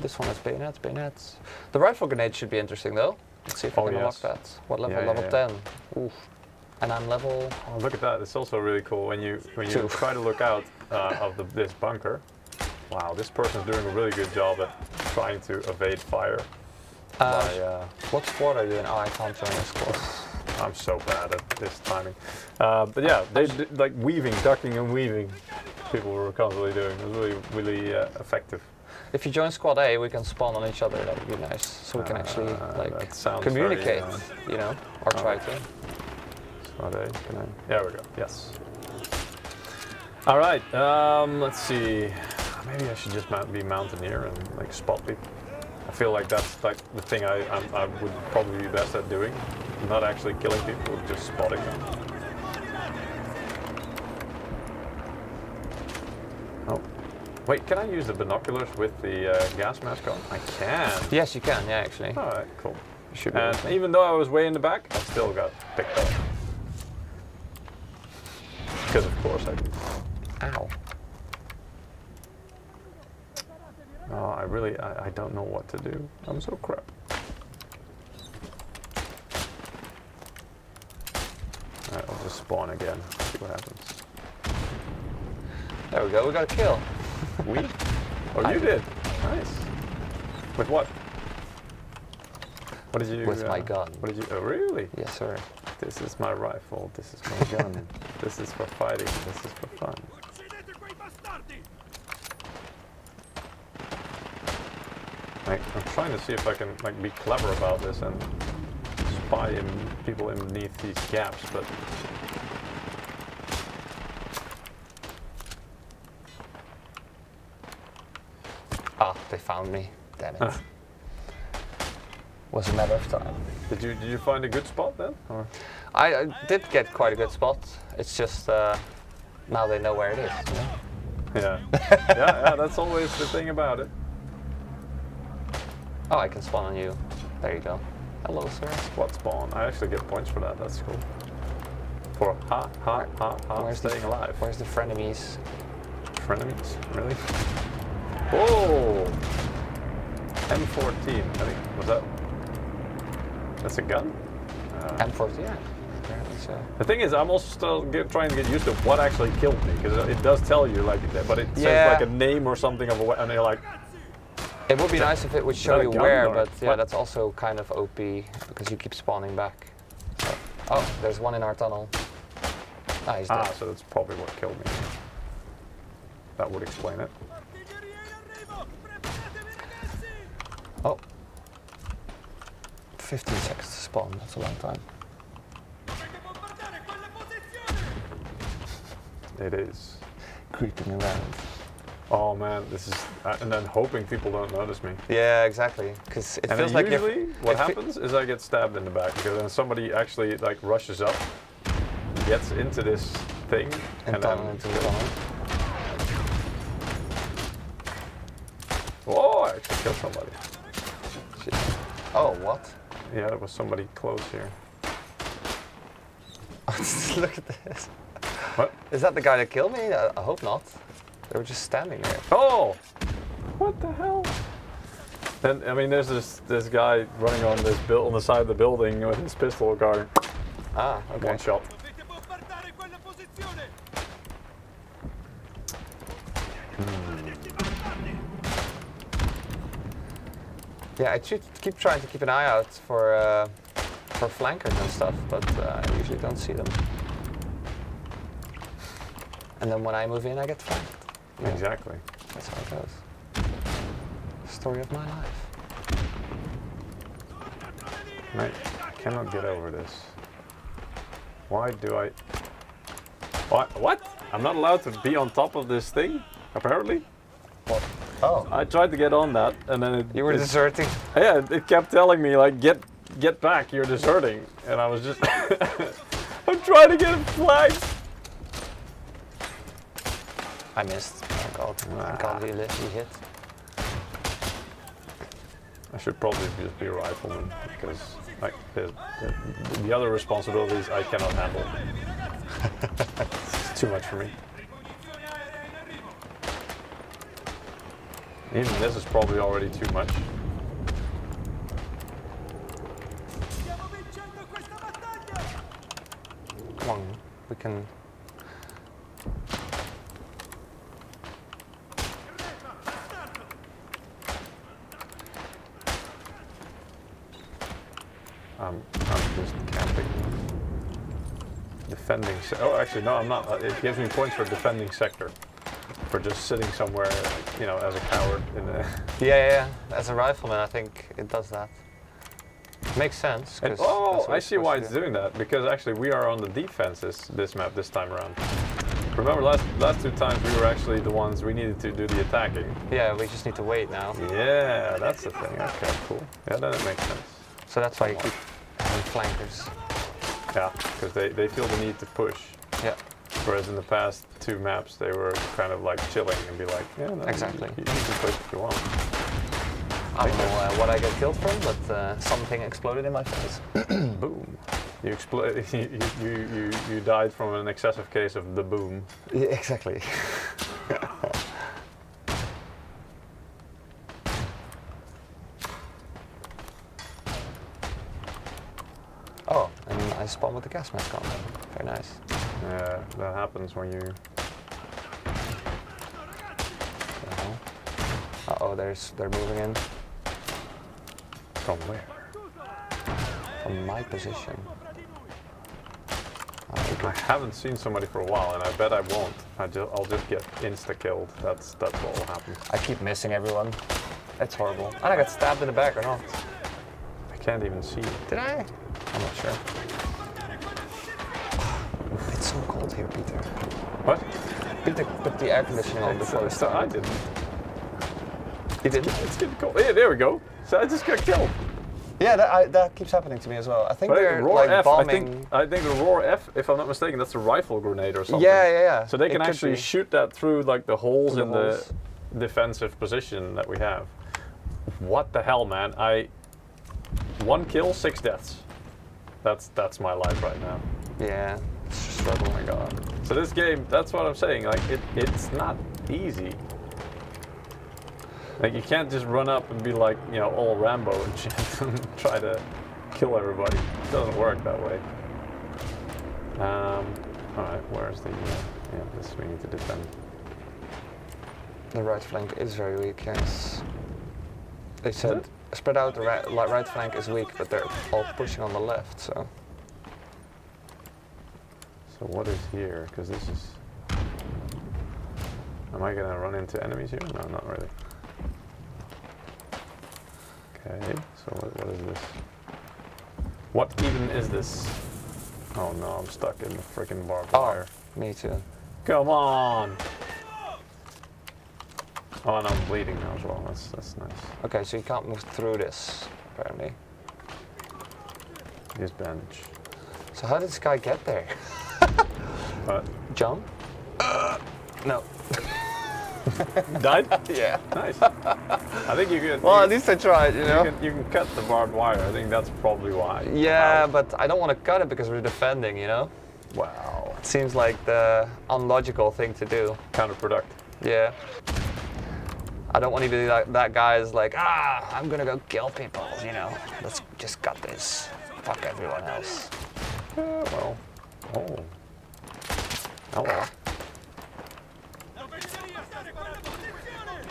This one has bayonets. The rifle grenade should be interesting though. Let's see if I can unlock that. What level? Yeah, level 10. Oof. And I'm level... Oh, look at that. It's also really cool when you try to look out of this bunker. Wow, this person's doing a really good job at trying to evade fire. What squad are you in? Oh, I can't join a squad. I'm so bad at this timing. But yeah, they like weaving, ducking and weaving. People were constantly doing. It was really effective. If you join squad A, we can spawn on each other. That would be nice. So we can actually like communicate, very, you know, or try to. Squad A, can I? There we go. Yes. All right. Let's see. Maybe I should just be Mountaineer and like spot people. I feel like that's like the thing I would probably be best at doing. Not actually killing people, just spotting them. Oh. Wait, can I use the binoculars with the gas mask on? I can. Yes, you can. Yeah, actually. All right, cool. You should be And able to. even though I was way in the back, I still got picked up. Because of course I did. Ow. Oh, I don't know what to do. I'm so crap. Alright, I'll just spawn again. See what happens. There we go. We got a kill. We? Oh, you did. Nice. With what? What did you? With my gun. What did you? Oh, really? Yes, sir. This is my rifle. This is my gun. This is for fighting. This is for fun. I'm trying to see if I can like be clever about this and spy in people underneath these gaps, but Ah, they found me. Damn it. was a matter of time. Did you find a good spot then? Or? I did get quite a good spot. It's just now they know where it is. You know? Yeah. yeah, that's always the thing about it. Oh, I can spawn on you. There you go. Hello, sir. What spawn? I actually get points for that. That's cool. For staying alive. Where's the frenemies? Frenemies? Really? Oh! M14, I think. Was that? That's a gun? M14, yeah. Apparently so. The thing is, I'm also still trying to get used to what actually killed me, because it does tell you, like, but it says like a name or something of a weapon, and you're like. It would be nice if it would show you gun where, or but yeah, what? that's also kind of OP because you keep spawning back. So, oh, there's one in our tunnel. Ah, he's dead. So that's probably what killed me. That would explain it. Oh. 15 seconds to spawn, that's a long time. It is. Creeping around. Oh man, this is, and then hoping people don't notice me. Yeah, exactly. Because it And feels then like usually what happens is I get stabbed in the back, because then somebody actually like rushes up, gets into this thing, and then into the tunnel. oh, I actually killed somebody. Shit. Oh, what? Yeah, there was somebody close here. Look at this. What? Is that the guy that killed me? I hope not. They were just standing there. Oh! What the hell? Then I mean, there's this guy running on this on the side of the building with his pistol guard. Ah, okay. One shot. Yeah, I should keep trying to keep an eye out for flankers and stuff, but I usually don't see them. And then when I move in, I get flanked. Yeah, Exactly. that's how it goes. Story of my life. Mate, I cannot get over this. Why do I? What? I'm not allowed to be on top of this thing, apparently. What? Oh. I tried to get on that, and then You were deserting. Yeah, it kept telling me like, get back, you're deserting, and I was just, I'm trying to get flagged. I missed. Thank God. Thank God he hit. I should probably just be a rifleman, because like the other responsibilities I cannot handle. It's too much for me. Even this is probably already too much. Come on, we can. I'm just camping. Defending. Oh, actually, no, I'm not. It gives me points for defending sector. For just sitting somewhere, you know, as a coward in the. Yeah. As a rifleman, I think it does that. Makes sense. And, oh, I see why it's doing that. Because actually, we are on the defenses this map this time around. Remember, last two times we were actually the ones we needed to do the attacking. Yeah, we just need to wait now. Yeah, that's the thing. Okay, cool. Yeah, then it makes sense. So that's why you keep having flankers. Yeah, because they feel the need to push. Yeah. Whereas in the past two maps, they were kind of like chilling and be like, yeah, no, Exactly. You can push if you want. I don't know what I get killed from, but something exploded in my face. Boom. You explode. You died from an excessive case of the boom. Yeah, exactly. Oh, and I spawn with the gas mask on. Very nice. Yeah, that happens when you. Uh-oh, they're moving in. From where? From my position. I haven't seen somebody for a while, and I bet I won't. I'll just get insta-killed. That's what will happen. I keep missing everyone. It's horrible. And I got stabbed in the back or not. I can't even see. Did I? I'm not sure. It's so cold here, Peter. What? Peter put the air conditioning on before we So started. I didn't. You didn't? It's getting cold. Yeah, there we go. So I just got killed. Yeah, that keeps happening to me as well. I think But they're Roar like F, bombing. I think the Roar F, if I'm not mistaken, that's a rifle grenade or something. Yeah. So they can It could actually be. shoot that through like the holes The in holes. the defensive position that we have. What the hell, man? 1 kill, 6 deaths. That's my life right now. Yeah. Oh my god. So this game, that's what I'm saying. Like it's not easy. Like you can't just run up and be like, you know, all Rambo and shit and try to kill everybody. It doesn't work that way. Alright, where's the yeah, this we need to defend. The right flank is very weak, yes. They said spread out the right flank is weak, but they're all pushing on the left, so. So what is here? Because this is... Am I gonna run into enemies here? No, not really. Okay, so what is this? What even is this? Oh no, I'm stuck in the freaking barbed wire. Me too. Come on! Oh, and I'm bleeding now as well. That's nice. Okay, so you can't move through this, apparently. This bench. So how did this guy get there? What? Jump? No. Died? Yeah. Nice. I think you can. Well, at least I tried, you know? You can cut the barbed wire. I think that's probably why. Yeah, Wow. but I don't want to cut it because we're defending, you know? Wow. It seems like the unlogical thing to do. Counterproductive. Yeah. I don't want to be like that guy is like, I'm gonna go kill people, you know? Let's just cut this. Fuck everyone else. Yeah, well. Oh. Oh well.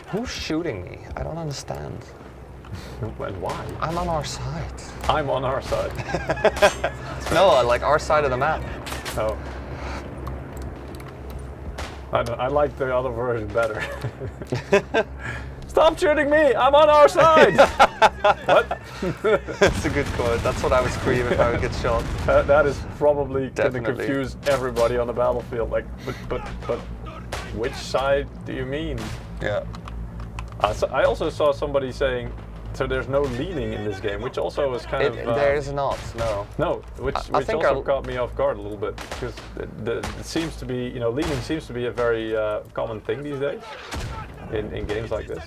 Who's shooting me? I don't understand. And why? I'm on our side. I'm on our side. No, like our side of the map. Oh. I like the other version better. Stop shooting me! I'm on our side! What? That's a good quote. That's what I would scream if I would get shot. That is probably going to Definitely. confuse everybody on the battlefield. Like, but which side do you mean? Yeah. So I also saw somebody saying, so there's no leaning in this game, which also was kind of... There is not, no. No, which I think also caught me off guard a little bit, because it seems to be, you know, leaning seems to be a very common thing these days in games like this.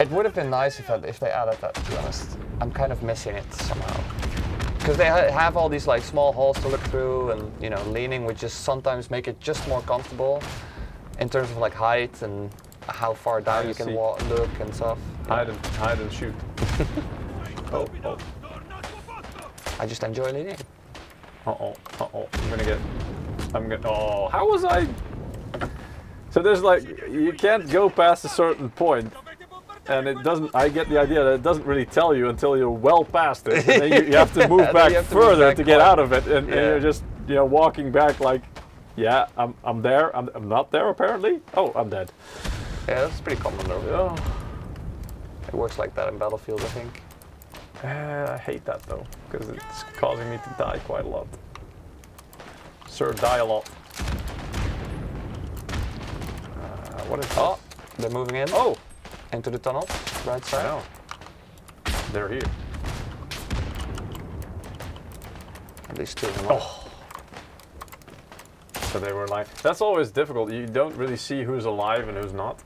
It would have been nice if they added that, to be honest. I'm kind of missing it somehow. Because they have all these like small holes to look through, and you know, leaning would just sometimes make it just more comfortable in terms of like height and how far down you can look and stuff. Hide and shoot. Oh. I just enjoy leaning. Uh-oh. Oh, how was I? So there's like, you can't go past a certain point, and it doesn't, I get the idea that it doesn't really tell you until you're well past it. And then you have to move back further to get out of it, and you're just, you know, walking back like, yeah, I'm there, I'm not there apparently. Oh, I'm dead. Yeah, that's pretty common though. Oh. It works like that in Battlefield, I think. I hate that though, because it's causing me to die quite a lot. Sir, die a lot. What is this? Oh, they're moving in. Oh! Into the tunnel, right I side. know. They're here. At least two of them. Oh! So they were like, that's always difficult. You don't really see who's alive and who's not.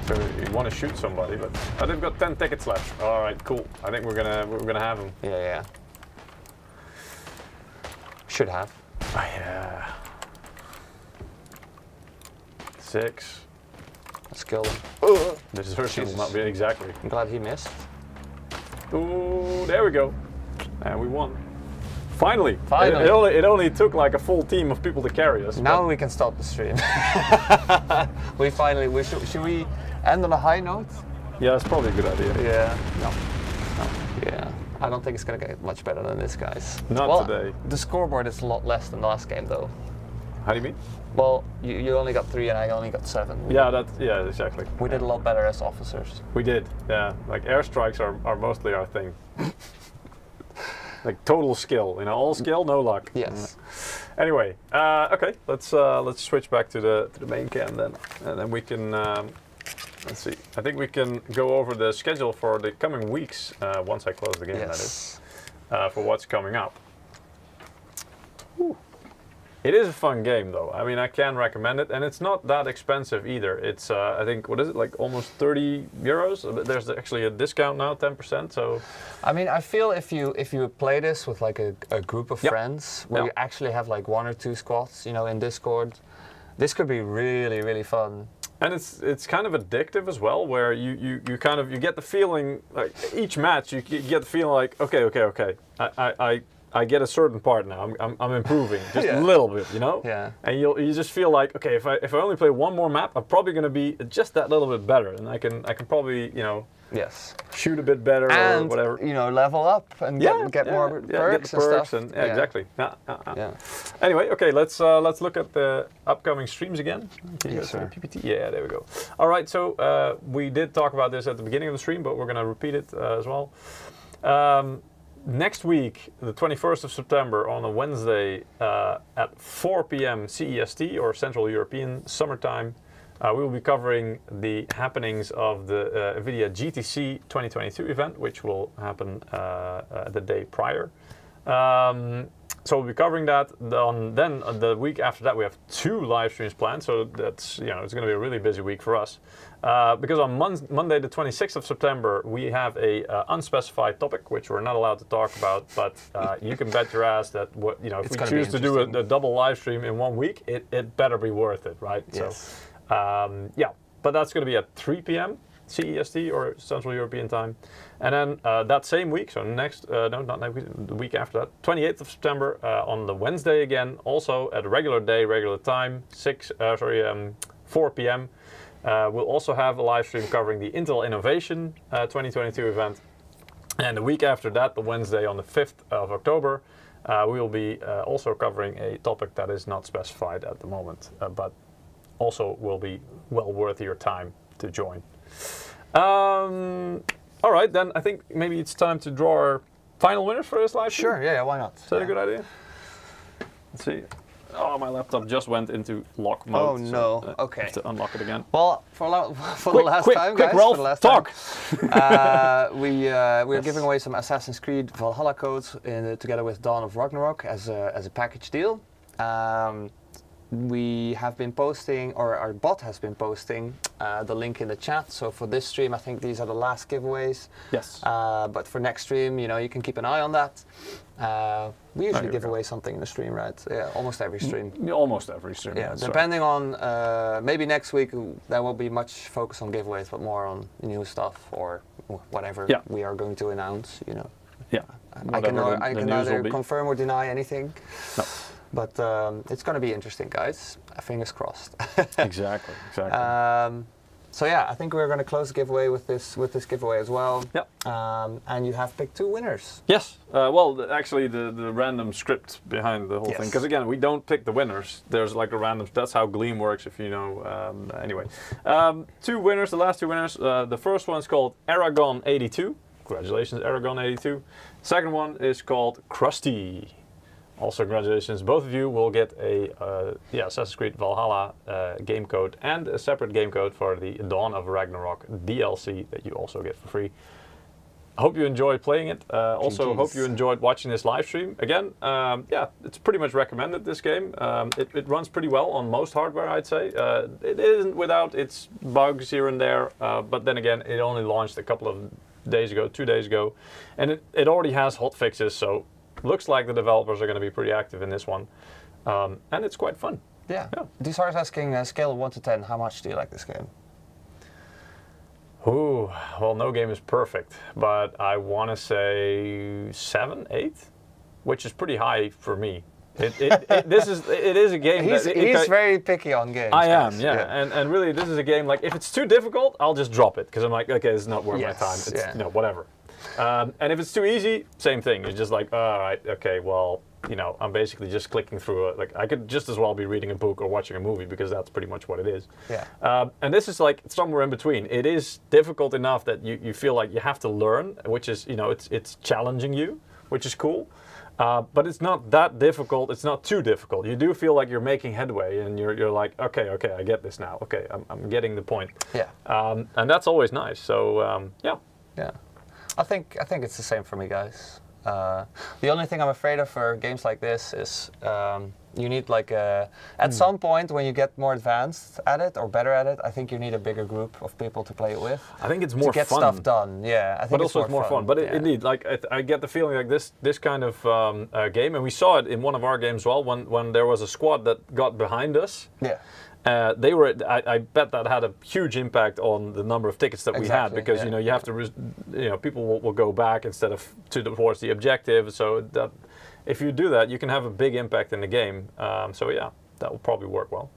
So you want to shoot somebody, but they've got 10 tickets left. All right, cool. I think we're gonna have them. Yeah. Should have. Oh, yeah. 6. Let's kill them. The desertion will not be exactly. I'm glad he missed. Ooh, there we go. And we won. Finally. Finally. It only took like a full team of people to carry us. Now we can stop the stream. Should we end on a high note? Yeah, that's probably a good idea. Yeah. No. Yeah. I don't think it's gonna get much better than this, guys. Not today. The scoreboard is a lot less than the last game, though. How do you mean? Well, you only got 3 and I only got 7. Yeah, exactly. We did a lot better as officers. We did, yeah. Like airstrikes are mostly our thing. Like total skill, you know, all skill, no luck. Yes. Anyway, okay, let's switch back to the main cam then, and then we can Let's see. I think we can go over the schedule for the coming weeks once I close the game, that is, for what's coming up. Whew. It is a fun game, though. I mean, I can recommend it, and it's not that expensive either. It's, I think, what is it, like almost 30 euros? There's actually a discount now, 10%. So, I mean, I feel if you play this with like a group of friends, where you actually have like 1 or 2 squads, you know, in Discord, this could be really, really fun. And it's kind of addictive as well, where you kind of, you get the feeling, like each match, you get the feeling like, okay, I get a certain part now. I'm improving just a little bit, you know. Yeah. And you just feel like, okay, if I only play one more map, I'm probably going to be just that little bit better, and I can probably, you know, shoot a bit better and, or whatever. You know, level up and get more perks and stuff. Exactly. Anyway, okay, let's look at the upcoming streams again. Can you go to the PPT? Yeah, there we go. All right, so we did talk about this at the beginning of the stream, but we're going to repeat it as well. Next week, the 21st of September, on a Wednesday at 4 p.m. CEST, or Central European Summertime, we will be covering the happenings of the NVIDIA GTC 2022 event, which will happen the day prior. So we'll be covering that. Then the week after that, we have 2 live streams planned. So that's, you know, it's going to be a really busy week for us. Because on Monday, the 26th of September, we have a unspecified topic, which we're not allowed to talk about. But you can bet your ass that if we choose to do a double live stream in 1 week, it better be worth it, right? Yes. So, but that's going to be at 3 p.m. CEST, or Central European time. And then that same week, so not next week, the week after that, 28th of September, on the Wednesday again, also at a regular day, regular time, 4 p.m. We'll also have a live stream covering the Intel Innovation 2022 event. And the week after that, the Wednesday on the 5th of October, we will be also covering a topic that is not specified at the moment, but also will be well worth your time to join. All right, then I think maybe it's time to draw our final winners for this live stream. Sure, yeah, why not? Is that a good idea? Let's see. Oh, my laptop just went into lock mode. Oh no, so, okay. Have to unlock it again. Well, for the last time, quick, guys, Ralph, for the last talk! Time, we're giving away some Assassin's Creed Valhalla codes together with Dawn of Ragnarok as a package deal. We have been posting, or our bot has been posting, the link in the chat. So for this stream, I think these are the last giveaways. Yes. But for next stream, you know, you can keep an eye on that. We usually give away something in the stream, right? Yeah, almost every stream. Almost every stream. Yeah, depending on, maybe next week there won't be much focus on giveaways, but more on new stuff or whatever we are going to announce, you know. Yeah. I can neither confirm or deny anything. No. But it's going to be interesting, guys. Fingers crossed. Exactly. So yeah, I think we're going to close the giveaway with this giveaway as well. Yep. And you have picked 2 winners. Yes. Well, actually, the random script behind the whole thing. Because again, we don't pick the winners. There's like a random. That's how Gleam works, if you know. Anyway, 2 winners. The last 2 winners. The first one's called Aragon82. Congratulations, Aragon82. Second one is called Krusty. Also, congratulations, both of you will get a Assassin's Creed Valhalla game code and a separate game code for the Dawn of Ragnarok DLC that you also get for free. I hope you enjoyed playing it. Also, hope you enjoyed watching this live stream. Again, it's pretty much recommended, this game. It runs pretty well on most hardware, I'd say. It isn't without its bugs here and there, but then again, it only launched a couple of days ago, 2 days ago, and it already has hot fixes, so looks like the developers are going to be pretty active in this one, and it's quite fun. Yeah. Desar's asking, scale of 1 to 10, how much do you like this game? Ooh, well, no game is perfect, but I want to say 7, 8, which is pretty high for me. It is a game. He's very picky on games. I am, yeah. And really, this is a game, like, if it's too difficult, I'll just drop it, because I'm like, okay, it's not worth my time. It's whatever. And if it's too easy, same thing. It's just like, all right, okay, well, you know, I'm basically just clicking through it. Like, I could just as well be reading a book or watching a movie, because that's pretty much what it is. Yeah. And this is like somewhere in between. It is difficult enough that you feel like you have to learn, which is, you know, it's challenging you, which is cool. But it's not that difficult. It's not too difficult. You do feel like you're making headway, and you're like, okay, I get this now. Okay, I'm getting the point. Yeah. And that's always nice. So yeah. Yeah. I think it's the same for me, guys. The only thing I'm afraid of for games like this is you need like at some point when you get more advanced at it or better at it, I think you need a bigger group of people to play it with. I think it's more to get fun. stuff done. Yeah, I think but also it's more fun. But indeed, like I get the feeling like this kind of game, and we saw it in one of our games as well when there was a squad that got behind us. Yeah. They were. I bet that had a huge impact on the number of tickets that we had, because you have to, people will go back instead of towards the objective. So that if you do that, you can have a big impact in the game. So yeah, that will probably work well.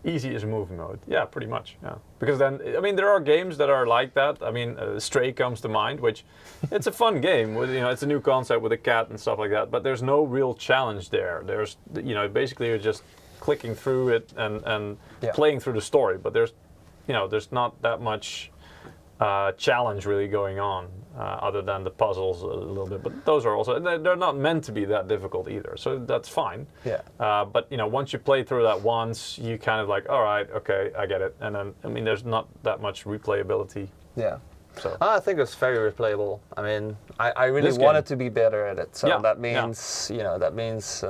Easy is movie mode. Yeah, pretty much. Yeah, because then there are games that are like that. Stray comes to mind, which it's a fun game. With it's a new concept with a cat and stuff like that. But there's no real challenge there. There's basically you're just clicking through it and playing through the story, but there's not that much challenge really going on other than the puzzles a little bit. But those are also they're not meant to be that difficult either, so that's fine. Yeah. But once you play through that once, you kind of like, all right, okay, I get it, and then there's not that much replayability. Yeah. So I think it's very replayable. I really wanted to be better at it, so that means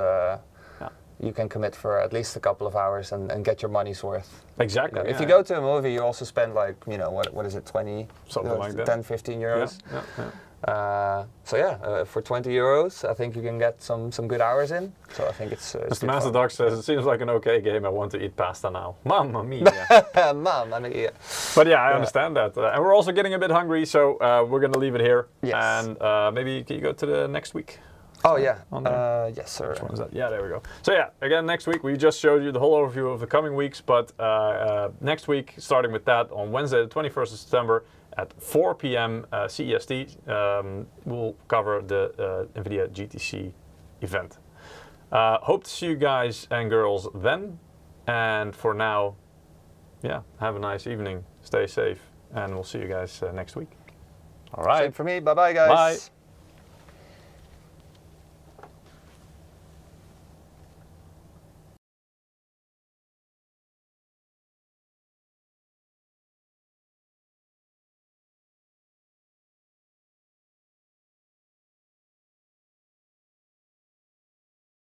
you can commit for at least a couple of hours and get your money's worth. Exactly. If you go to a movie, you also spend like, what is it, 20, something like that. 10, 15 euros. Yeah. For 20 euros, I think you can get some good hours in. So I think it's as the Master Dog says, it seems like an okay game. I want to eat pasta now. Mamma mia. Mamma mia. But yeah, I understand that. And we're also getting a bit hungry, so we're going to leave it here. Yes. And maybe can you go to the next week? Oh yeah, yes sir. Which one is that? Yeah, there we go. So yeah, again, next week, we just showed you the whole overview of the coming weeks, but next week, starting with that, on Wednesday the 21st of September at 4 p.m. CEST, we'll cover the NVIDIA GTC event. Hope to see you guys and girls then, and for now, yeah, have a nice evening, stay safe, and we'll see you guys next week. All right. Same for me, bye-bye guys. Bye.